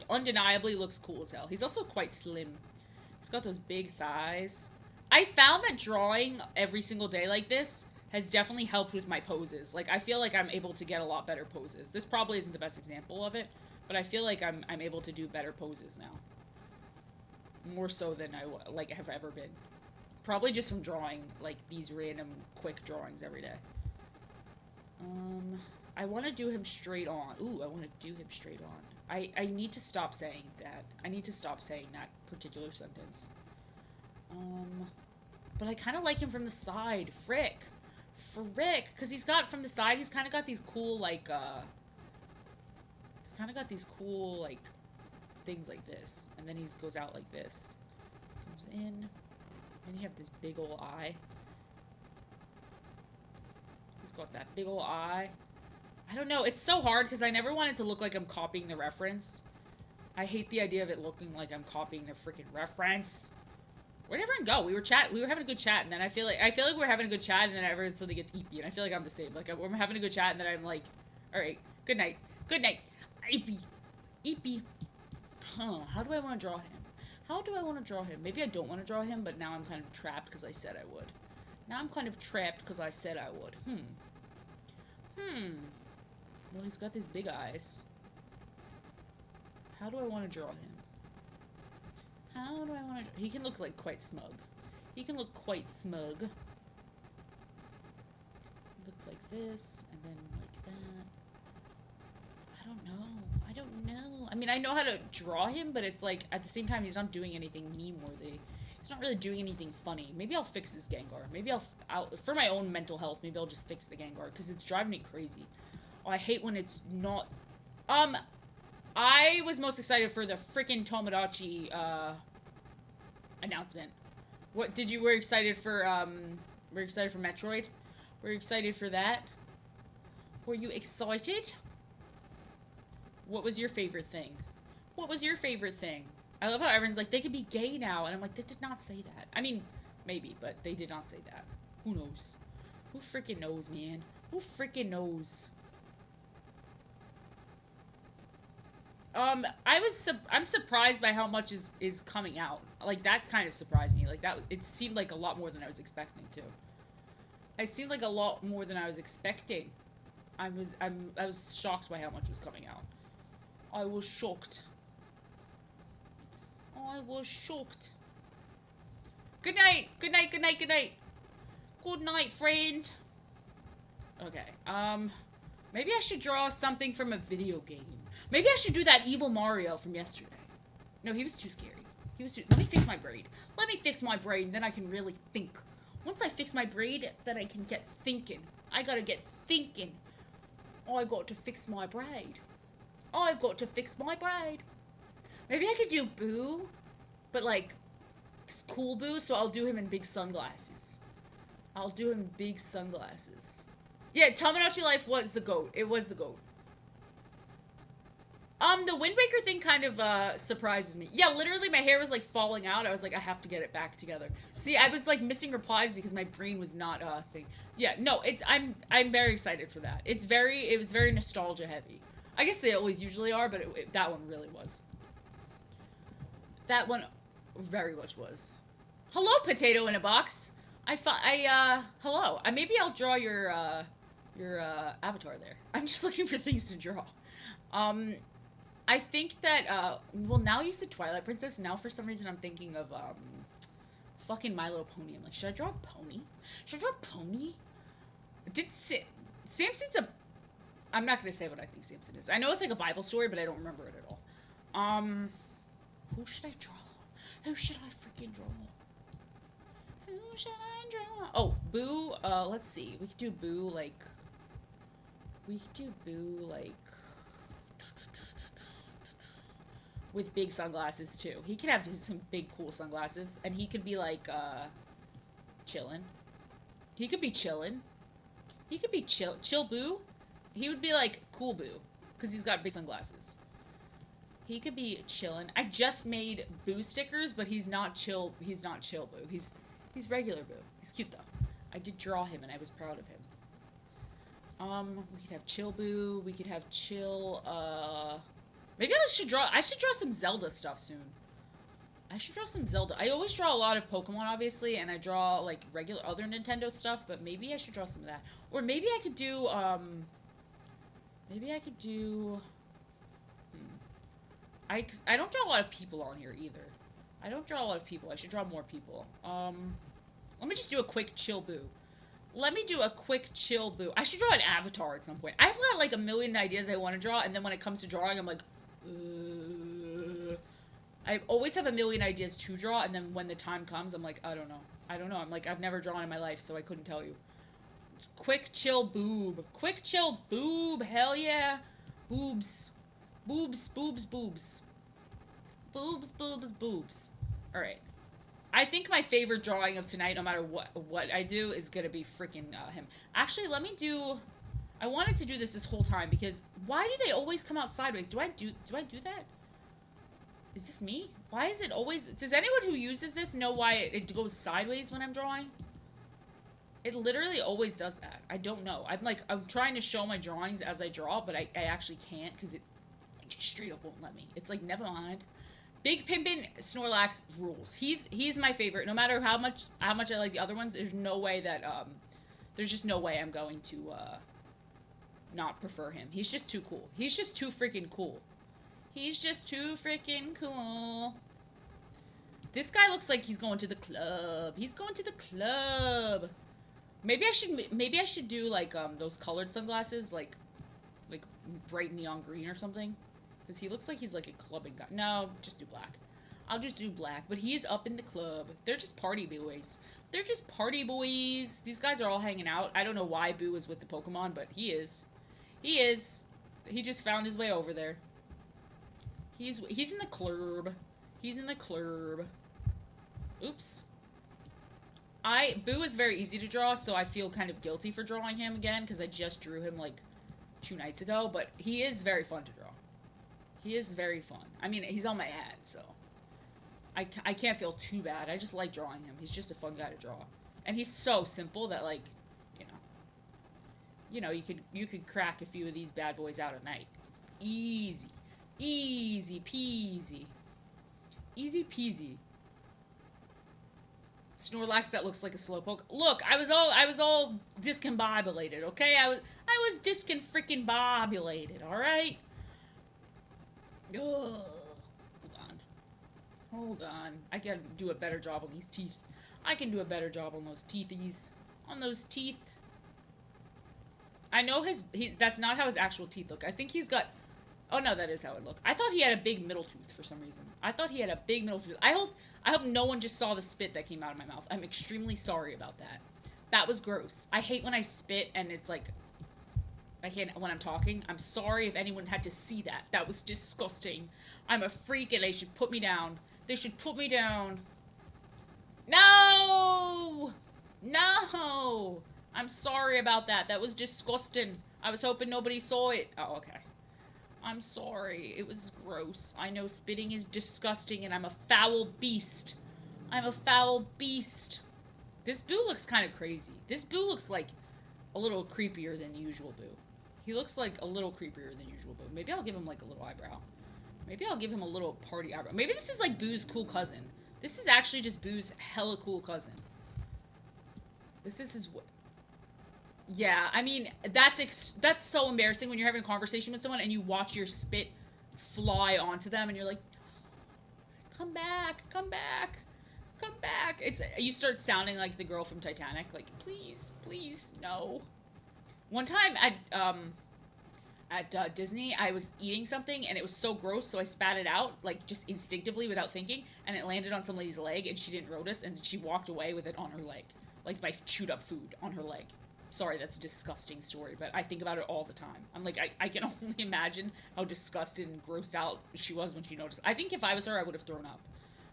undeniably looks cool as hell. He's also quite slim. He's got those big thighs. I found that drawing every single day like this has definitely helped with my poses. Like, I feel like I'm able to get a lot better poses. This probably isn't the best example of it, but I feel like I'm able to do better poses now. More so than I have ever been. Probably just from drawing, like, these random quick drawings every day. I want to do him straight on. Ooh, I want to do him straight on. I need to stop saying that. I need to stop saying that particular sentence. But I kind of like him from the side. Frick. Because he's got, from the side, he's kind of got these cool, like, he's kind of got these cool, like, things like this. And then he goes out like this. Comes in. And you have this big ol' eye. Got that big ol' eye. I don't know. It's so hard because I never want it to look like I'm copying the reference. I hate the idea of it looking like I'm copying the freaking reference. Where'd everyone go? We were having a good chat, and then I feel like we're having a good chat, and then everyone suddenly gets eepy, and I feel like I'm the same. Like, we're having a good chat, and then I'm like, all right, good night, eepy, eepy. Huh? How do I want to draw him? How do I want to draw him? Maybe I don't want to draw him, but now I'm kind of trapped because I said I would. Now I'm kind of trapped because I said I would. Well, he's got these big eyes. How do I want to draw him? How do I want to... He can look, like, quite smug. He can look quite smug. Looks like this, and then like that. I don't know. I don't know. I mean, I know how to draw him, but it's like, at the same time, he's not doing anything meme-worthy. He's not really doing anything funny. Maybe I'll fix this Gengar. Maybe I'll for my own mental health, maybe I'll just fix the Gengar, because it's driving me crazy. Oh, I hate when it's not... I was most excited for the freaking Tomodachi, announcement. What, were you excited for, were you excited for Metroid? Were you excited for that? Were you excited? What was your favorite thing? What was your favorite thing? I love how everyone's like, they could be gay now. And I'm like, they did not say that. I mean, maybe, but they did not say that. Who knows? Who freaking knows, man? Who freaking knows? I'm surprised by how much is coming out. Like, that kind of surprised me. Like, it seemed like a lot more than I was expecting to. It seemed like a lot more than I was expecting. I was shocked by how much was coming out. I was shocked. I was shocked. Good night. Good night. Good night. Good night. Good night, friend. Okay. Maybe I should draw something from a video game. Maybe I should do that evil Mario from yesterday. No, he was too scary. Let me fix my braid. Let me fix my braid, and then I can really think. Once I fix my braid, then I can get thinking. I gotta get thinking. I got to fix my braid. I've got to fix my braid. Maybe I could do Boo, but like, cool Boo, so I'll do him in big sunglasses. I'll do him in big sunglasses. Yeah, Tomodachi Life was the GOAT. It was the GOAT. The Wind Waker thing kind of, surprises me. Yeah, literally my hair was, like, falling out. I was like, I have to get it back together. See, I was, like, missing replies because my brain was not a thing. Yeah, no, I'm very excited for that. It was very nostalgia heavy. I guess they always usually are, but that one really was. That one very much was. Hello, potato in a box. Hello. Maybe I'll draw your avatar there. I'm just looking for things to draw. I think that, well, now you said Twilight Princess. Now for some reason I'm thinking of, fucking My Little Pony. I'm like, should I draw a pony? Should I draw a pony? Samson's I'm not gonna say what I think Samson is. I know it's like a Bible story, but I don't remember it at all. Who should I draw? Who should I freaking draw? Who should I draw? Oh, Boo, let's see. We could do Boo, like... with big sunglasses, too. He could have some big, cool sunglasses. And he could be, like, chillin'. He could be chillin'. He could be chill Boo. He would be, like, cool Boo. Because he's got big sunglasses. He could be chillin'. I just made Boo stickers, but he's not chill. He's not chill Boo. He's regular Boo. He's cute, though. I did draw him, and I was proud of him. We could have chill Boo. We could have chill, maybe I should draw some Zelda stuff soon. I should draw some Zelda. I always draw a lot of Pokemon, obviously, and I draw, like, regular other Nintendo stuff, but maybe I should draw some of that. Or maybe I could do, I don't draw a lot of people on here, either. I don't draw a lot of people. I should draw more people. Let me just do a quick chill Boo. Let me do a quick chill Boo. I should draw an avatar at some point. I've got, like, a million ideas I want to draw, and then when it comes to drawing, I'm like, I always have a million ideas to draw, and then when the time comes, I'm like, I don't know. I'm like, I've never drawn in my life, so I couldn't tell you. Quick chill boob. Quick chill boob. Hell yeah. Boobs. Boobs, boobs, boobs. Boobs, boobs, boobs. Alright. I think my favorite drawing of tonight, no matter what I do, is gonna be freaking him. Actually, let me do... I wanted to do this whole time, because why do they always come out sideways? Do I do that? Is this me? Why is it always... Does anyone who uses this know why it goes sideways when I'm drawing? It literally always does that. I don't know. I'm trying to show my drawings as I draw, but I actually can't, because it just straight up won't let me. It's like, never mind. Big Pimpin' Snorlax rules. He's my favorite. No matter how much I like the other ones, there's no way that, there's just no way I'm going to, not prefer him. He's just too cool. He's just too freaking cool. He's just too freaking cool. This guy looks like he's going to the club. He's going to the club. Maybe I should do like those colored sunglasses, like bright neon green or something. Because he looks like he's like a clubbing guy. No, just do black. I'll just do black. But he's up in the club. They're just party boys. They're just party boys. These guys are all hanging out. I don't know why Boo is with the Pokemon, but he is. He is. He just found his way over there. He's in the club. He's in the club. Oops. Boo is very easy to draw, so I feel kind of guilty for drawing him again, because I just drew him, like, 2 nights ago, but he is very fun to draw. He is very fun. I mean, he's on my head, so I can't feel too bad. I just like drawing him. He's just a fun guy to draw. And he's so simple that, like, you know, you could crack a few of these bad boys out at night. Easy. Easy peasy. Easy peasy. Snorlax that looks like a slowpoke. Look, I was all discombobulated, okay? I was discon-freaking-bobulated, alright? Ugh. Hold on. I can do a better job on these teeth. I can do a better job on those teethies. On those teeth. I know that's not how his actual teeth look. I think he's got... Oh, no, that is how it looked. I thought he had a big middle tooth for some reason. I thought he had a big middle tooth. I hope no one just saw the spit that came out of my mouth. I'm extremely sorry about that. That was gross. I hate when I spit and it's like... I can't... When I'm talking. I'm sorry if anyone had to see that. That was disgusting. I'm a freak and they should put me down. They should put me down. No! No! I'm sorry about that. That was disgusting. I was hoping nobody saw it. Oh, okay. I'm sorry. It was gross. I know spitting is disgusting and I'm a foul beast. I'm a foul beast. This Boo looks kind of crazy. This Boo looks like a little creepier than usual Boo. He looks like a little creepier than usual Boo. Maybe I'll give him like a little eyebrow. Maybe I'll give him a little party eyebrow. Maybe this is like Boo's cool cousin. This is actually just Boo's hella cool cousin. This is his... Yeah, I mean, that's so embarrassing when you're having a conversation with someone and you watch your spit fly onto them and you're like, come back, come back, come back. You start sounding like the girl from Titanic, like, please, please, no. One time at Disney, I was eating something and it was so gross, so I spat it out, like, just instinctively without thinking, and it landed on some lady's leg and she didn't notice and she walked away with it on her leg. Like, my chewed up food on her leg. Sorry, that's a disgusting story, but I think about it all the time. I'm like, I can only imagine how disgusted and grossed out she was when she noticed. I think if I was her, I would have thrown up.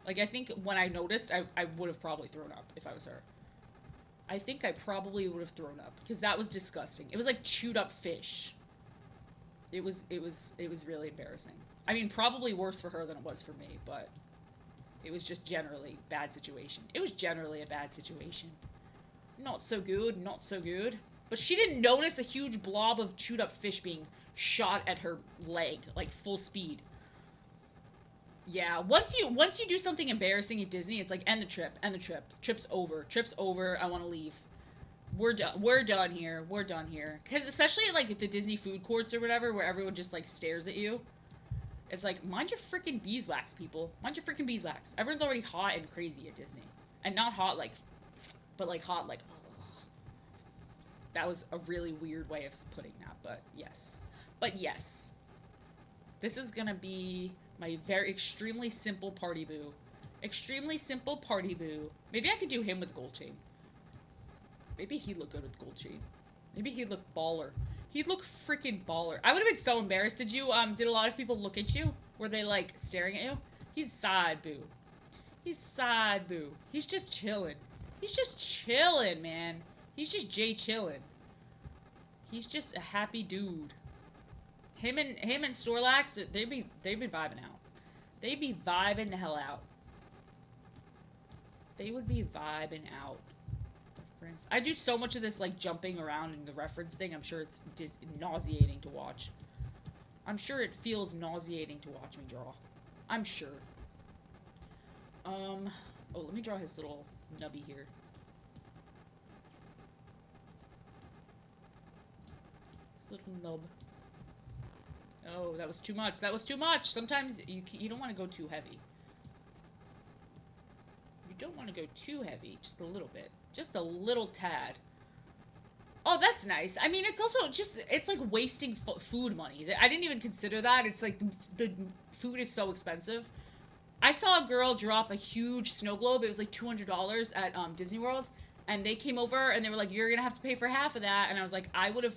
Like, I think when I noticed, I would have probably thrown up if I was her. I think I probably would have thrown up, because that was disgusting. It was like chewed up fish. It was really embarrassing. I mean, probably worse for her than it was for me, but it was just generally a bad situation. It was generally a bad situation. Not so good, not so good. But she didn't notice a huge blob of chewed up fish being shot at her leg, like full speed. Yeah, once you do something embarrassing at Disney, it's like, end the trip, end the trip. Trip's over, I want to leave. We're done here, we're done here. Because especially at, like, the Disney food courts or whatever, where everyone just, like, stares at you. It's like, mind your freaking beeswax, people. Mind your freaking beeswax. Everyone's already hot and crazy at Disney. And not hot, like... But, like, hot, like... That was a really weird way of putting that, but yes. But yes. This is gonna be my extremely simple party Boo. Extremely simple party Boo. Maybe I could do him with gold chain. Maybe he'd look good with gold chain. Maybe he'd look baller. He'd look freaking baller. I would have been so embarrassed. Did a lot of people look at you? Were they, like, staring at you? He's side Boo. He's side Boo. He's just chilling. He's just chilling, man. He's just Jay chilling. He's just a happy dude. Him and Snorlax, they'd be vibing out. They'd be vibing the hell out. They would be vibing out. Reference. I do so much of this, like, jumping around in the reference thing. I'm sure it's nauseating to watch. I'm sure it feels nauseating to watch me draw. I'm sure. Oh, let me draw his little nubby here. His little nub. Oh, that was too much. That was too much. Sometimes you don't want to go too heavy. You don't want to go too heavy. Just a little bit. Just a little tad. Oh, that's nice. I mean, it's also just, it's like wasting food money. I didn't even consider that. It's like the food is so expensive. I saw a girl drop a huge snow globe. It was like $200 at Disney World. And they came over and they were like, you're going to have to pay for half of that. And I was like, I would have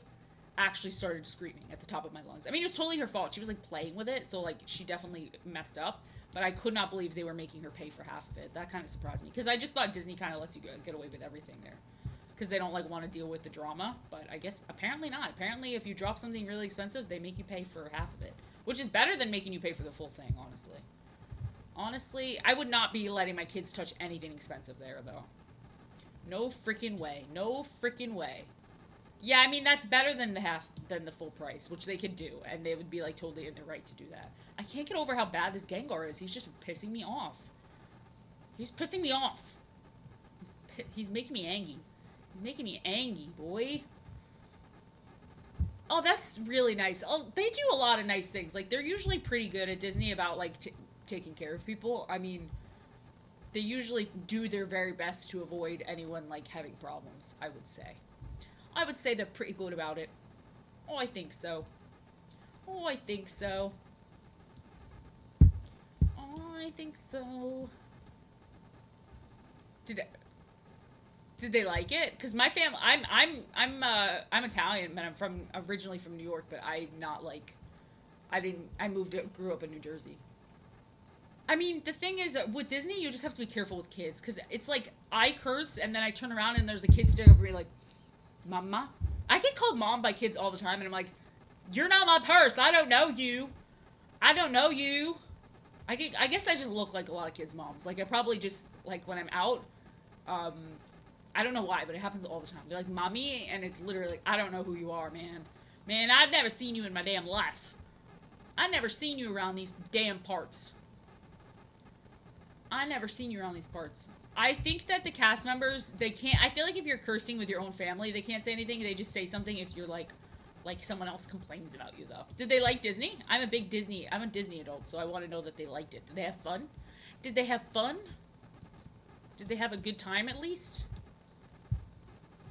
actually started screaming at the top of my lungs. I mean, it was totally her fault. She was like playing with it. So like she definitely messed up. But I could not believe they were making her pay for half of it. That kind of surprised me. Because I just thought Disney kind of lets you get away with everything there. Because they don't like want to deal with the drama. But I guess apparently not. Apparently if you drop something really expensive, they make you pay for half of it. Which is better than making you pay for the full thing, honestly. Honestly, I would not be letting my kids touch anything expensive there, though. No freaking way. No freaking way. Yeah, I mean, that's better than the full price, which they could do, and they would be, like, totally in their right to do that. I can't get over how bad this Gengar is. He's just pissing me off. He's pissing me off. He's making me angry. He's making me angry, boy. Oh, that's really nice. Oh, they do a lot of nice things. Like, they're usually pretty good at Disney about, like, taking care of people. I mean, they usually do their very best to avoid anyone, like, having problems, I would say. I would say they're pretty good about it. Oh, I think so. Oh, I think so. Oh, I think so. Did they like it? Because my family, I'm Italian, but I'm originally from New York, but I grew up in New Jersey. I mean, the thing is, with Disney, you just have to be careful with kids, because it's like, I curse, and then I turn around, and there's a kid standing over me like, Mama? I get called mom by kids all the time, and I'm like, you're not my purse, I don't know you. I don't know you. I guess I just look like a lot of kids' moms. Like, I probably just, like, when I'm out, I don't know why, but it happens all the time. They're like, Mommy, and it's literally like, I don't know who you are, man. Man, I've never seen you in my damn life. I've never seen you around these damn parts. I never seen you around these parts. I think that the cast members, they can't, I feel like if you're cursing with your own family, they can't say anything. They just say something if you're like someone else complains about you, though. Did they like Disney? I'm a Disney adult, so I want to know that they liked it. Did they have fun? Did they have fun? Did they have a good time, at least?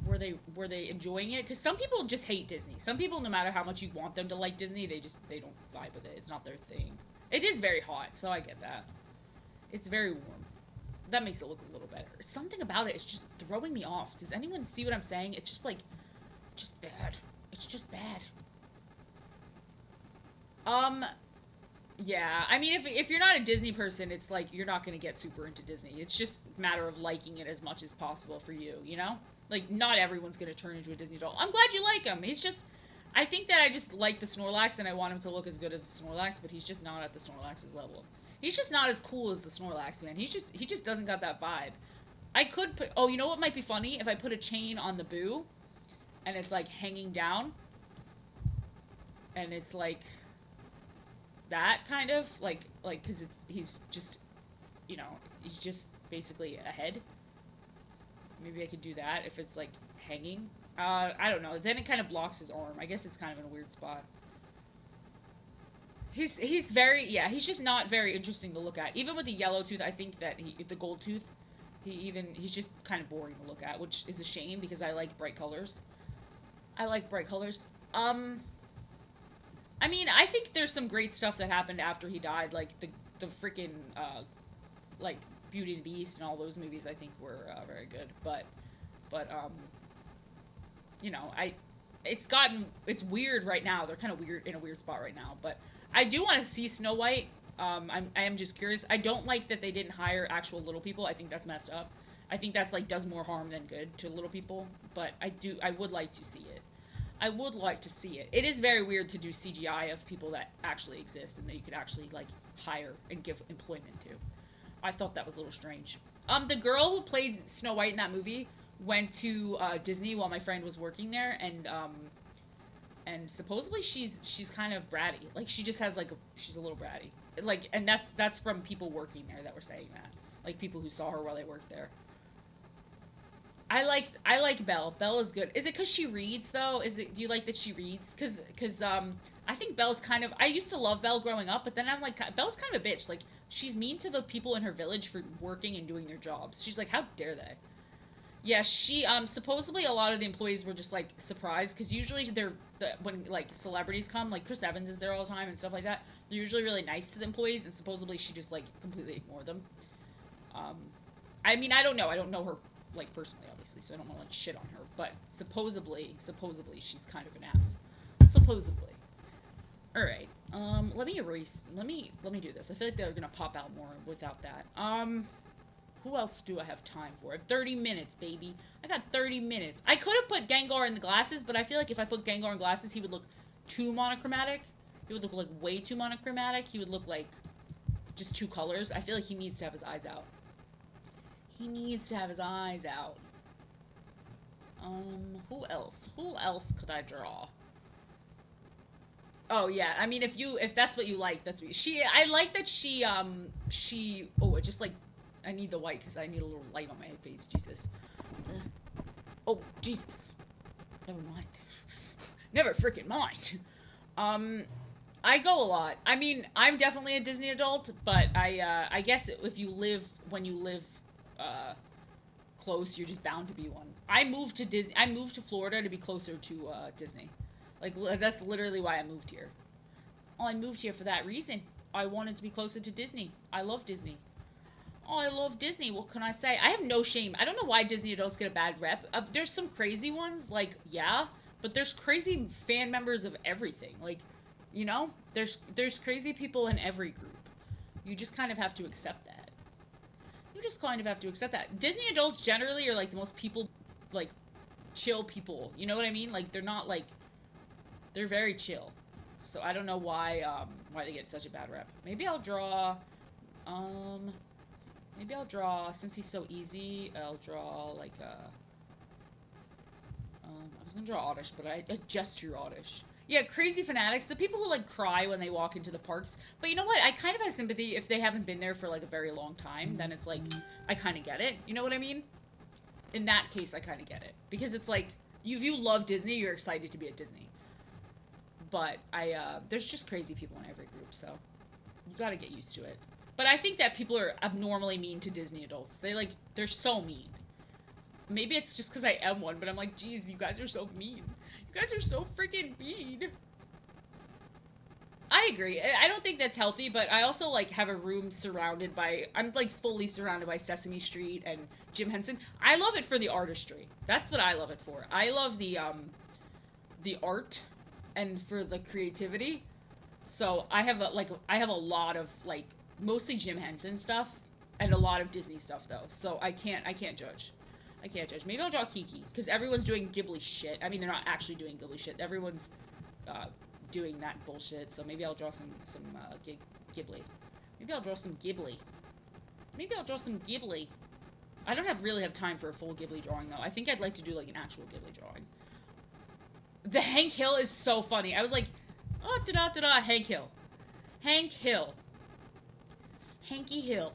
Were they enjoying it? Because some people just hate Disney. Some people, no matter how much you want them to like Disney, they don't vibe with it. It's not their thing. It is very hot, so I get that. It's very warm. That makes it look a little better. Something about it is just throwing me off. Does anyone see what I'm saying? It's just like, just bad. It's just bad. Yeah. I mean, if you're not a Disney person, it's like, you're not going to get super into Disney. It's just a matter of liking it as much as possible for you, you know? Like, not everyone's going to turn into a Disney doll. I'm glad you like him. He's just, I think that I just like the Snorlax, and I want him to look as good as the Snorlax, but he's just not at the Snorlax's level. He's just not as cool as the Snorlax, man. He just doesn't got that vibe. I could put, oh, you know what might be funny? If I put a chain on the Boo, and it's, like, hanging down, and it's, like, that kind of, like, because he's just, you know, he's just basically a head. Maybe I could do that if it's, like, hanging. I don't know. Then it kind of blocks his arm. I guess it's kind of in a weird spot. He's very, yeah, he's just not very interesting to look at. Even with the yellow tooth, I think that the gold tooth, he's just kind of boring to look at, which is a shame because I like bright colors. I like bright colors. I mean, I think there's some great stuff that happened after he died, like the freaking, like, Beauty and the Beast and all those movies I think were very good, but you know, it's weird right now. They're kind of weird, in a weird spot right now, but I do want to see Snow White. I am just curious. I don't like that they didn't hire actual little people. I think that's messed up. I think that's, like, does more harm than good to little people, but I would like to see it. I would like to see it. It is very weird to do CGI of people that actually exist and that you could actually, like, hire and give employment to. I thought that was a little strange. The girl who played Snow White in that movie went to Disney while my friend was working there, and supposedly she's kind of bratty. Like, she just has, like, she's a little bratty. Like, and that's from people working there that were saying that. Like, people who saw her while they worked there. I like Belle. Belle is good. Is it because she reads though? Is it, do you like that she reads? Cause I think Belle's kind of, I used to love Belle growing up, but then I'm like, Belle's kind of a bitch. Like, she's mean to the people in her village for working and doing their jobs. She's like, how dare they? Yeah, she supposedly a lot of the employees were just like surprised because usually when like celebrities come, like Chris Evans is there all the time and stuff like that. They're usually really nice to the employees, and supposedly she just like completely ignored them. Um, I mean, I don't know. I don't know her like personally, obviously, so I don't want to like shit on her. But supposedly she's kind of an ass. Supposedly. All right. Let me erase. Let me do this. I feel like they're gonna pop out more without that. Who else do I have time for? I have 30 minutes, baby. I got 30 minutes. I could have put Gengar in the glasses, but I feel like if I put Gengar in glasses, he would look too monochromatic. He would look like way too monochromatic. He would look like just two colors. I feel like he needs to have his eyes out. He needs to have his eyes out. Who else? Who else could I draw? Oh yeah, I mean if that's what you like, that's what you, I like that oh, it just like I need the white because I need a little light on my face. Jesus. Oh, Jesus. Never mind. Never freaking mind. I go a lot. I mean, I'm definitely a Disney adult, but I guess if you live, when you live, close, you're just bound to be one. I moved to Florida to be closer to, Disney. Like, that's literally why I moved here. Oh, I moved here for that reason. I wanted to be closer to Disney. I love Disney. Oh, I love Disney. What can I say? I have no shame. I don't know why Disney adults get a bad rep. There's some crazy ones, like, yeah, but there's crazy fan members of everything. Like, you know, there's crazy people in every group. You just kind of have to accept that. You just kind of have to accept that. Disney adults generally are like the most people, like, chill people. You know what I mean? Like, they're not like, they're very chill. So I don't know why they get such a bad rep. Maybe I'll draw, since he's so easy, I'll draw, like, I was gonna draw Oddish, but I just drew Oddish. Yeah, crazy fanatics, the people who, like, cry when they walk into the parks. But you know what? I kind of have sympathy if they haven't been there for, like, a very long time. Then it's, like, I kind of get it. You know what I mean? In that case, I kind of get it. Because it's, like, if you love Disney, you're excited to be at Disney. But there's just crazy people in every group, so you gotta get used to it. But I think that people are abnormally mean to Disney adults. They're so mean. Maybe it's just because I am one, but I'm like, geez, you guys are so mean. You guys are so freaking mean. I agree. I don't think that's healthy, but I also, like, have a room surrounded by, I'm, like, fully surrounded by Sesame Street and Jim Henson. I love it for the artistry. That's what I love it for. I love the art and for the creativity. So I have a lot of, like, mostly Jim Henson stuff and a lot of Disney stuff though. So I can't judge. I can't judge. Maybe I'll draw Kiki because everyone's doing Ghibli shit. I mean, they're not actually doing Ghibli shit. Everyone's doing that bullshit. So maybe I'll draw some Ghibli. Maybe I'll draw some Ghibli. Maybe I'll draw some Ghibli. I don't really have time for a full Ghibli drawing though. I think I'd like to do like an actual Ghibli drawing. The Hank Hill is so funny. I was like, oh, da-da-da-da, Hank Hill. Hank Hill. Hanky Hill.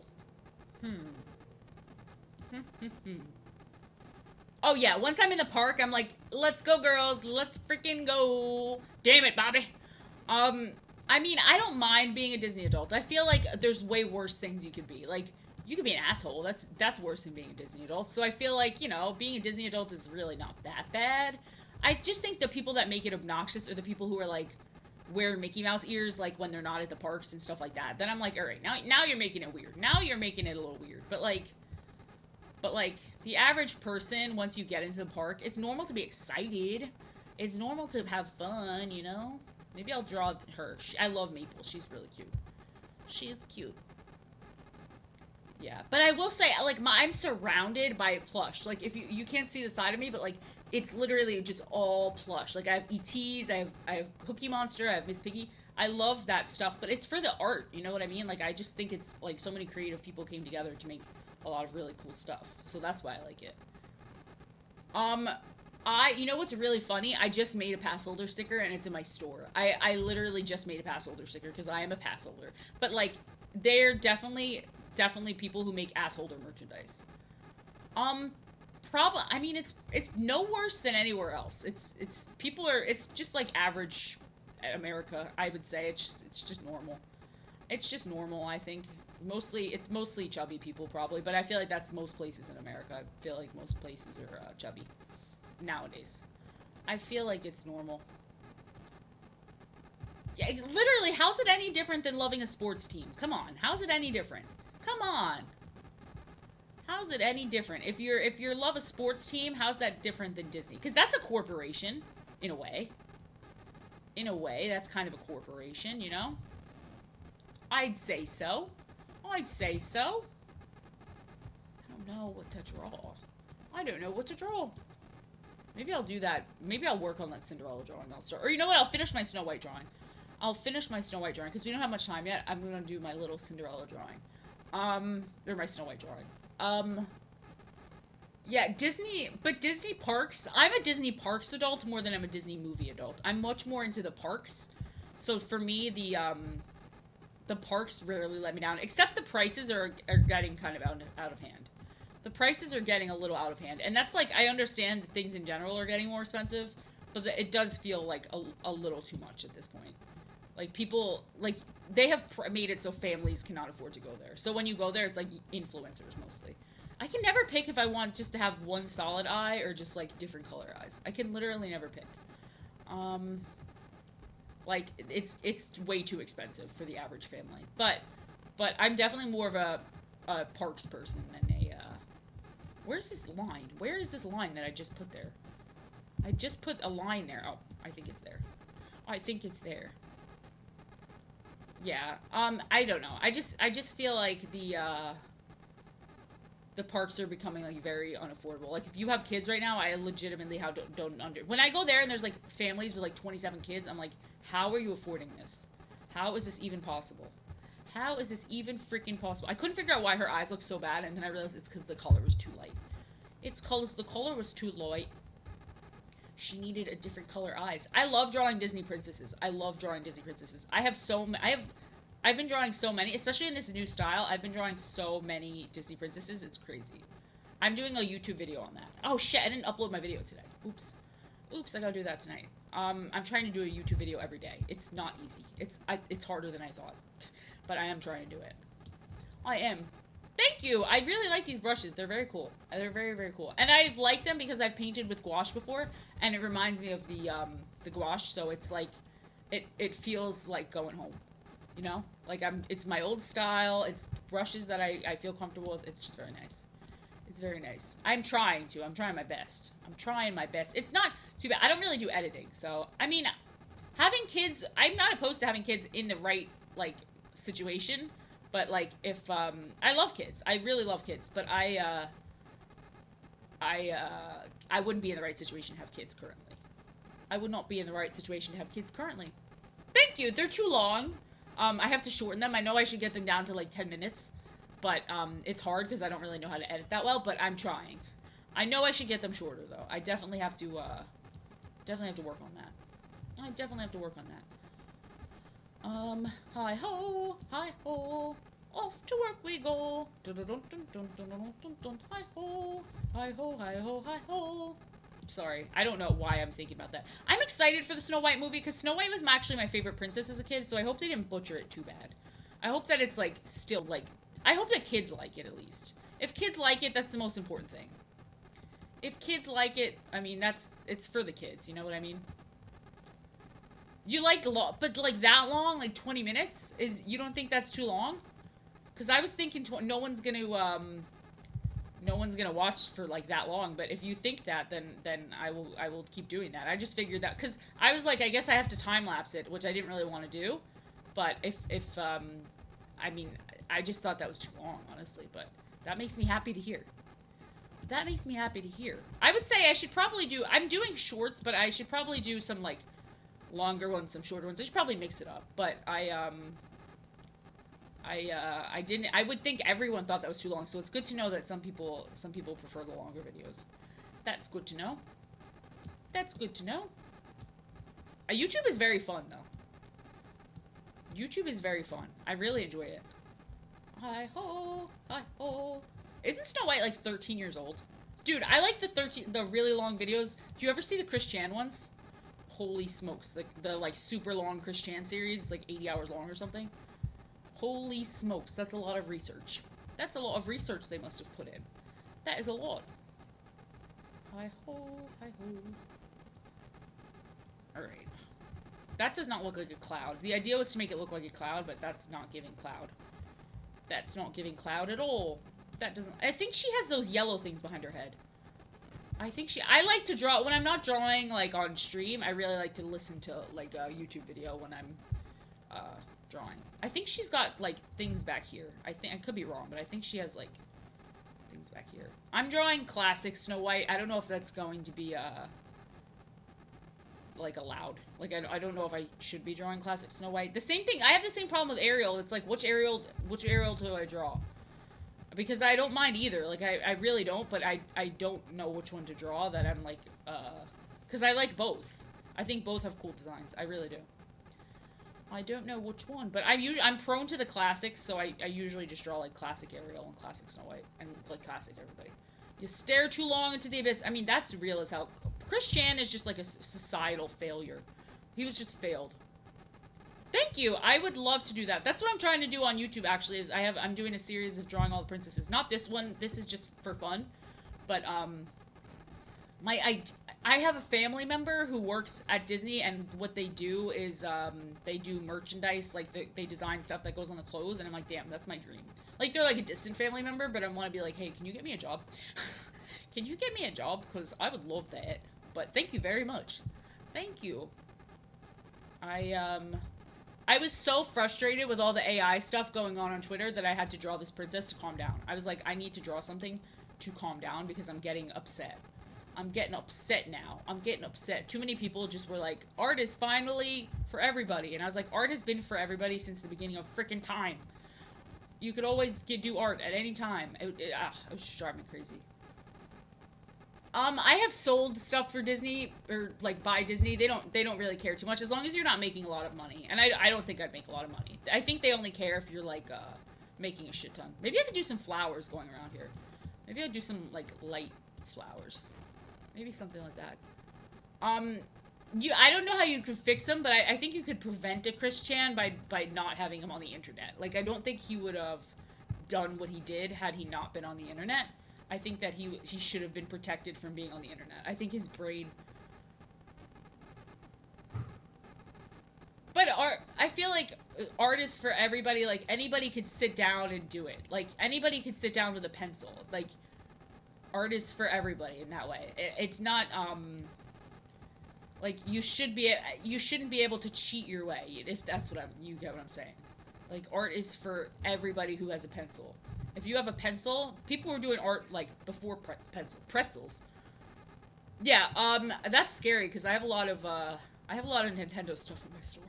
Oh yeah, once I'm in the park, I'm like, let's go girls, let's freaking go. Damn it, Bobby. I mean, I don't mind being a Disney adult. I feel like there's way worse things you could be. Like, you could be an asshole. That's worse than being a Disney adult. So I feel like, you know, being a Disney adult is really not that bad. I just think the people that make it obnoxious are the people who are like, wear Mickey Mouse ears, like, when they're not at the parks and stuff like that. Then I'm like, alright, now you're making it weird. Now you're making it a little weird. But like, the average person, once you get into the park, it's normal to be excited. It's normal to have fun, you know? Maybe I'll draw her. I love Maple. She's really cute. She's cute. Yeah, but I will say, like, I'm surrounded by plush. Like, if you can't see the side of me, but, like, it's literally just all plush. Like, I have ETs, I have Cookie Monster, I have Miss Piggy. I love that stuff, but it's for the art, you know what I mean? Like, I just think it's, like, so many creative people came together to make a lot of really cool stuff. So that's why I like it. You know what's really funny? I just made a pass holder sticker, and it's in my store. I literally just made a pass holder sticker, because I am a pass holder. But, like, they're definitely people who make ass holder merchandise. Probably, I mean, it's no worse than anywhere else. It's just like average America, I would say. It's just normal. It's just normal, I think. It's mostly chubby people probably, but I feel like that's most places in America. I feel like most places are chubby nowadays. I feel like it's normal. Yeah, literally, how's it any different than loving a sports team? Come on, how's it any different? Come on. How's it any different? If you love a sports team, how's that different than Disney? Because that's a corporation, in a way. In a way, that's kind of a corporation, you know? I'd say so. I'd say so. I don't know what to draw. I don't know what to draw. Maybe I'll do that. Maybe I'll work on that Cinderella drawing. I'll start. Or you know what? I'll finish my Snow White drawing. I'll finish my Snow White drawing because we don't have much time yet. I'm gonna do my little Cinderella drawing. Or my Snow White drawing. Yeah, Disney, but Disney parks, I'm a Disney parks adult more than I'm a Disney movie adult. I'm much more into the parks. So for me, the parks rarely let me down, except the prices are getting kind of out of hand. The prices are getting a little out of hand. And that's like, I understand that things in general are getting more expensive, but it does feel like a little too much at this point. Like, people, like, they have made it so families cannot afford to go there. So when you go there, it's like influencers mostly. I can never pick if I want just to have one solid eye or just, like, different color eyes. I can literally never pick. Like, it's way too expensive for the average family. But I'm definitely more of a parks person than a, where's this line? Where is this line that I just put there? I just put a line there. Oh, I think it's there. I think it's there. Yeah, I don't know. I just feel like the parks are becoming, like, very unaffordable. Like, if you have kids right now, I legitimately don't under... When I go there and there's, like, families with, like, 27 kids, I'm like, how are you affording this? How is this even possible? How is this even freaking possible? I couldn't figure out why her eyes look so bad, and then I realized it's because the color was too light. It's because the color was too light. She needed a different color eyes. I love drawing Disney princesses. I love drawing Disney princesses. I've been drawing so many, especially in this new style. I've been drawing so many Disney princesses. It's crazy. I'm doing a YouTube video on that. Oh shit, I didn't upload my video today. Oops. Oops, I gotta do that tonight. I'm trying to do a YouTube video every day. It's not easy. It's harder than I thought. But I am trying to do it. I am. Thank you! I really like these brushes. They're very cool. They're very, very cool. And I like them because I've painted with gouache before, and it reminds me of the gouache, so it's like, it feels like going home. You know? Like, it's my old style, it's brushes that I feel comfortable with. It's just very nice. It's very nice. I'm trying my best. I'm trying my best. It's not too bad. I don't really do editing, so, I mean, having kids, I'm not opposed to having kids in the right, like, situation. But, like, if, I love kids. I really love kids. But I wouldn't be in the right situation to have kids currently. I would not be in the right situation to have kids currently. Thank you. They're too long. I have to shorten them. I know I should get them down to, like, 10 minutes. But, it's hard because I don't really know how to edit that well. But I'm trying. I know I should get them shorter, though. I definitely have to, work on that. I definitely have to work on that. Hi-ho, hi-ho, off to work we go. Hi-ho, hi-ho, hi-ho, hi-ho. Sorry, I don't know why I'm thinking about that. I'm excited for the Snow White movie, because Snow White was actually my favorite princess as a kid, so I hope they didn't butcher it too bad. I hope that it's, like, still, like... I hope that kids like it, at least. If kids like it, that's the most important thing. If kids like it, I mean, it's for the kids, you know what I mean? You like but like that long, like 20 minutes, you don't think that's too long? Because I was thinking no one's gonna watch for like that long. But if you think that, then I will keep doing that. I just figured that because I was like, I guess I have to time lapse it, which I didn't really want to do. But I mean, I just thought that was too long, honestly. But that makes me happy to hear. That makes me happy to hear. I would say I should probably do. I'm doing shorts, but I should probably do some like longer ones, some shorter ones. I should probably mix it up, but I didn't. I would think everyone thought that was too long, so it's good to know that some people prefer the longer videos. That's good to know. That's good to know. YouTube is very fun, though. YouTube is very fun. I really enjoy it. Hi ho, hi ho. Isn't Snow White like 13 years old? Dude, I like the really long videos. Do you ever see the Chris Chan ones? Holy smokes. The like super long Chris Chan series. It's like 80 hours long or something. Holy smokes. That's a lot of research. That's a lot of research they must have put in. That is a lot. Hi-ho, hi-ho. Alright. That does not look like a cloud. The idea was to make it look like a cloud, but that's not giving cloud. That's not giving cloud at all. That doesn't... I think she has those yellow things behind her head. I like to draw... When I'm not drawing, like, on stream, I really like to listen to, like, a YouTube video when I'm, drawing. I think she's got, like, things back here. I could be wrong, but I think she has, like, things back here. I'm drawing classic Snow White. I don't know if that's going to be, like, allowed. Like, I don't know if I should be drawing classic Snow White. The same thing, I have the same problem with Ariel. It's like, which Ariel do I draw? Because I don't mind either. Like, I really don't, but I don't know which one to draw that I'm, like, because I like both. I think both have cool designs. I really do. I don't know which one, but I'm prone to the classics, so I usually just draw, like, classic Ariel and classic Snow White, and, like, classic everybody. You stare too long into the abyss. I mean, that's real as hell. Chris Chan is just, like, a societal failure. He was just failed. Thank you. I would love to do that. That's what I'm trying to do on YouTube, actually, is I'm doing a series of drawing all the princesses. Not this one. This is just for fun. But, I have a family member who works at Disney, and what they do is, they do merchandise, like, they design stuff that goes on the clothes, and I'm like, damn, that's my dream. Like, they're, like, a distant family member, but I want to be like, hey, can you get me a job? Can you get me a job? Because I would love that. But thank you very much. Thank you. I was so frustrated with all the AI stuff going on Twitter that I had to draw this princess to calm down. I was like, I need to draw something to calm down because I'm getting upset. I'm getting upset now. I'm getting upset. Too many people just were like, art is finally for everybody. And I was like, art has been for everybody since the beginning of frickin' time. You could always do art at any time. It was just driving me crazy. I have sold stuff for Disney, or, like, by Disney. They don't really care too much, as long as you're not making a lot of money. And I don't think I'd make a lot of money. I think they only care if you're, like, making a shit ton. Maybe I could do some flowers going around here. Maybe I'd do some, like, light flowers. Maybe something like that. I don't know how you could fix them, but I think you could prevent a Chris Chan by not having him on the internet. Like, I don't think he would have done what he did had he not been on the internet. I think that he should have been protected from being on the internet. I think his brain... But I feel like art is for everybody. Like, anybody could sit down and do it. Like, anybody could sit down with a pencil. Like, art is for everybody in that way. It's not, like, you shouldn't be able to cheat your way, if that's what you get what I'm saying. Like, art is for everybody who has a pencil. If you have a pencil, people were doing art, like, before pretzels. Yeah, that's scary, because I have a lot of Nintendo stuff in my store.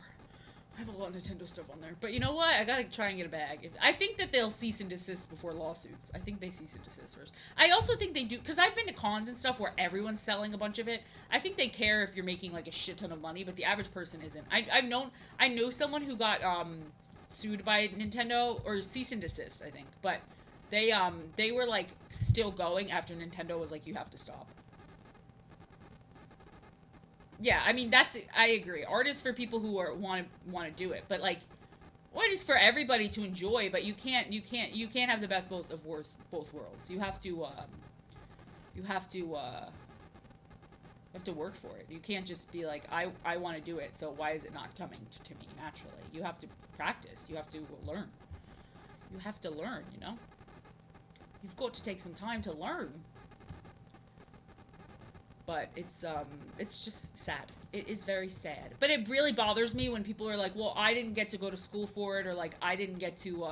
I have a lot of Nintendo stuff on there. But you know what? I gotta try and get a bag. I think that they'll cease and desist before lawsuits. I think they cease and desist first. I also think they do, because I've been to cons and stuff where everyone's selling a bunch of it. I think they care if you're making, like, a shit ton of money, but the average person isn't. I know someone who got, sued by Nintendo, or cease and desist, I think. But they were, like, still going after Nintendo was like, you have to stop. Yeah, I mean, I agree. Art is for people who want to do it, but, like, art is for everybody to enjoy, but you can't have the best both worlds. You have to work for it. You can't just be like, I want to do it, so why is it not coming to me naturally? You have to practice. You have to learn. You have to learn, you know? You've got to take some time to learn. But it's just sad. It is very sad. But it really bothers me when people are like, well, I didn't get to go to school for it, or, like, I didn't get to,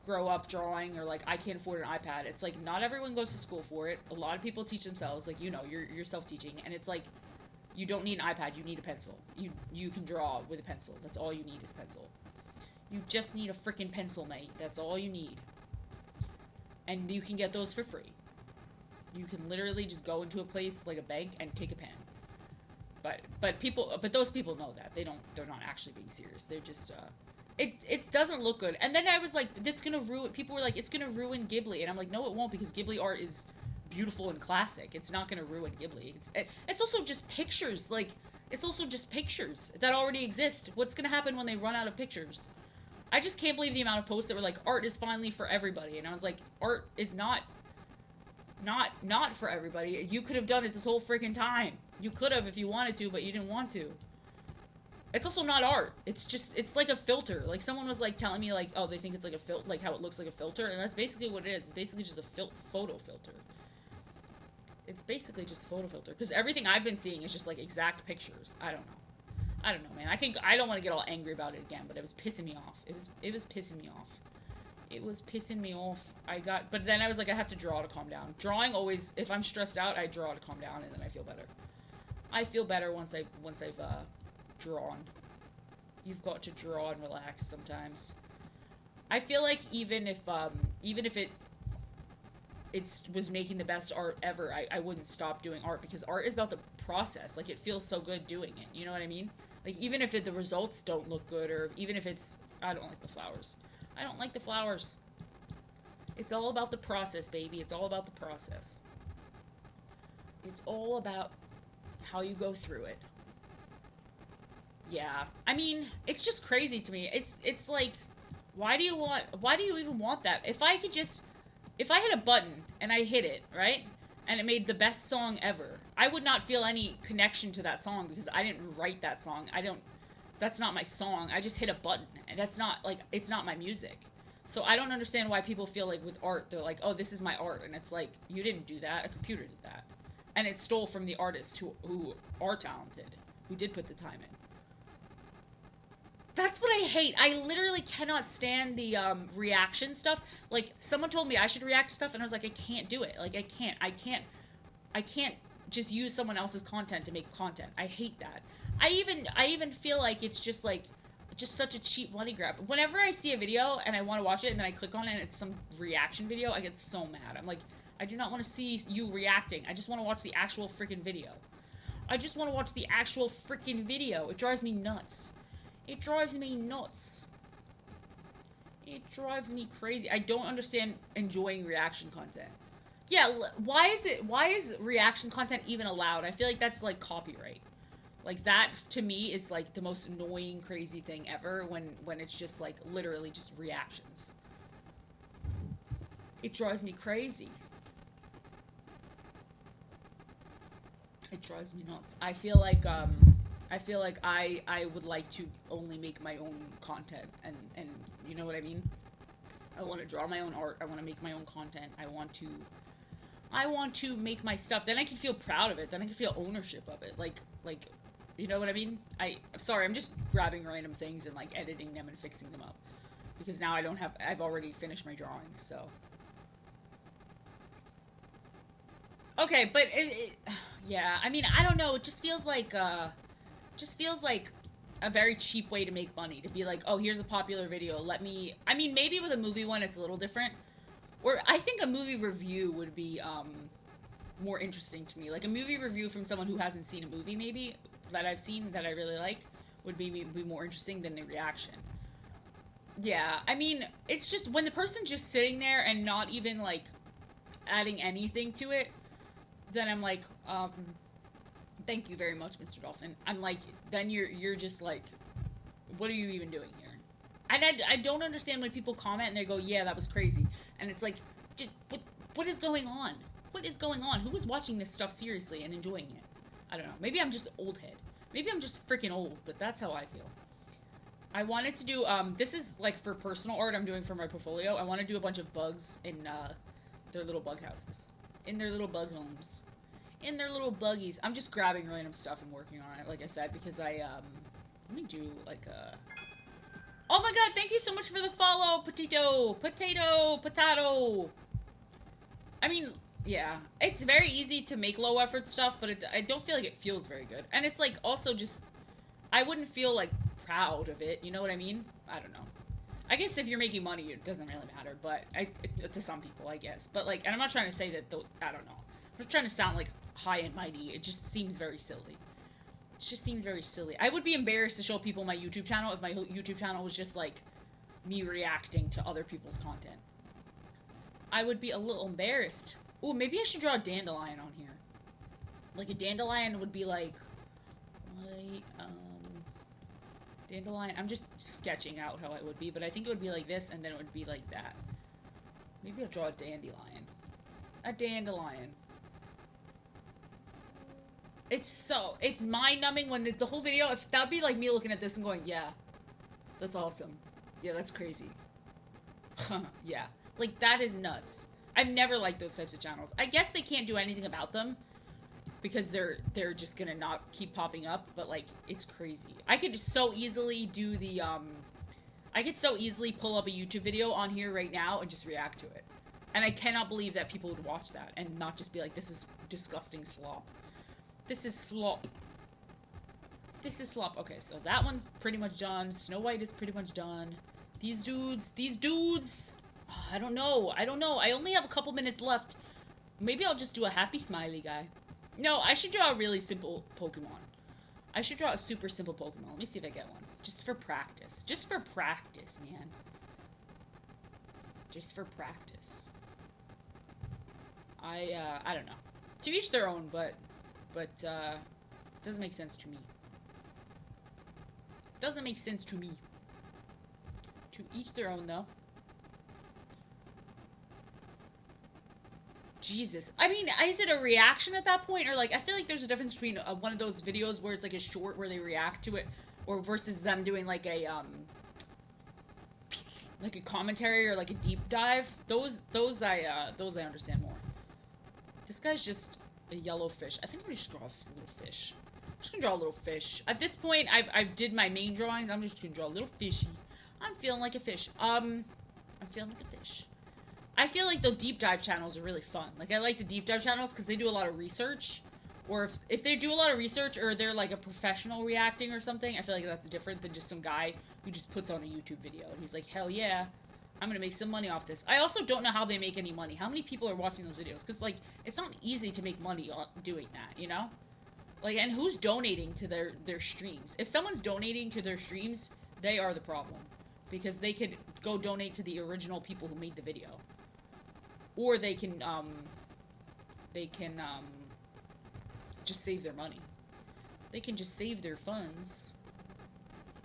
grow up drawing, or, like, I can't afford an iPad. It's like, not everyone goes to school for it. A lot of people teach themselves. Like, you know, you're self-teaching. And it's like, you don't need an iPad. You need a pencil. You can draw with a pencil. That's all you need is pencil. You just need a freaking pencil, mate. That's all you need. And you can get those for free. You can literally just go into a place like a bank and take a pen. But those people know that. They're not actually being serious. They're just, it doesn't look good. And then I was like, that's gonna ruin, people were like, it's gonna ruin Ghibli. And I'm like, no, it won't, because Ghibli art is beautiful and classic. It's not gonna ruin Ghibli. It's also just pictures. Like, it's also just pictures that already exist. What's gonna happen when they run out of pictures? I just can't believe the amount of posts that were like, art is finally for everybody. And I was like, art is not for everybody. You could have done it this whole freaking time. You could have if you wanted to, but you didn't want to. It's also not art. It's like a filter. Like, someone was like telling me like, oh, they think it's like a filter, like how it looks like a filter, and that's basically what it is. It's basically just a photo filter. It's basically just a photo filter, because everything I've been seeing is just like exact pictures. I don't know, man. I don't want to get all angry about it again, but it was pissing me off. It was pissing me off. It was pissing me off. But then I was like, I have to draw to calm down. Drawing always, if I'm stressed out, I draw to calm down, and then I feel better. I feel better once I've drawn. You've got to draw and relax sometimes. I feel like even if it was making the best art ever, I wouldn't stop doing art, because art is about the process. Like, it feels so good doing it. You know what I mean? Like, even if the results don't look good, or even if it's... I don't like the flowers. I don't like the flowers. It's all about the process, baby. It's all about the process. It's all about how you go through it. Yeah. I mean, it's just crazy to me. It's like, why do you even want that? If I hit a button and I hit it, right? And it made the best song ever, I would not feel any connection to that song, because I didn't write that song. That's not my song. I just hit a button, and that's not, like, it's not my music. So I don't understand why people feel like with art, they're like, oh, this is my art. And it's like, you didn't do that. A computer did that. And it stole from the artists who are talented, who did put the time in. That's what I hate. I literally cannot stand the reaction stuff. Like, someone told me I should react to stuff, and I was like, I can't do it. Like, I can't just use someone else's content to make content. I hate that. I even feel like it's just like, just such a cheap money grab. Whenever I see a video and I want to watch it, and then I click on it and it's some reaction video, I get so mad. I'm like, I do not want to see you reacting. I just want to watch the actual freaking video. I just want to watch the actual freaking video. It drives me nuts. It drives me nuts. It drives me crazy. I don't understand enjoying reaction content. Yeah, why is reaction content even allowed? I feel like that's like copyright. Like, that to me is like the most annoying, crazy thing ever, when it's just like literally just reactions. It drives me crazy. It drives me nuts. I feel like I would like to only make my own content, and you know what I mean? I want to draw my own art. I want to make my own content. I want to make my stuff. Then I can feel proud of it. Then I can feel ownership of it. Like, you know what I mean? I'm sorry, I'm just grabbing random things and like editing them and fixing them up, because now I've already finished my drawings, so. Okay, but yeah, I mean, I don't know, it just feels like a very cheap way to make money, to be like, oh, here's a popular video, I mean, maybe with a movie one it's a little different, or I think a movie review would be, more interesting to me. Like, a movie review from someone who hasn't seen a movie, maybe, that I've seen, that I really like, would be more interesting than the reaction. Yeah, I mean, it's just, when the person's just sitting there and not even, like, adding anything to it, then I'm like, thank you very much, Mr. Dolphin. I'm like, then you're just like, what are you even doing here? And I don't understand when people comment and they go, yeah, that was crazy. And it's like, just, what is going on? What is going on? Who is watching this stuff seriously and enjoying it? I don't know. Maybe I'm just old head. Maybe I'm just freaking old, but that's how I feel. I wanted to do, this is like for personal art I'm doing for my portfolio. I want to do a bunch of bugs in their little bug houses. In their little bug homes. In their little buggies. I'm just grabbing random stuff and working on it, like I said, because let me do like a... Oh my god, thank you so much for the follow, Potato! Potato! I mean, yeah, it's very easy to make low effort stuff, but I don't feel like it feels very good. And it's like, also just, I wouldn't feel like proud of it, you know what I mean? I don't know. I guess if you're making money, it doesn't really matter, but to some people, I guess. But like, and I'm not trying to say that, I don't know. I'm just trying to sound like high and mighty. It just seems very silly. It just seems very silly. I would be embarrassed to show people my YouTube channel if my YouTube channel was just like me reacting to other people's content. I would be a little embarrassed. Oh, maybe I should draw a dandelion on here. Like a dandelion would be like, dandelion. I'm just sketching out how it would be, but I think it would be like this, and then it would be like that. Maybe I'll draw a dandelion. A dandelion. It's mind-numbing when the whole video, if that'd be like me looking at this and going, yeah, that's awesome. Yeah, that's crazy. Yeah. Like, that is nuts. I've never liked those types of channels. I guess they can't do anything about them because they're just gonna not keep popping up, but, like, it's crazy. I could so easily do the, I could so easily pull up a YouTube video on here right now and just react to it. And I cannot believe that people would watch that and not just be like, this is disgusting slop. This is slop. This is slop. Okay, so that one's pretty much done. Snow White is pretty much done. These dudes. Oh, I don't know. I only have a couple minutes left. Maybe I'll just do a happy smiley guy. No, I should draw a really simple Pokemon. I should draw a super simple Pokemon. Let me see if I get one. Just for practice. Just for practice, man. Just for practice. I don't know. To each their own, but it doesn't make sense to me. Doesn't make sense to me. To each their own, though. Jesus. I mean, is it a reaction at that point? Or, like, I feel like there's a difference between one of those videos where it's, like, a short where they react to it, or versus them doing, like a commentary or, like, a deep dive. Those I understand more. This guy's just a yellow fish. I think I'm gonna just draw a little fish. I'm just gonna draw a little fish. At this point, I've did my main drawings. I'm just gonna draw a little fishy. I'm feeling like a fish. I'm feeling like a fish. I feel like the deep dive channels are really fun. Like, I like the deep dive channels because they do a lot of research. Or if they do a lot of research or they're like a professional reacting or something, I feel like that's different than just some guy who just puts on a YouTube video. And he's like, hell yeah, I'm gonna make some money off this. I also don't know how they make any money. How many people are watching those videos? Because, like, it's not easy to make money doing that, you know? Like, and who's donating to their streams? If someone's donating to their streams, they are the problem. Because they could go donate to the original people who made the video. Or they can just save their money. They can just save their funds.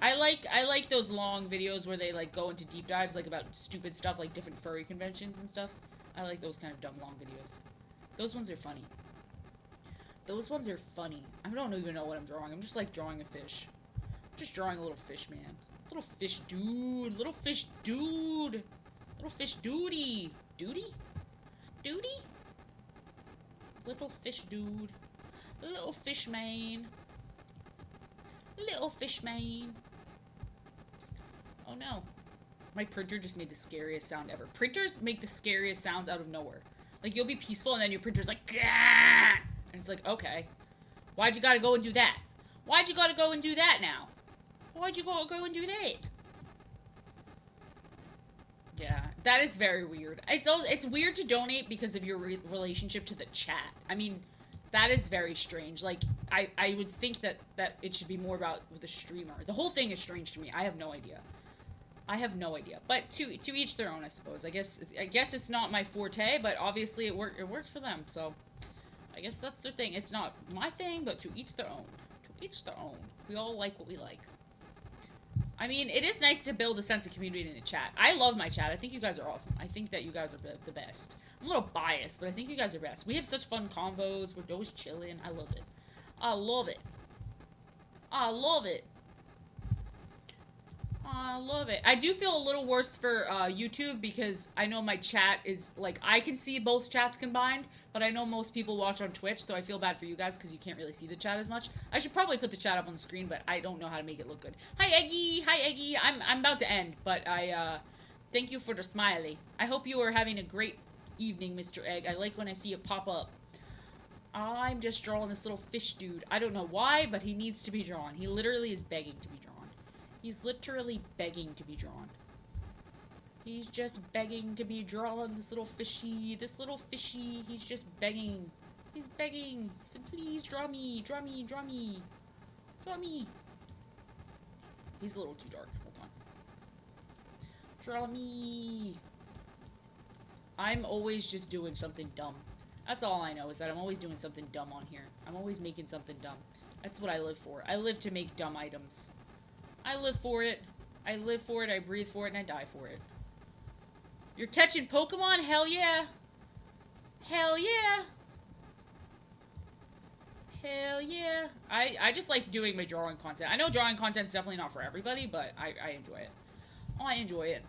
I like those long videos where they, like, go into deep dives, like, about stupid stuff, like different furry conventions and stuff. I like those kind of dumb long videos. Those ones are funny. Those ones are funny. I don't even know what I'm drawing. I'm just, like, drawing a fish. I'm just drawing a little fish, man. Little fish dude. Little fish dude. Little fish duty. Duty? Duty? Little fish dude. Little fish man. Little fish man. Oh no. My printer just made the scariest sound ever. Printers make the scariest sounds out of nowhere. Like, you'll be peaceful and then your printer's like, gah! And it's like, okay. Why'd you gotta go and do that? Why'd you gotta go and do that now? Why'd you go and do that? Yeah, that is very weird. It's weird to donate because of your relationship to the chat. I mean, that is very strange. Like, I would think that it should be more about the streamer. The whole thing is strange to me. I have no idea. I have no idea. But to each their own, I suppose. I guess it's not my forte, but obviously it works for them. So I guess that's their thing. It's not my thing, but to each their own. To each their own. We all like what we like. I mean, it is nice to build a sense of community in the chat. I love my chat. I think you guys are awesome. I think that you guys are the best. I'm a little biased, but I think you guys are best. We have such fun convos. We're always chilling. I love it. I love it. I love it. I love it. I do feel a little worse for YouTube because I know my chat is, like, I can see both chats combined, but I know most people watch on Twitch, so I feel bad for you guys because you can't really see the chat as much. I should probably put the chat up on the screen, but I don't know how to make it look good. Hi, Eggy! Hi, Eggy! I'm about to end, but thank you for the smiley. I hope you are having a great evening, Mr. Egg. I like when I see it pop up. I'm just drawing this little fish dude. I don't know why, but he needs to be drawn. He literally is begging to be drawn. He's literally begging to be drawn. He's just begging to be drawn. This little fishy. He's just begging. He's begging. He said, please draw me. Draw me. Draw me. Draw me. He's a little too dark. Hold on. Draw me. I'm always just doing something dumb. That's all I know, is that I'm always doing something dumb on here. I'm always making something dumb. That's what I live for. I live to make dumb items. I live for it. I live for it, I breathe for it, and I die for it. You're catching Pokemon? Hell yeah. Hell yeah. Hell yeah. I just like doing my drawing content. I know drawing content's definitely not for everybody, but I enjoy it. Oh, I enjoy it.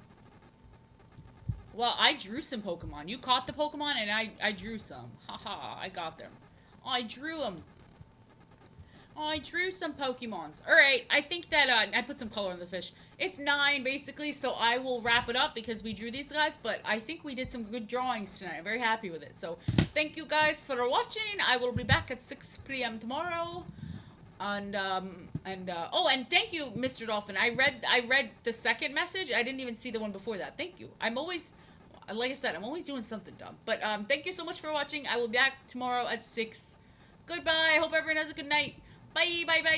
Well, I drew some Pokemon. You caught the Pokemon, and I drew some. Haha, I got them. Oh, I drew them. Oh, I drew some Pokemons. Alright, I think that, I put some color in the fish. It's 9, basically, so I will wrap it up because we drew these guys, but I think we did some good drawings tonight. I'm very happy with it. So, thank you guys for watching. I will be back at 6 p.m. tomorrow. And thank you, Mr. Dolphin. I read the second message. I didn't even see the one before that. Thank you. I'm always, like I said, I'm always doing something dumb. But, thank you so much for watching. I will be back tomorrow at 6. Goodbye. I hope everyone has a good night. Bye, bye, bye.